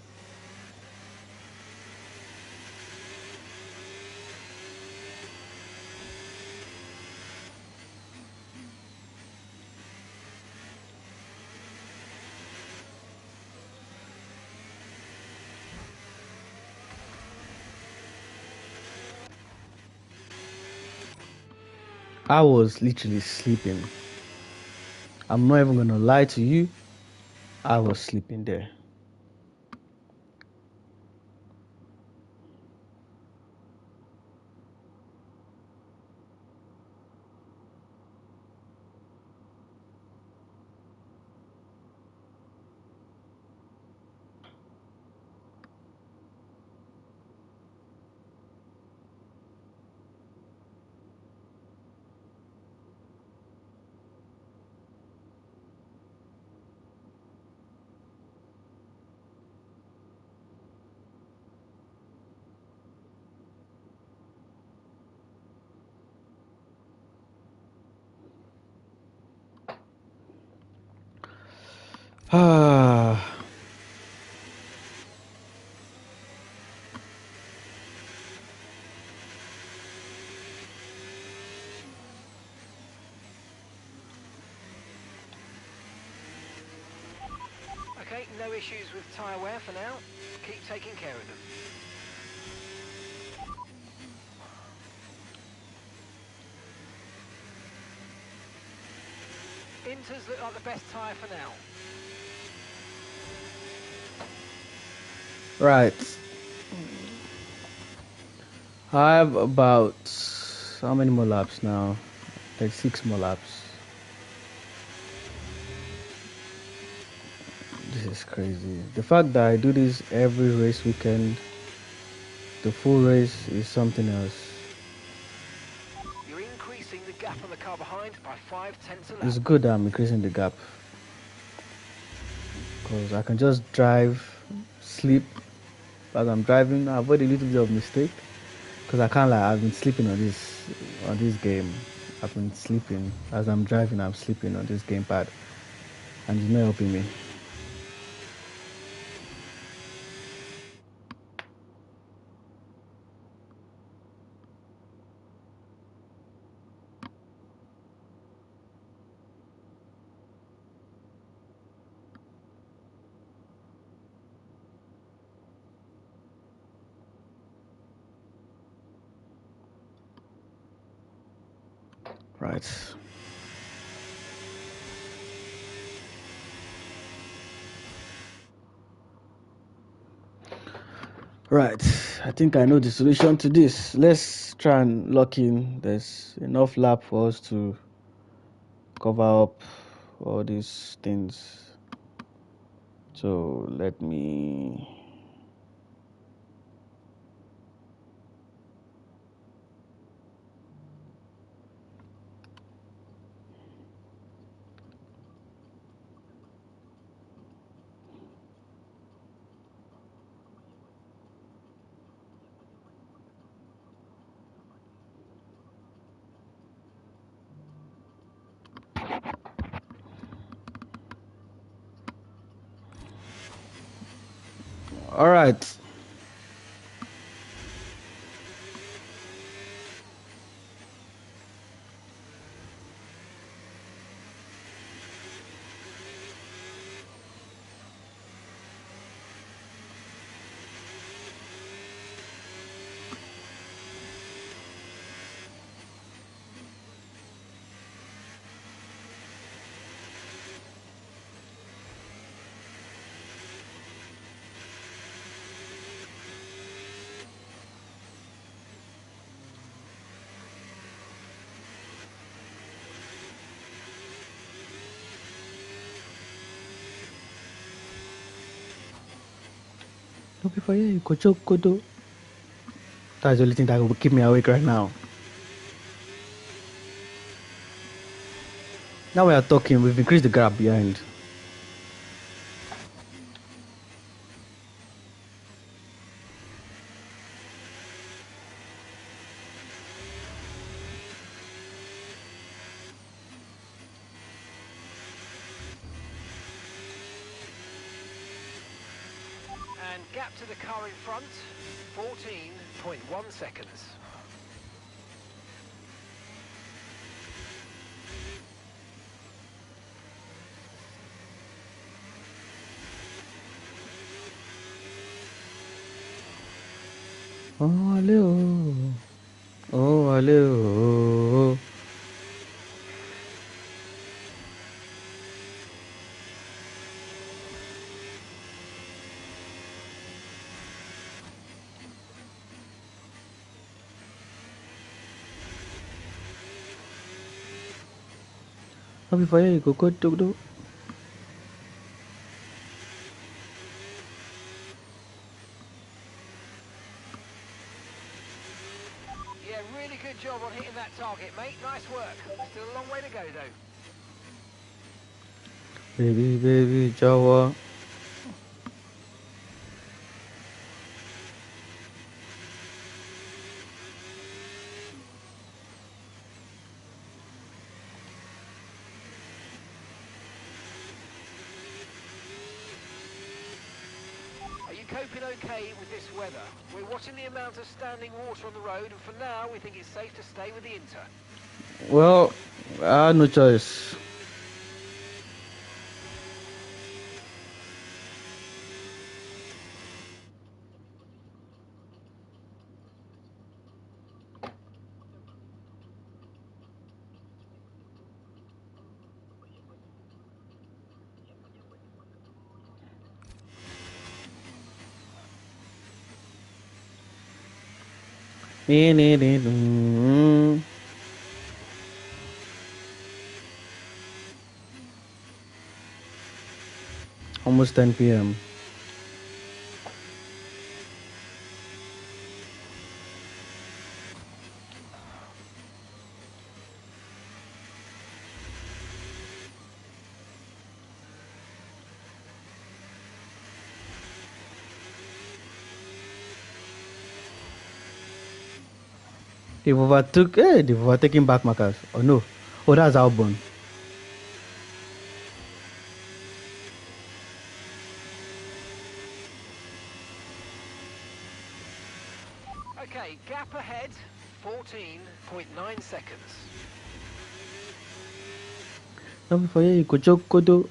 I was literally sleeping. I'm not even gonna lie to you. I was sleeping there. Ah. Okay, no issues with tyre wear for now. Keep taking care of them. Inters look like the best tyre for now. Right. I have about how many more laps now? Like 6 more laps. This is crazy. The fact that I do this every race weekend, the full race, is something else. You're increasing the gap on the car behind by 5/10 a lap. It's good that I'm increasing the gap because I can just drive, sleep as I'm driving, avoid a little bit of mistake. Because I can't lie, I've been sleeping on this game. I've been sleeping as I'm driving. I'm sleeping on this gamepad, and it's not helping me. Right. Right. I think I know the solution to this. Let's try and lock in. There's enough lap for us to cover up all these things. So let me. All right. Before you go, that's the only thing that will keep me awake right now. Now we are talking, we've increased the gap behind. And gap to the car in front, 14.1 seconds. Oh, hello. Oh, hello. Before you go. Yeah, really good job on hitting that target, mate. Nice work. Still a long way to go, though. Baby, Jawa. Are you coping okay with this weather? We're watching the amount of standing water on the road, and for now, we think it's safe to stay with the Inter. Well, I had no choice. almost 10 p.m. They've overtaken back markers. Oh no. Oh, that's Albon. Okay, gap ahead, 14.9 seconds. Now before you go joke kodo.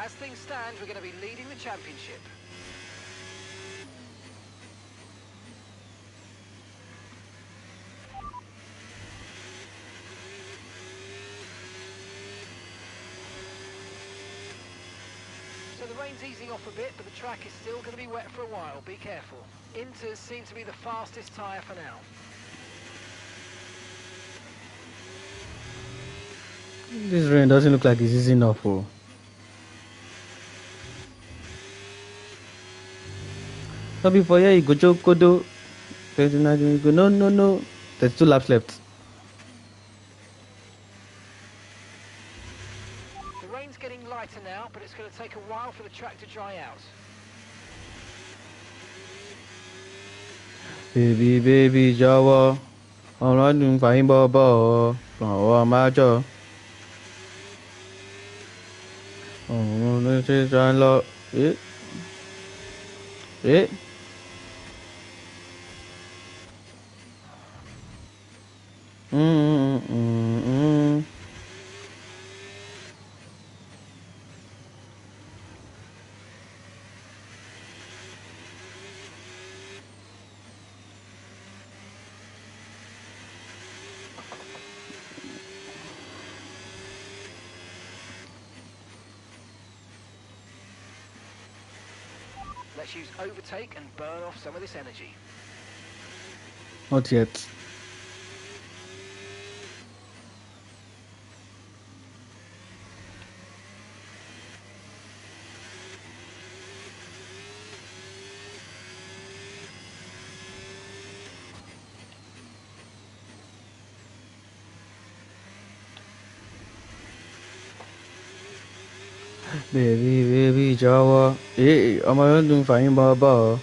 As things stand, we're going to be leading the championship. So the rain's easing off a bit, but the track is still going to be wet for a while. Be careful. Inters seem to be the fastest tyre for now. This rain doesn't look like it's easy enough. Oh. Now before you go joke kodo. No. There's 2 laps left. The rain's getting lighter now, but it's going to take a while for the track to dry out. Baby, Jawa. I'm not doing fine, Baba. Oh, my jaw. Oh, this is a lot. Eh? Let's use overtake and burn off some of this energy. Not yet. Baby, Jawa. I'm not doing fine, Baba.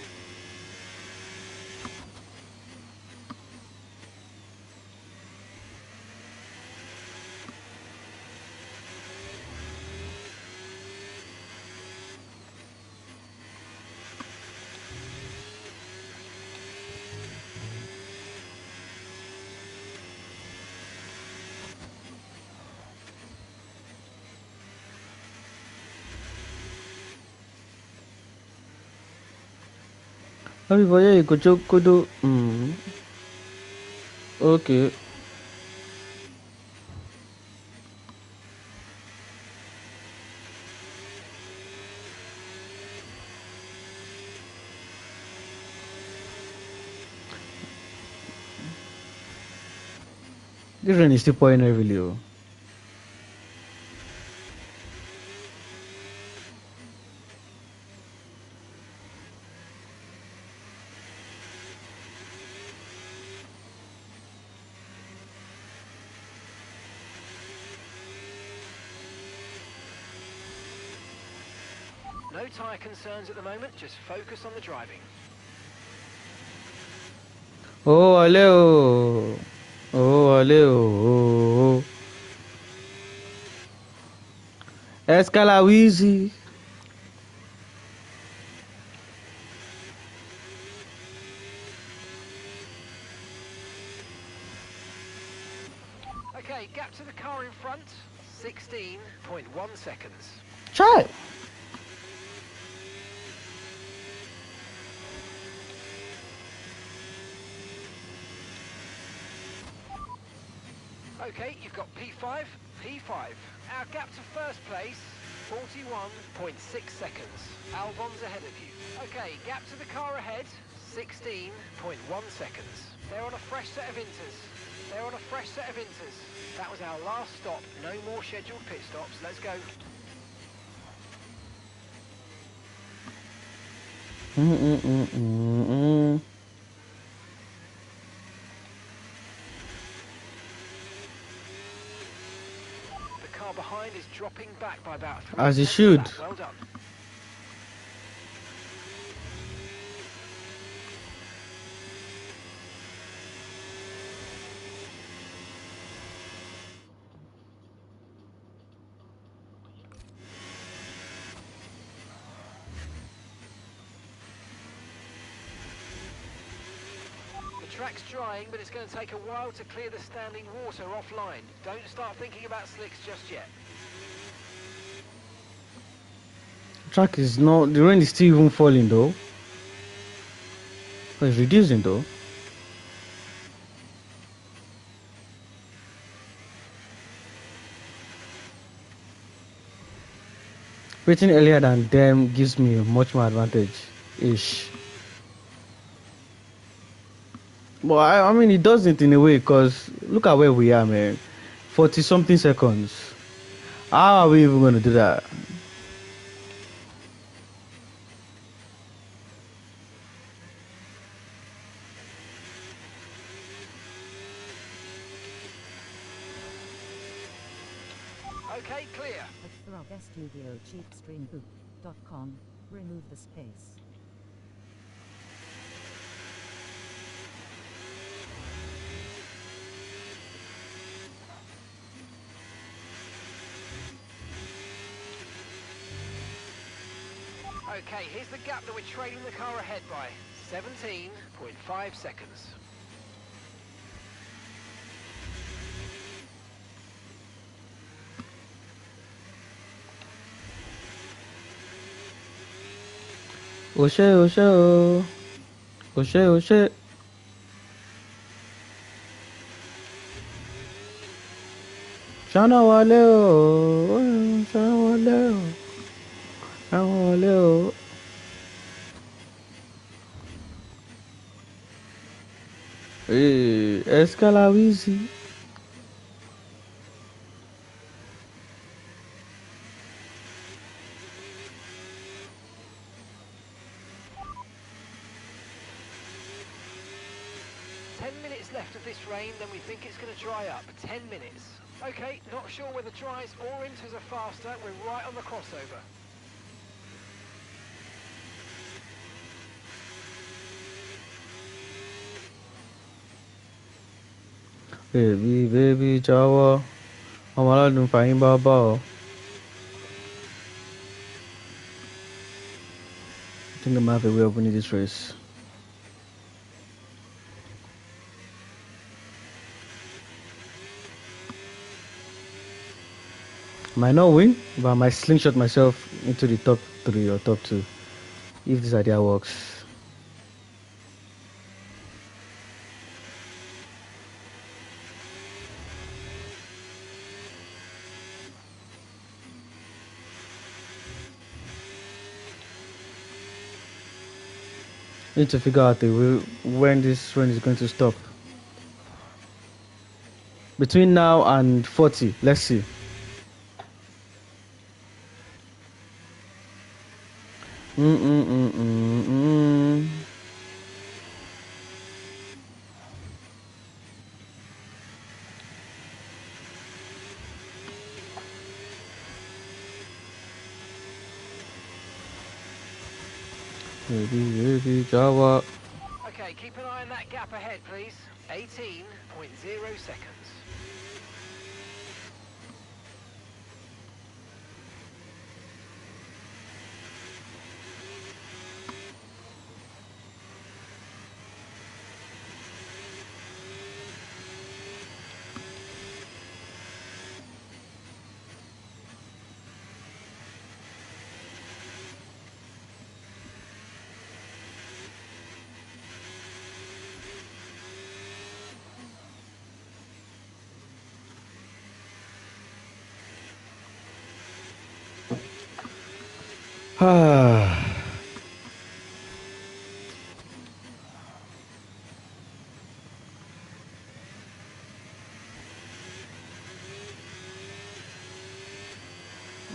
Now before you go joke kodo. Okay. This rain is still pouring heavily. Oh. No tyre concerns at the moment, just focus on the driving. Oh, Aleo. Oh, Aleo. Escalawizi. Okay, gap to the car in front, 16.1 seconds. Try. Okay, you've got P5, P5. Our gap to first place, 41.6 seconds. Albon's ahead of you. Okay, gap to the car ahead, 16.1 seconds. They're on a fresh set of inters. They're on a fresh set of inters. That was our last stop. No more scheduled pit stops. Let's go. The car behind is dropping back by about 3 As it tenths of should. that. Well done. The track's drying, but it's going to take a while to clear the standing water offline. Don't start thinking about slicks just yet. Track is not. The rain is still even falling though. But it's reducing though. Waiting earlier than them gives me a much more advantage ish. But I mean it doesn't in a way, because look at where we are, man. 40 something seconds. How are we even going to do that? Okay, clear. At Throg Studio cheapstreamboot.com, remove the space. Okay, here's the gap that we're trailing the car ahead by. 17.5 seconds. Oh shit, oh shit, oh. Oh shit, oh shit. Shana wale oh. Shana wale oh. Shana wale oh. Hey, Escalawizi. Left of this rain, then we think it's going to dry up. 10 minutes. Okay, not sure whether dries or inters are faster. We're right on the crossover. Baby, Jawa. I'm allowed to find Baba. I think I might have a way of winning this race. Might not win, but I might slingshot myself into the top 3 or top 2 if this idea works. Need to figure out when this rain is going to stop. Between now and 40, let's see. Baby, Java. Okay, keep an eye on that gap ahead, please. 18.0 seconds.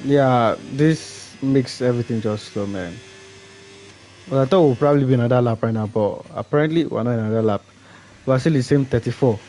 Yeah, this makes everything just slow, man. Well, I thought we'll probably be another lap right now, but apparently we're not in another lap. We're still the same 34.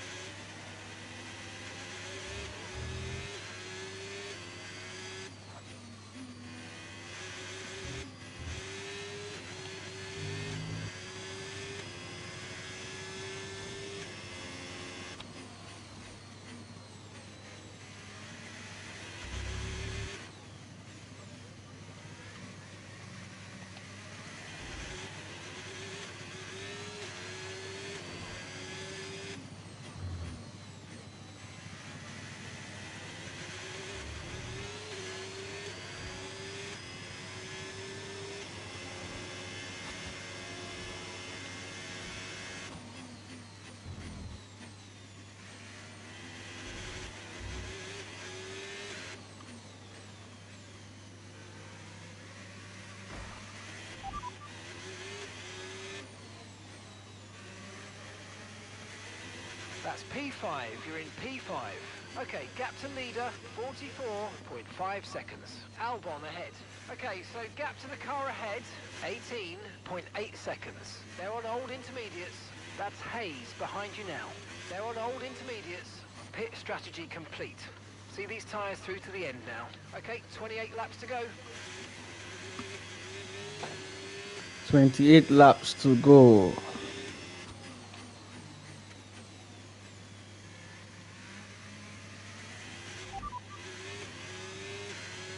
That's P5, you're in P5. Okay, gap to leader, 44.5 seconds. Albon ahead. Okay, so gap to the car ahead, 18.8 seconds. They're on old intermediates. That's Hayes behind you now. They're on old intermediates. Pit strategy complete. See these tyres through to the end now. Okay, 28 laps to go. 28 laps to go.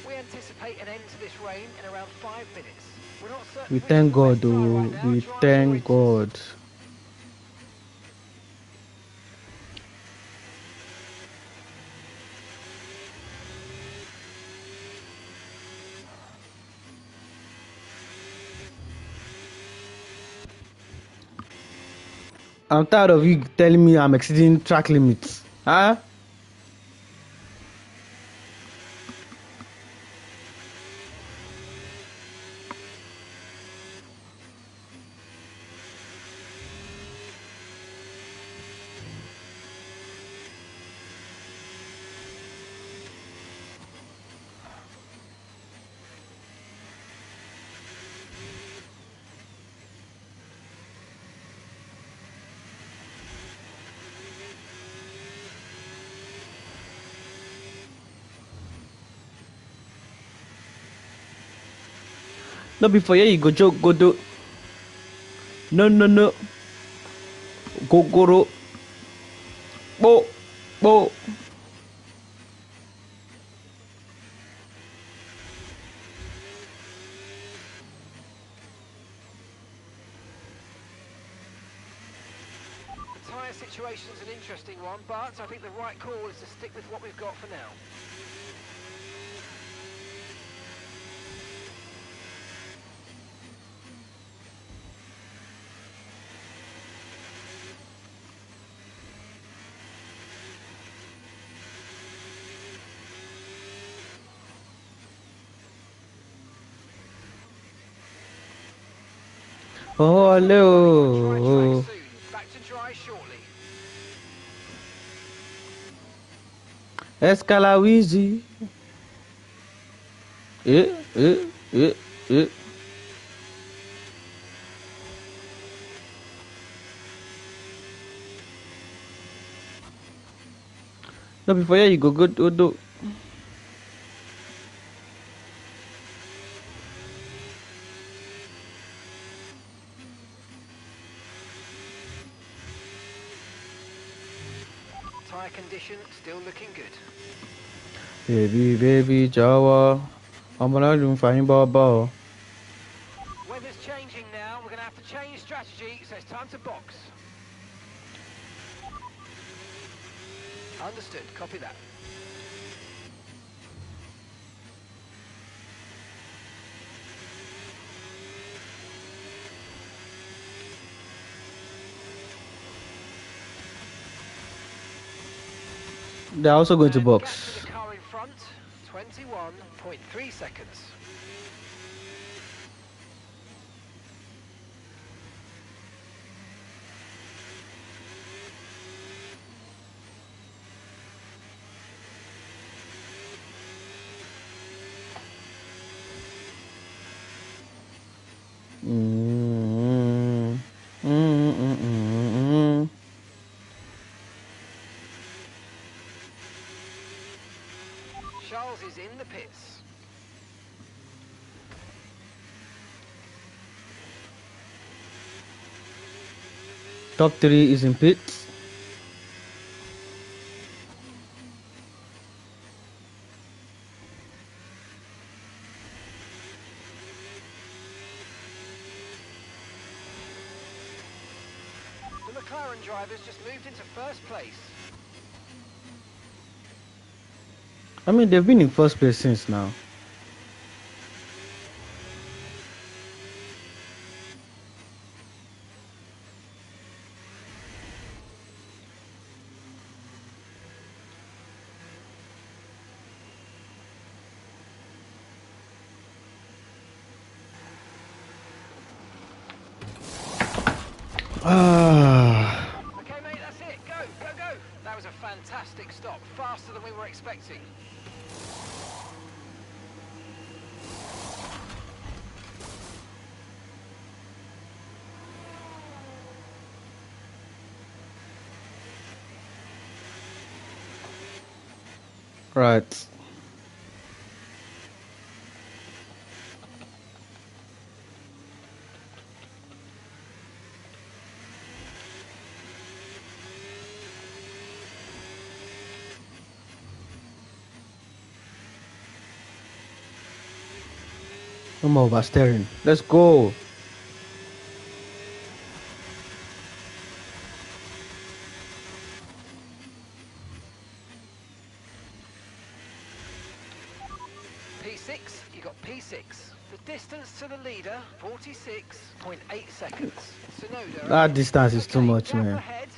We anticipate an end to this rain in around 5 minutes. We're not certain We which thank is the God, best tyre though. right now. We Drive your thank wins. God. I'm tired of you telling me I'm exceeding track limits. Huh? No, before yeah, you go joke, go do. No, no, no. Go, go, ro. Bo, bo. The tyre situation's an interesting one, but I think the right call is to stick with what we've got for now. Oh, Dry hello. track soon. Back to dry shortly. Escalawizi. Eh, eh, eh, eh. No, before yeah, you go, go do. Tyre condition still looking good. Baby, baby, Jawa. I'm gonna do fine, Baba. Weather's changing now. We're going to have to change strategy, so it's time to box. Understood. Copy that. They're also going to And gap box. to the car in front, 21.3 seconds. Mm, mm, mm, mm. Charles is in the pits. Top 3 is in pits. The McLaren drivers just moved into first place. I mean, they've been in first place since now. Ah. Okay, mate, that's it. Go, go, go. That was a fantastic stop. Faster than we were expecting. Right. No more oversteering. Let's go. P6, you got P6. The distance to the leader, 46.8 seconds. Sonoda. That distance is too Okay, much, gap man. ahead,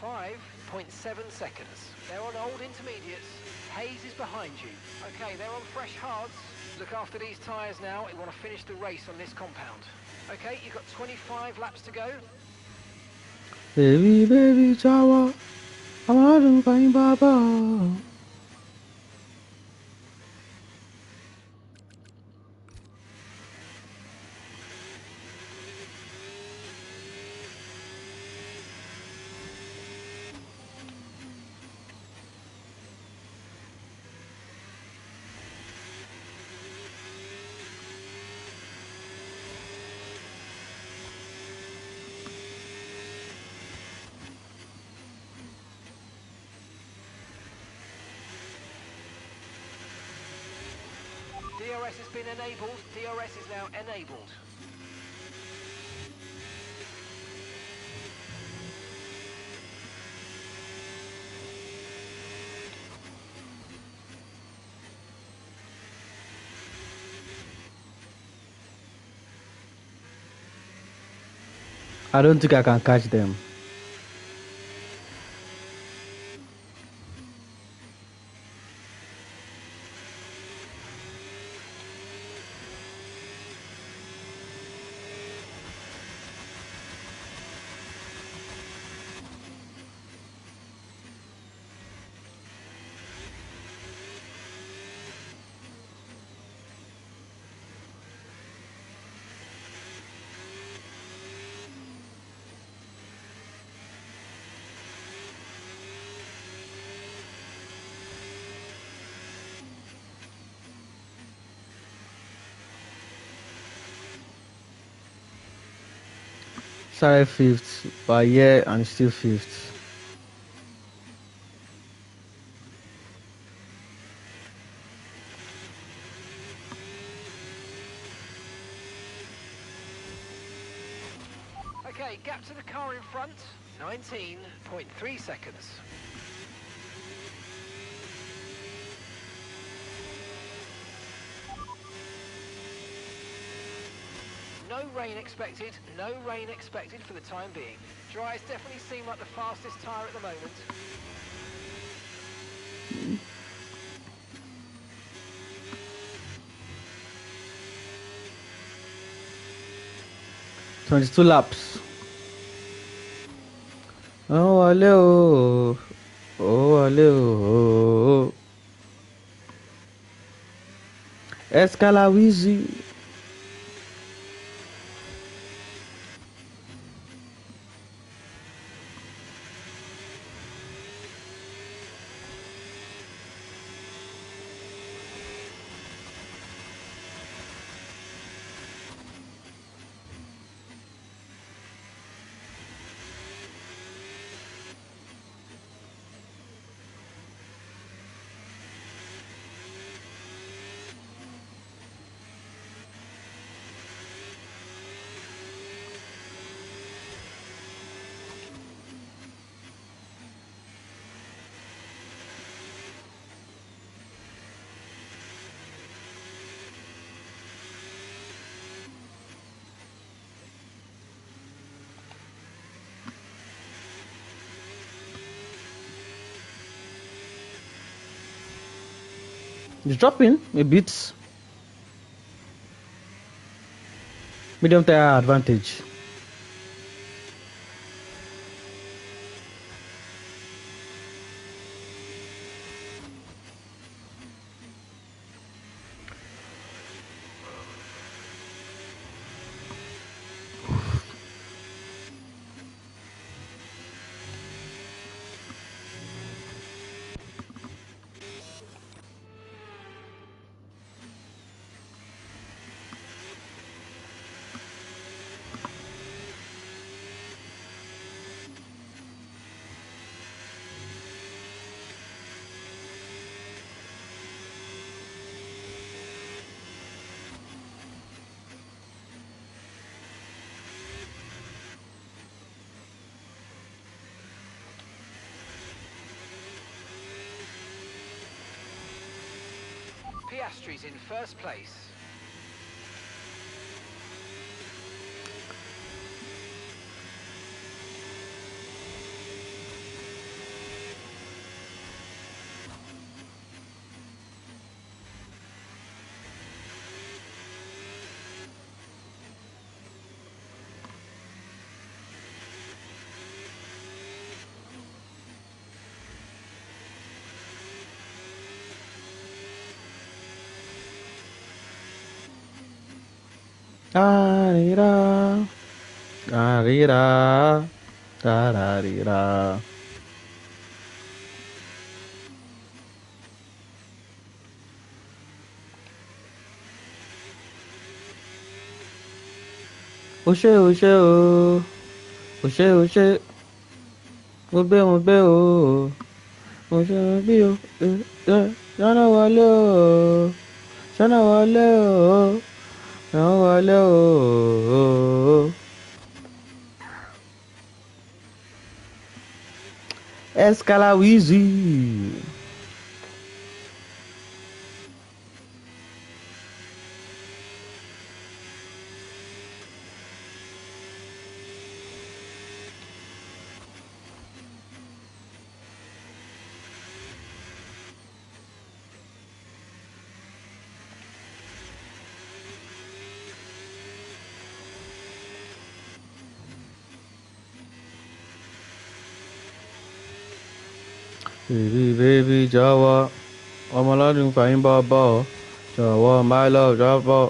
5.7 seconds. They're on old intermediates. Hayes is behind you. Okay, they're on fresh hards. Look after these tyres now. You want to finish the race on this compound. Okay, you've got 25 laps to go. Baby, baby, Jawa. I'm out of Baba. DRS has been enabled. DRS is now enabled. I don't think I can catch them. Sorry, fifth, but yeah, I'm still fifth. Okay, gap to the car in front, 19.3 seconds. No rain expected, no rain expected for the time being. Dries definitely seem like the fastest tyre at the moment. $22 laps. Oh, hello. Oh, hello. Escalawizi. It's dropping a bit. Medium tire advantage. Piastri's in first place. Arira, arira, tararira. Oṣé oṣé o, oṣé oṣé, mo gbé o, oṣé bí o, ṣáná wọlé o, ṣáná wọlé o, ṣáná wọlé o. Escalawizi. Baby, jọ̀wọ́, ọmọlọ́dún fàyín bọ́ bọ́, jọ̀wọ́, my love, jọ̀wọ́.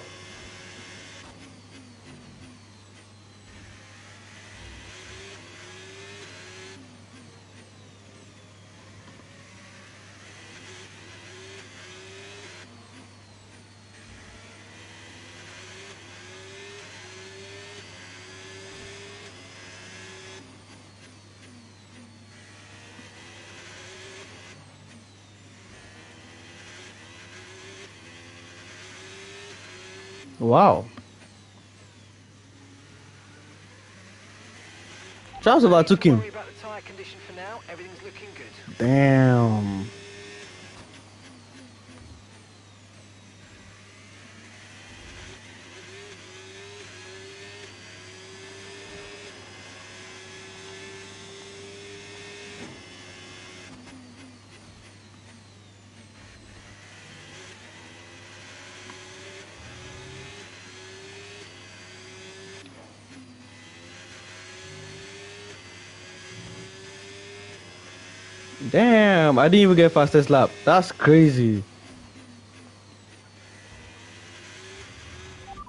Wow. Charles overtook him. Don't worry about the tyre condition for now. Everything's looking good. Damn. Damn, I didn't even get fastest lap. That's crazy.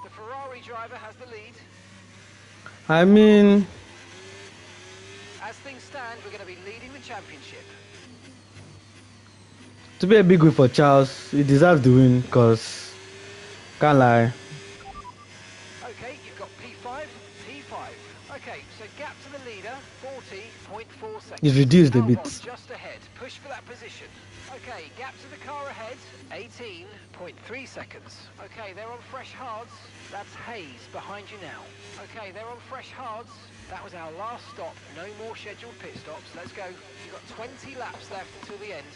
The Ferrari driver has the lead. I mean, As things stand, we're going to be leading the championship. to be a big win for Charles, he deserves the win, cause can't lie. Okay, you've got P5, P5. Okay, so gap to the leader, 40.4 seconds. He's reduced a Albon bit. just ahead. Push for that position. Okay, gap to the car ahead, 18.3 seconds. Okay, they're on fresh hards. That's Hayes behind you now. Okay, they're on fresh hards. That was our last stop. No more scheduled pit stops. Let's go. You've got 20 laps left until the end.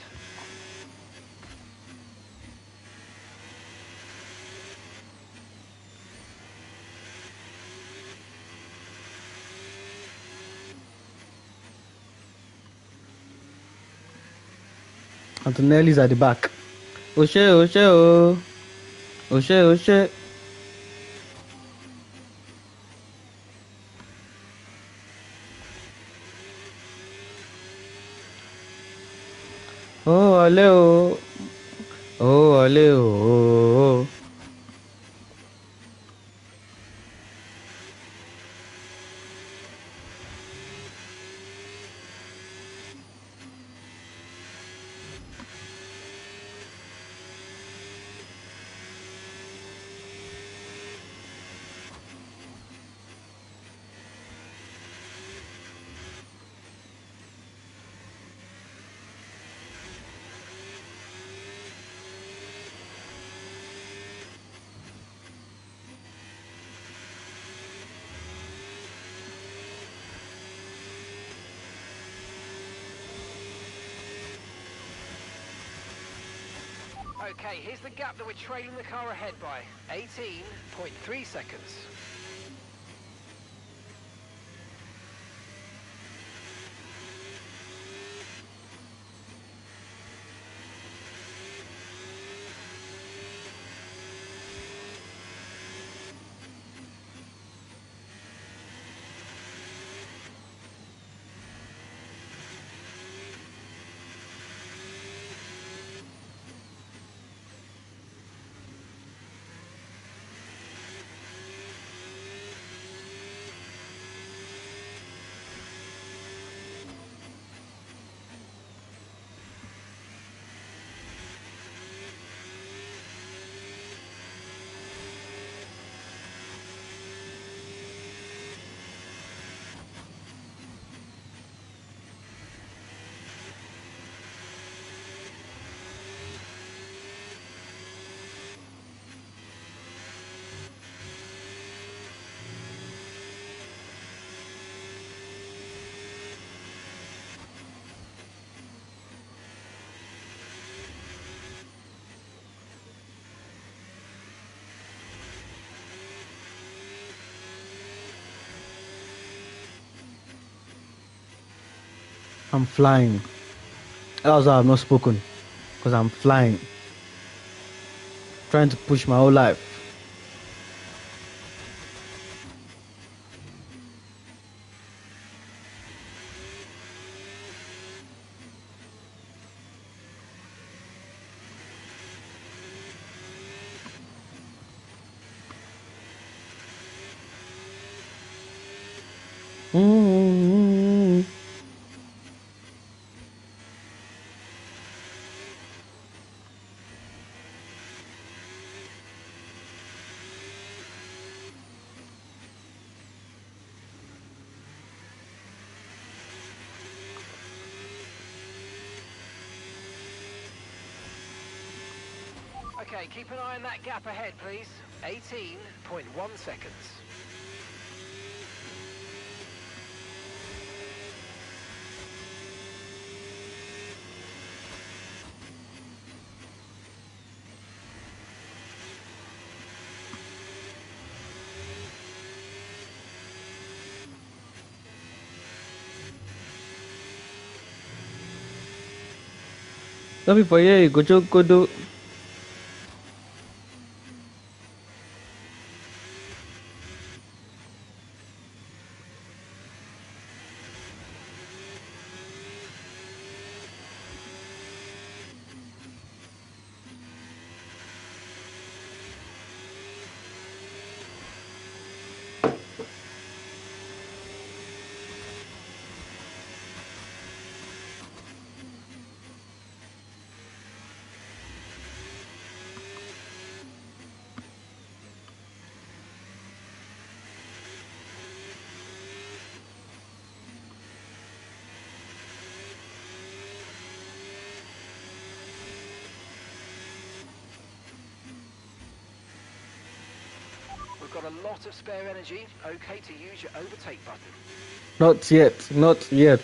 Antonelli's at the back. Oh shit, oh shit, oh. Oh shit, oh shit. Oh, ale, oh. Oh, ale, oh. Okay, here's the gap that we're trailing the car ahead by. 18.3 seconds. I'm flying. That's why I've not spoken. Because I'm flying. Trying to push my whole life. Mm-hmm. Okay, keep an eye on that gap ahead, please. 18.1 seconds. Don't be for you, go do. We've got a lot of spare energy. Okay to use your overtake button. Not yet, not yet.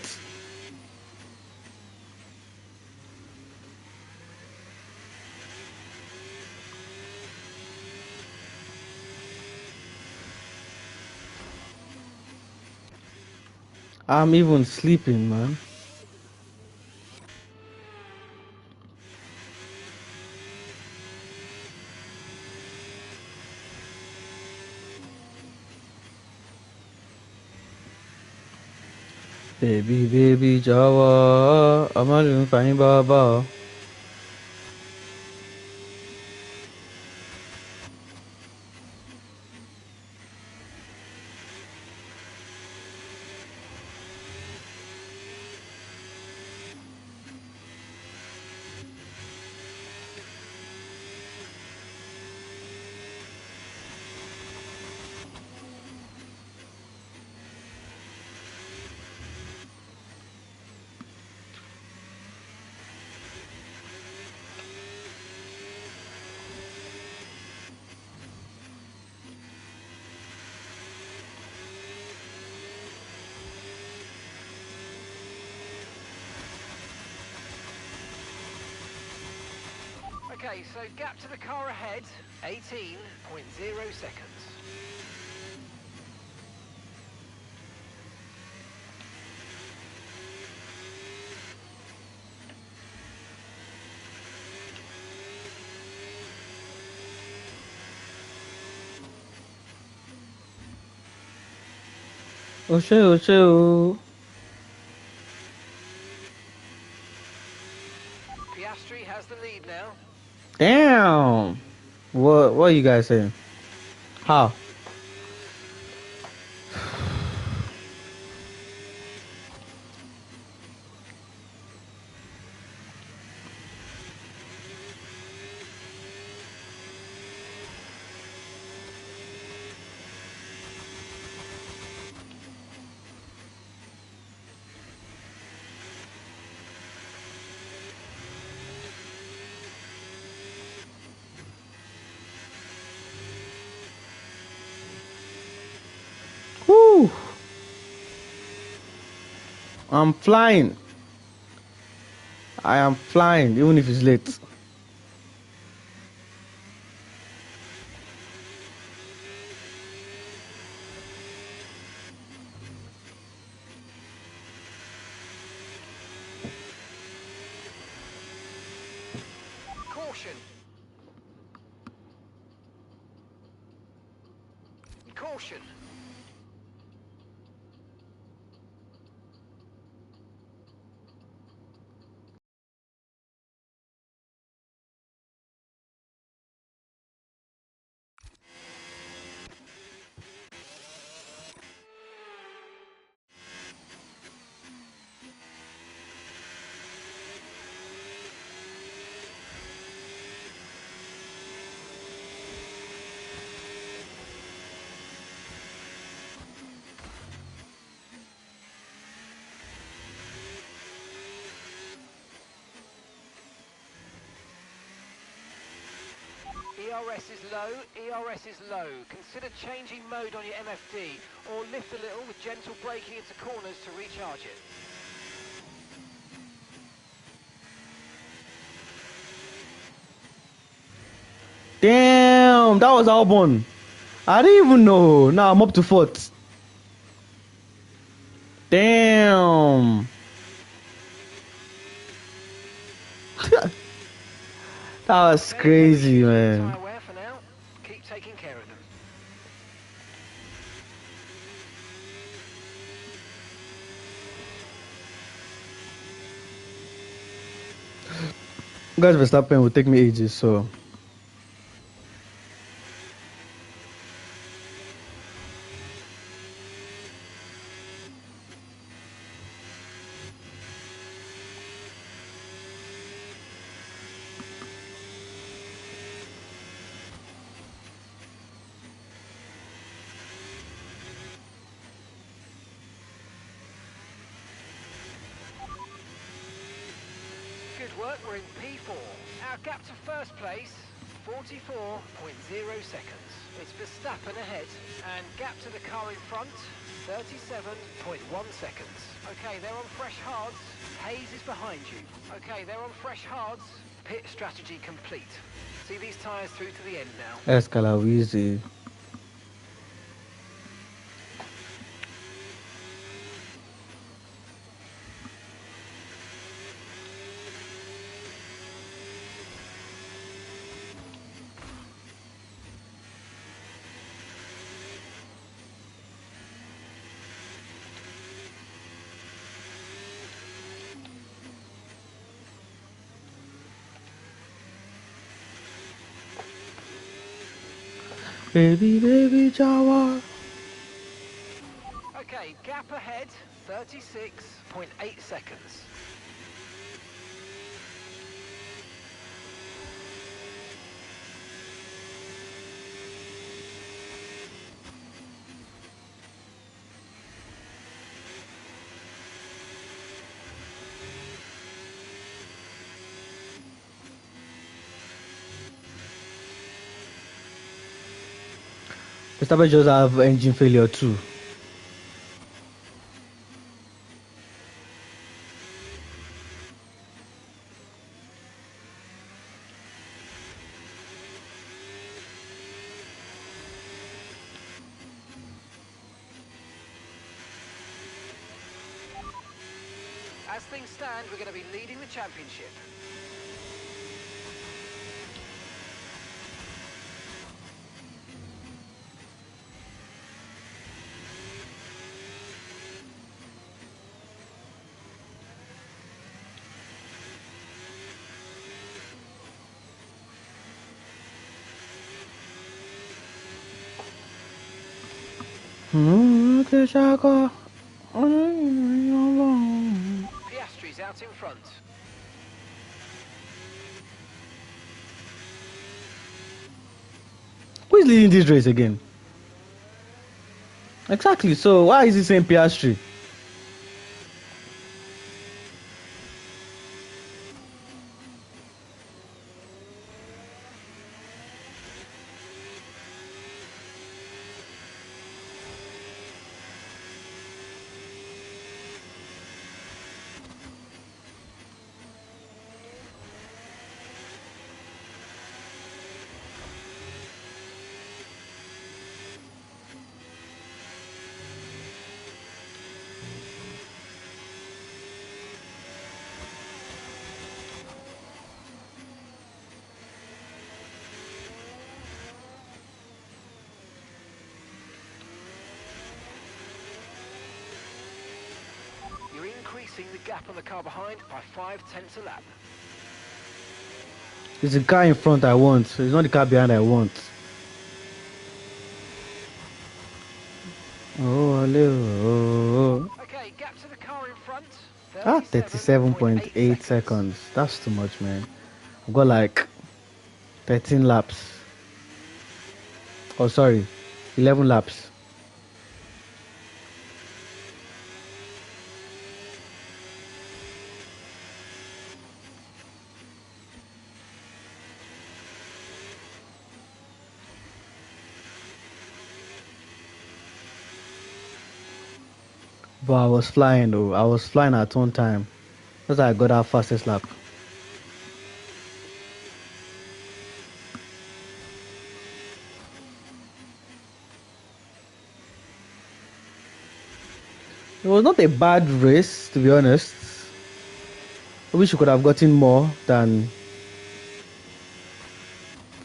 I'm even sleeping, man. Baby, baby, Jawa, I'm not even fine, Baba. Okay, so gap to the car ahead, 18.0 seconds. Oh. Piastri has the lead now. Damn. What are you guys saying? How? Woo! I'm flying. I am flying, even if it's late. Caution. Caution. ERS is low, ERS is low. Consider changing mode on your MFD or lift a little with gentle braking into corners to recharge it. Damn, that was Albon. I didn't even know. Now I'm up to fourth. Damn. That was crazy, man. Tyre wear for now. Keep taking care of them. Guys, Verstappen will take me ages, so. Good work, we're in P4. Our gap to first place, 44.0 seconds. It's Verstappen ahead, and gap to the car in front, 37.1 seconds. Okay, they're on fresh hards. Hayes is behind you. Okay, they're on fresh hards. Pit strategy complete. See these tyres through to the end now. Escalawizi. Baby, baby, Jawa. Okay, gap ahead, 36.8 seconds. Verstappen just have engine failure too. As things stand, we're going to be leading the championship. Piastri's out in front. Who is leading this race again? Exactly. So why is he saying Piastri? You're increasing the gap on the car behind by 0.5 a lap. It's the car in front I want. It's not the car behind I want. Oh, hello. Okay, gap to the car in front. 37.8 seconds. That's too much, man. I've got like 13 laps. Oh, sorry. 11 laps. But I was flying though. I was flying at one time. That's how I got our fastest lap. It was not a bad race, to be honest. I wish we could have gotten more than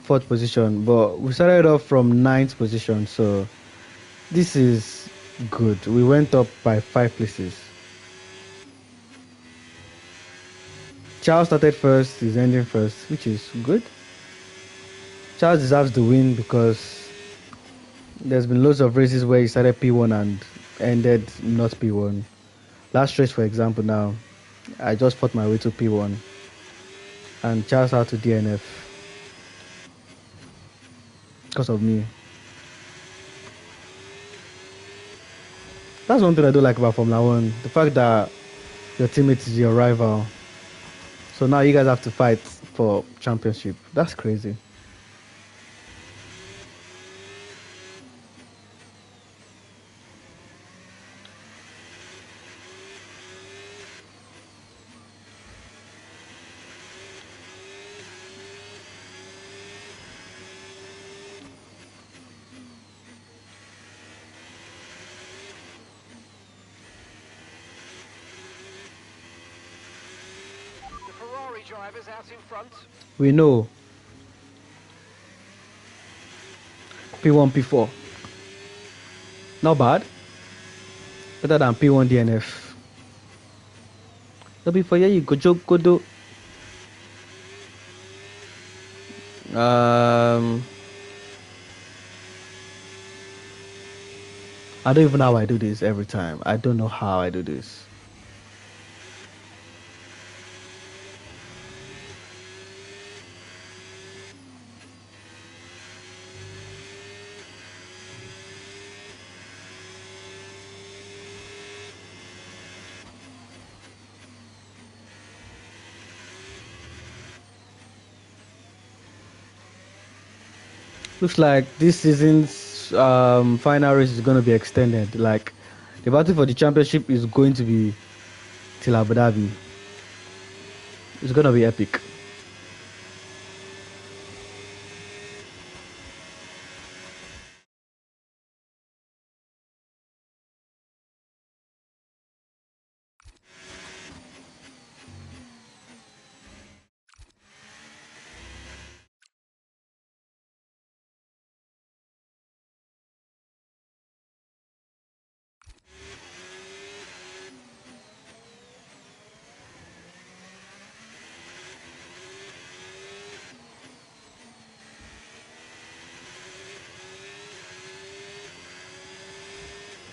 fourth position, but we started off from ninth position, so this is good. We went up by 5 places. Charles started first, he's ending first, which is good. Charles deserves the win because there's been loads of races where he started P1 and ended not P1. Last race, for example, now, I just fought my way to P1 and Charles had to DNF because of me. That's one thing I do like about Formula 1, the fact that your teammate is your rival. So now you guys have to fight for championship. That's crazy. The Ferrari drivers out in front. We know. P1, P4. Not bad. Better than P1 DNF. No before you go joke go do. I don't even know how I do this every time. I don't know how I do this. Looks like this season's final race is going to be extended. Like the battle for the championship is going to be till Abu Dhabi. It's going to be epic.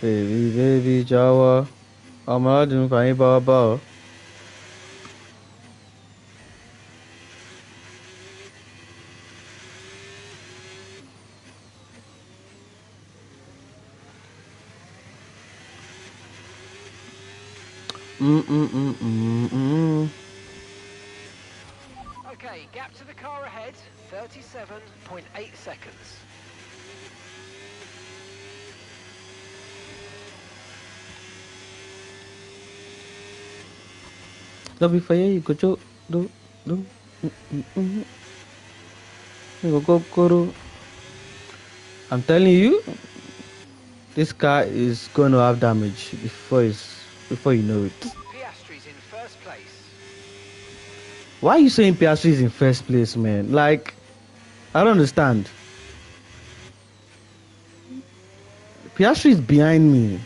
Baby, Jawa. I'm not doing fine, Baba. Okay, gap to the car ahead, 37.8 seconds. Love you for you, go do. Go. I'm telling you, this car is going to have damage before you know it. Piastri's in first place. Why are you saying Piastri is in first place, man? Like, I don't understand. Piastri is behind me.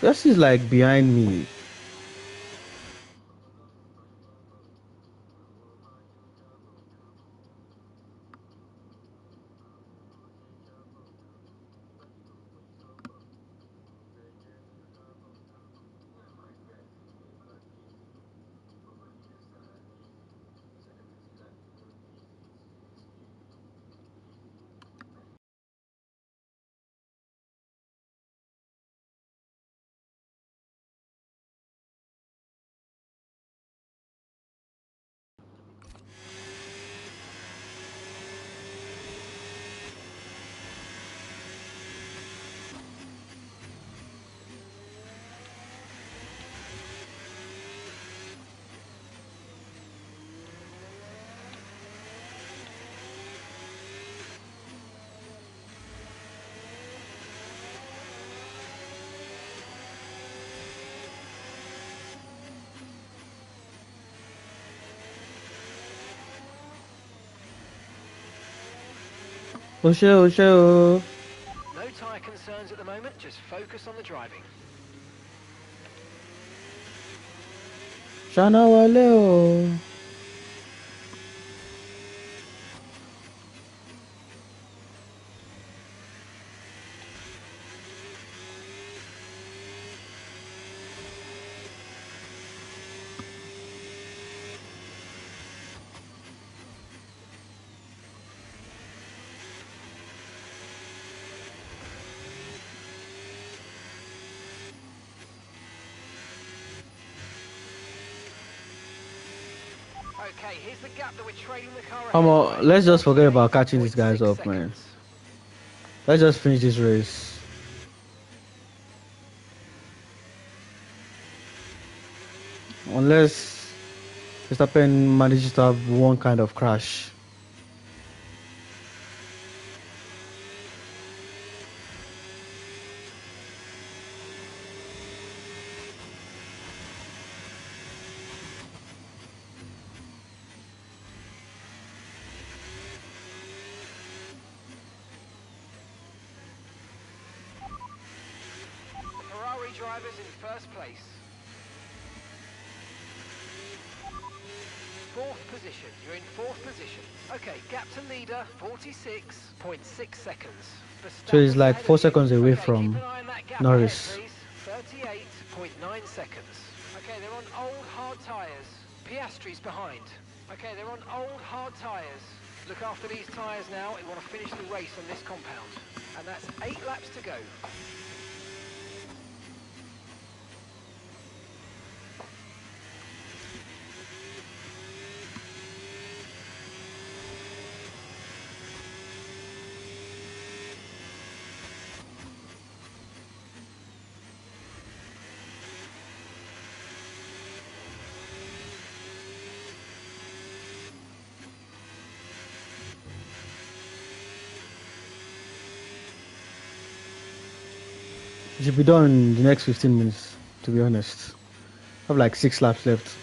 Piastri is like behind me. Oh, show. No tyre concerns at the moment, just focus on the driving. Shana Waleo. Okay, here's the gap that we're trailing the car ahead. Come on, let's just forget about catching these guys 48.6 up, man. seconds. Let's just finish this race. Unless Verstappen manages to have one kind of crash. The Ferrari drivers in first place. fourth position. You're in fourth position. Okay, gap to leader, 46.6 seconds. So he's like Ahead 4 of you. seconds away Okay, from keep an eye on that gap Norris. ahead, please. 38.9 seconds. Okay, they're on old hard tyres. Piastri's behind. Okay, they're on old hard tyres. Look after these tyres now. We want to finish the race on this compound. And that's 8 laps to go. It should be done in the next 15 minutes, to be honest. I have like 6 laps left.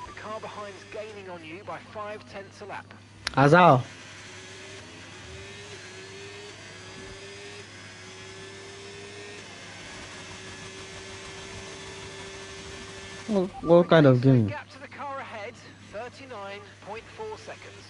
The car behind's gaining on you by 0.5 a lap. Azal. What kind of So the game? gap to the car ahead, 39.4 seconds.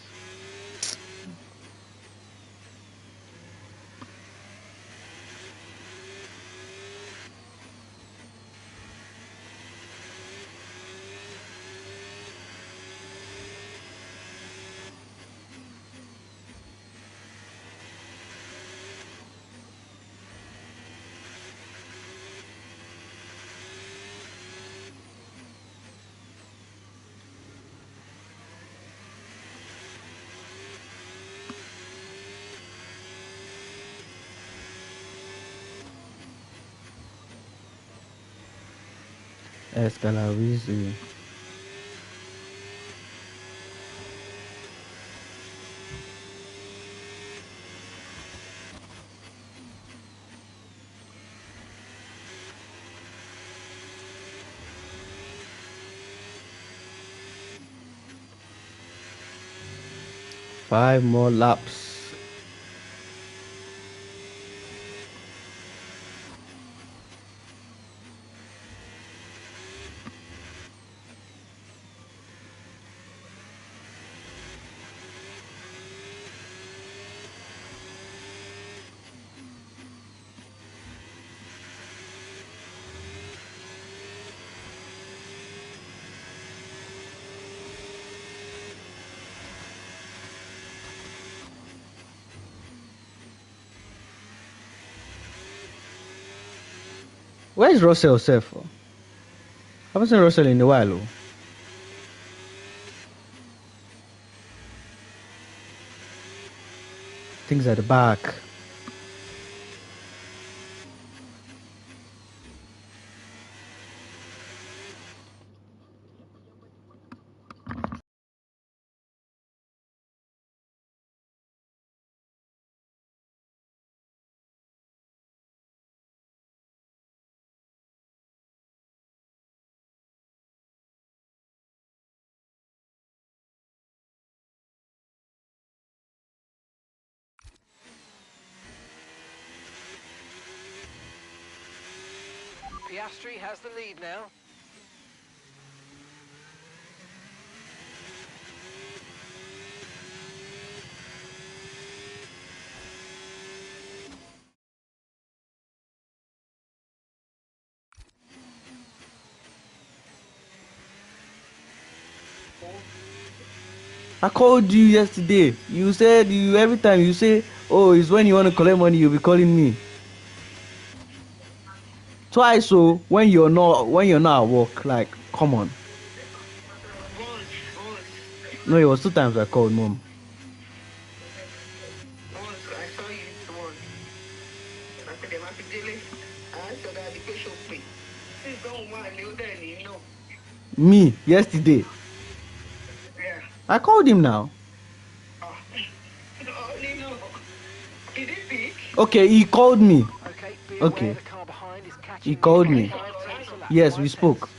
Escalavizi. Five more laps. Where's Russell safe? I haven't seen Russell in a while. Things at the back. Piastri has the lead now. I called you yesterday. You said you every time you say, "Oh, it's when you want to collect money, you'll be calling me." Twice, so when you're not at work, like, come on. Once. No, it was 2 times I called mom. Once I saw you once. I said, "Am I daily?" I said, "I the patient pay." Please don't want you there, you know. Me yesterday. Yeah. I called him now. Oh, no. Did he pick? Okay, he called me. Okay, be Okay. aware the car behind is catching He called you by me. 0.5 a lap. Yes, we 0.5. spoke.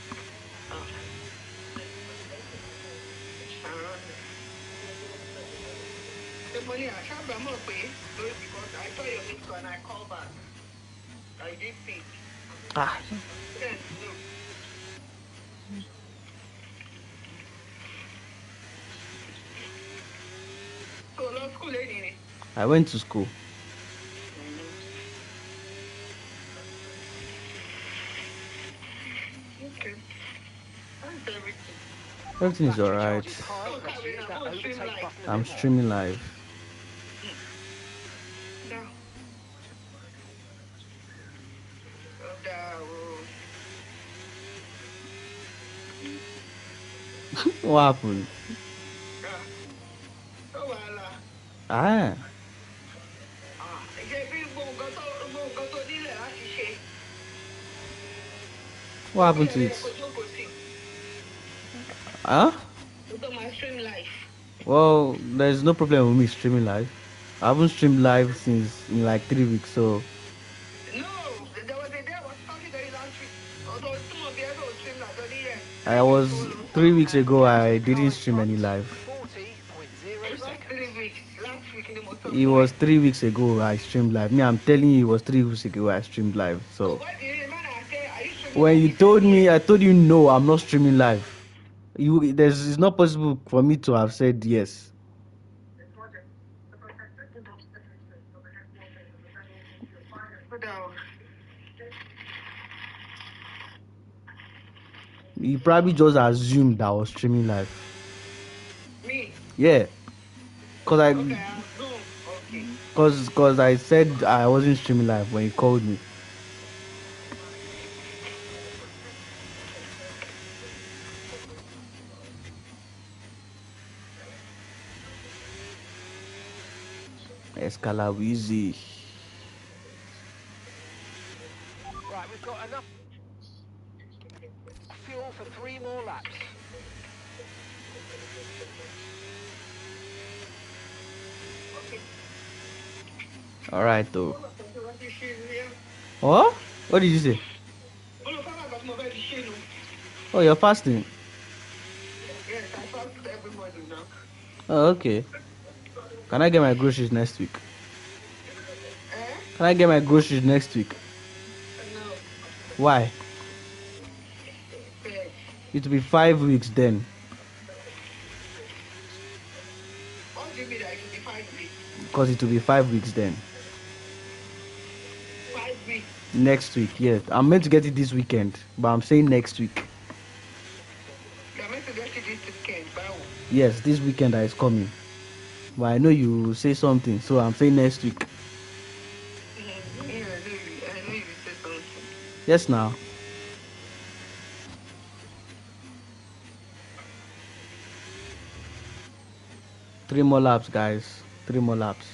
The money I can't remember pay because I saw your missed call and I called back. I did pick. Ah, Yes, no. So, law school anyway. I went to school. Okay. That's everything. Everything is Battery alright. charge is high. Let's use that overtake button a I'm bit more. streaming live. No. What happened? Oh, voilà. Ah, J'ai vu mon gâteau d'île affiché. what happened to it? Huh? Look at my stream life. Well, there's no problem with me streaming live. I haven't streamed live since in like 3 weeks, so No, there was a day I was talking very last week. Although some of the other stream like the year. I was 3 weeks ago. I didn't stream any live. 40.0 seconds. 3 weeks. Last week in the motor. It was 3 weeks ago I streamed live. Me, I'm telling you, it was 3 weeks ago I streamed live. So What did the man I say? Are you streaming? when you told me, I told you no, I'm not streaming live. It's not possible for me to have said yes. You probably just assumed that I was streaming live. Me? Yeah, cause I, Okay, no. Okay. cause I said I wasn't streaming live when you called me. Escalawizi. Right, we've got enough fuel for 3 more laps. All right, though. What? What did you say? Oh, you're fasting. Yes, I fast every morning now. Oh, okay. Can I get my groceries next week? Eh? Can I get my groceries next week? No. Why? Yes. It will be 5 weeks then. What do you mean that it should be 5 weeks? Because it will be 5 weeks then. 5 weeks. Next week, yes. I'm meant to get it this weekend, but I'm saying next week. You're meant to get it this weekend, but Yes, this weekend that is coming. But I know you say something, so I'm saying next week. I know you say something. Yes, now. Three more laps, guys. 3 more laps.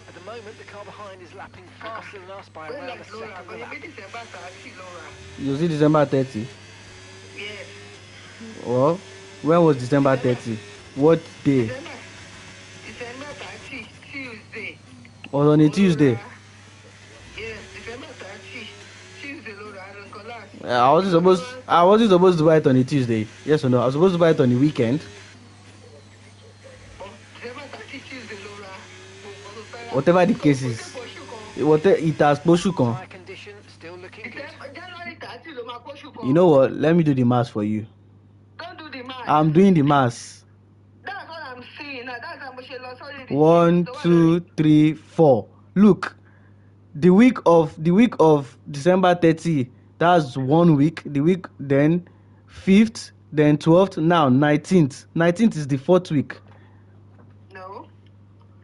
At the moment, the car behind is lapping faster than us by When around a that's Laura, second a when you lap. meet December 30, Laura. You see December 30? Yes. Well, when was December 30? What day? December 30, Tuesday. Was on a Tuesday. Laura. Yes, December 30, Tuesday, Laura. I don't collapse. I wasn't supposed to buy it on a Tuesday. Yes or no? I was supposed to buy it on the weekend. December 30, Tuesday, Laura. Whatever the case is. It has Poshukon. Tyre condition still looking good. January 30, Laura, Poshukon. You know what? Let me do the math for you. Don't do the math. I'm doing the math. That's what I'm saying. That's how much you lost already. 1, 2, 3, 4. Look, the week of December 30, that's 1 week. The week then 5th, then 12th, now 19th. 19th is the 4th week. No.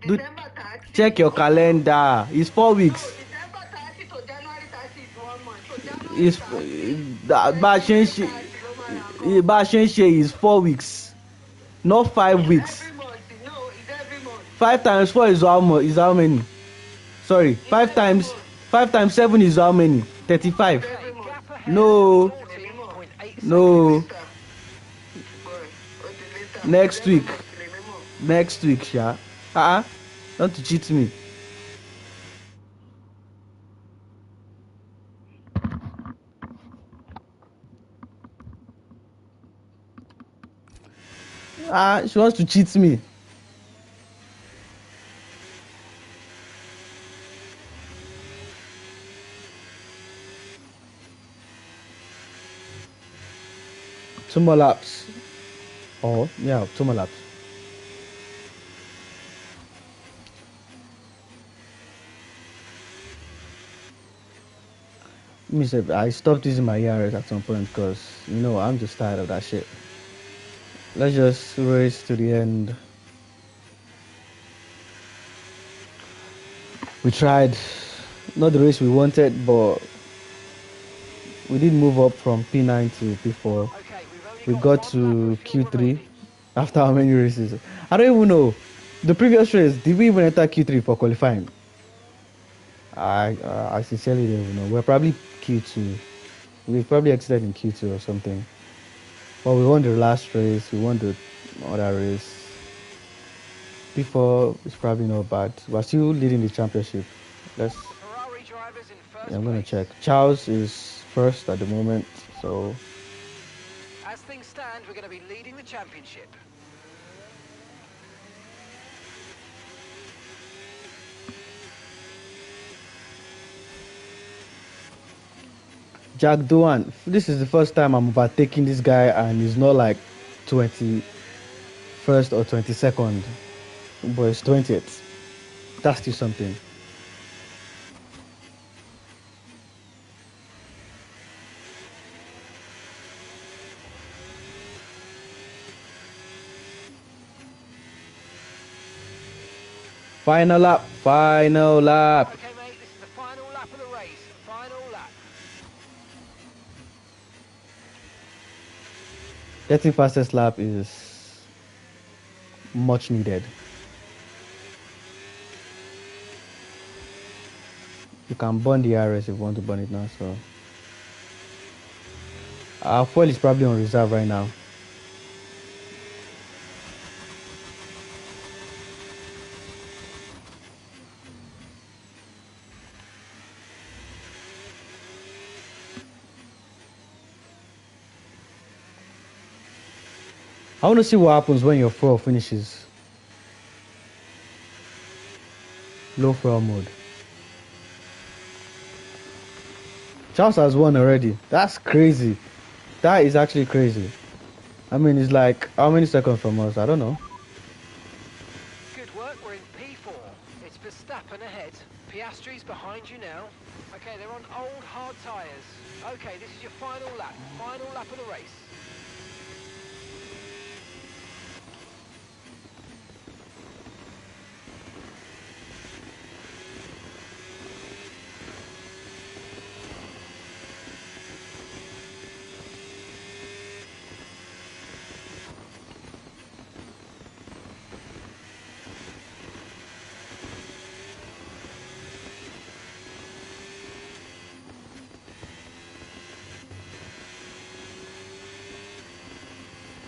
Do- December 30. Check your calendar. It's 4 weeks. No, December 30 to January 30 is 1 month. So January It's 30, Bashenche is 4 weeks, not 5 weeks. every month. No, it's every month. 5 times 4 is how much? Is how many? Sorry, 5 times 7 is how many? 35. Every month. Gap ahead, No. 14.8 No. Later. Next week. Next week, Sha. Don't you cheat me. She wants to cheat me. Two more laps. Oh, yeah, 2 more laps. I stopped using my ERS at some point because, I'm just tired of that shit. Let's just race to the end. We tried, not the race we wanted, but we did move up from P9 to P4. We got to Q3 after how many races? I don't even know. The previous race, did we even enter Q3 for qualifying? I sincerely don't even know. We're probably Q2. We probably exited in Q2 or something. But we won the last race. We won the other race. P4 is probably not bad. We're still leading the championship. I'm gonna check. Charles is first at the moment. So as things stand, we're going to be leading the championship. Jack Doan, this is the first time I'm overtaking this guy, and he's not like 21st or 22nd, but it's 20th. That's still something. Final lap. Okay, mate, this is the final lap of the race. Final lap. Getting fastest lap is much needed. You can burn the RS if you want to burn it now. So our fuel is probably on reserve right now. I want to see what happens when your fuel finishes. Low fuel mode. Charles has won already. That's crazy. That is actually crazy. I mean, it's like, how many seconds from us? I don't know. Good work, we're in P4. It's Verstappen ahead. Piastri's behind you now. Okay, they're on old hard tyres. Okay, this is your final lap. Final lap of the race.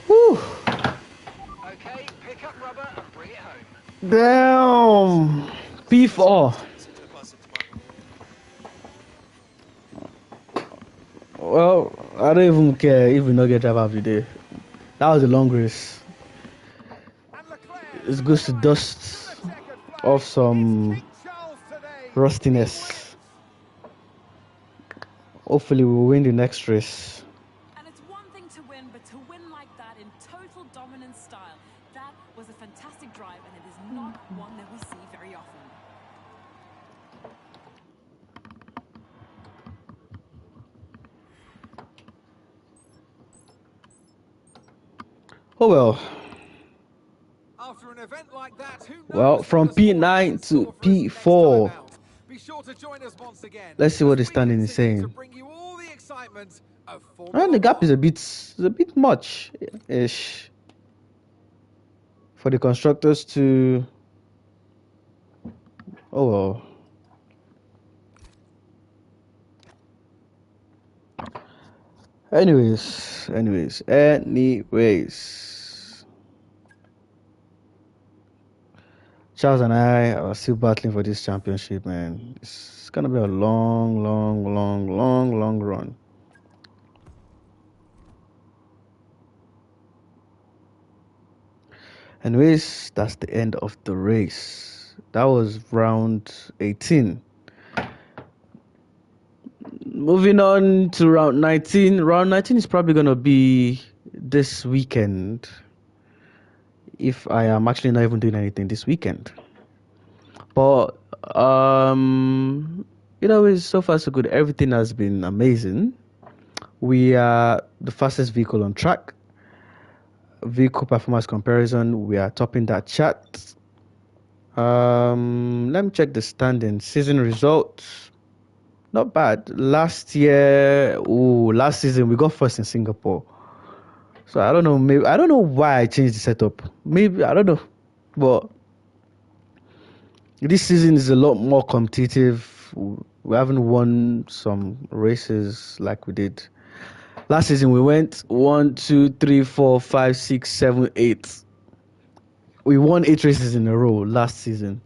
Whew. Okay, pick up rubber and bring it home. Damn. P4. Well, I don't even care if we not get driver of the day. That was a long race. It's good to dust off some rustiness. Hopefully we'll win the next race. And it's one thing to win, but to win like that in total dominant style, that was a fantastic drive, and it is not one that we see very often. Oh well. After an event like that, who knows Well, from what the sport has in P9 to store for us next P4. time out. Be sure to join us once again. Let's see what the as we standing is continue to saying. bring you all the excitement of Formula And the gap is One. a bit much ish for the constructors to. Oh well. Anyways. Charles and I are still battling for this championship, man. It's gonna be a long run. Anyways, that's the end of the race. That was round 18. Moving on to round 19. Round 19 is probably gonna be this weekend if I am actually not even doing anything this weekend. But it's so far so good. Everything has been amazing. We are the fastest vehicle on track. Vehicle performance comparison, we are topping that chart. Let me check the standings. Season results, not bad. Last season we got first in Singapore. So I don't know. Maybe I don't know why I changed the setup. Maybe I don't know, but this season is a lot more competitive. We haven't won some races like we did last season. We went 1, 2, 3, 4, 5, 6, 7, 8. We won 8 races in a row last season.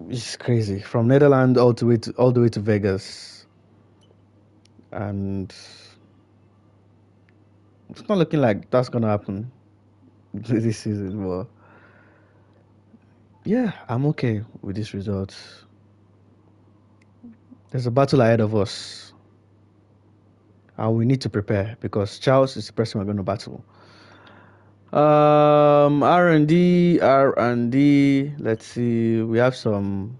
It's crazy. From Netherlands all the way to Vegas, and it's not looking like that's gonna happen this season. But yeah, I'm okay with this result. There's a battle ahead of us, and we need to prepare because Charles is the person we're going to battle. R&D. Let's see. We have some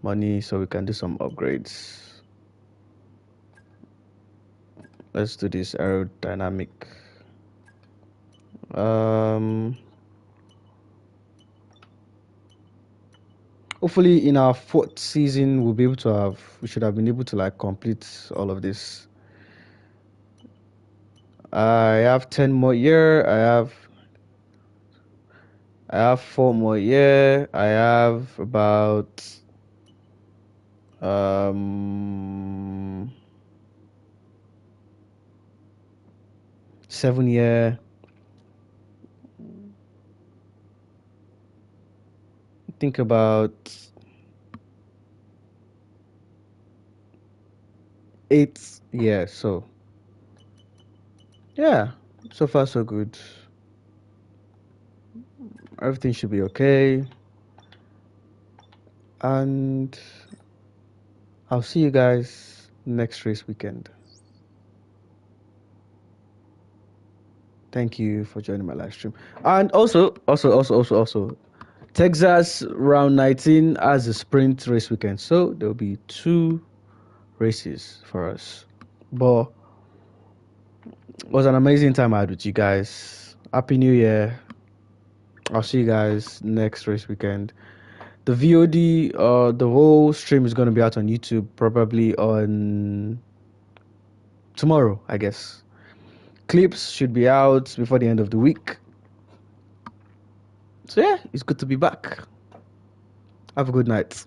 money, so we can do some upgrades. Let's do this aerodynamic. Hopefully, in our 4th season, we should have been able to like complete all of this. I have 10 more year. I have 4 more year. I have about 7 year. Think about 8 years. So yeah, so far so good. Everything should be okay. And I'll see you guys next race weekend. Thank you for joining my live stream. And also, Texas round 19 as a sprint race weekend. So there will be 2 races for us. But it was an amazing time I had with you guys. Happy New Year. I'll see you guys next race weekend. The VOD, the whole stream is going to be out on YouTube probably on tomorrow, I guess. Clips should be out before the end of the week. So yeah, it's good to be back. Have a good night.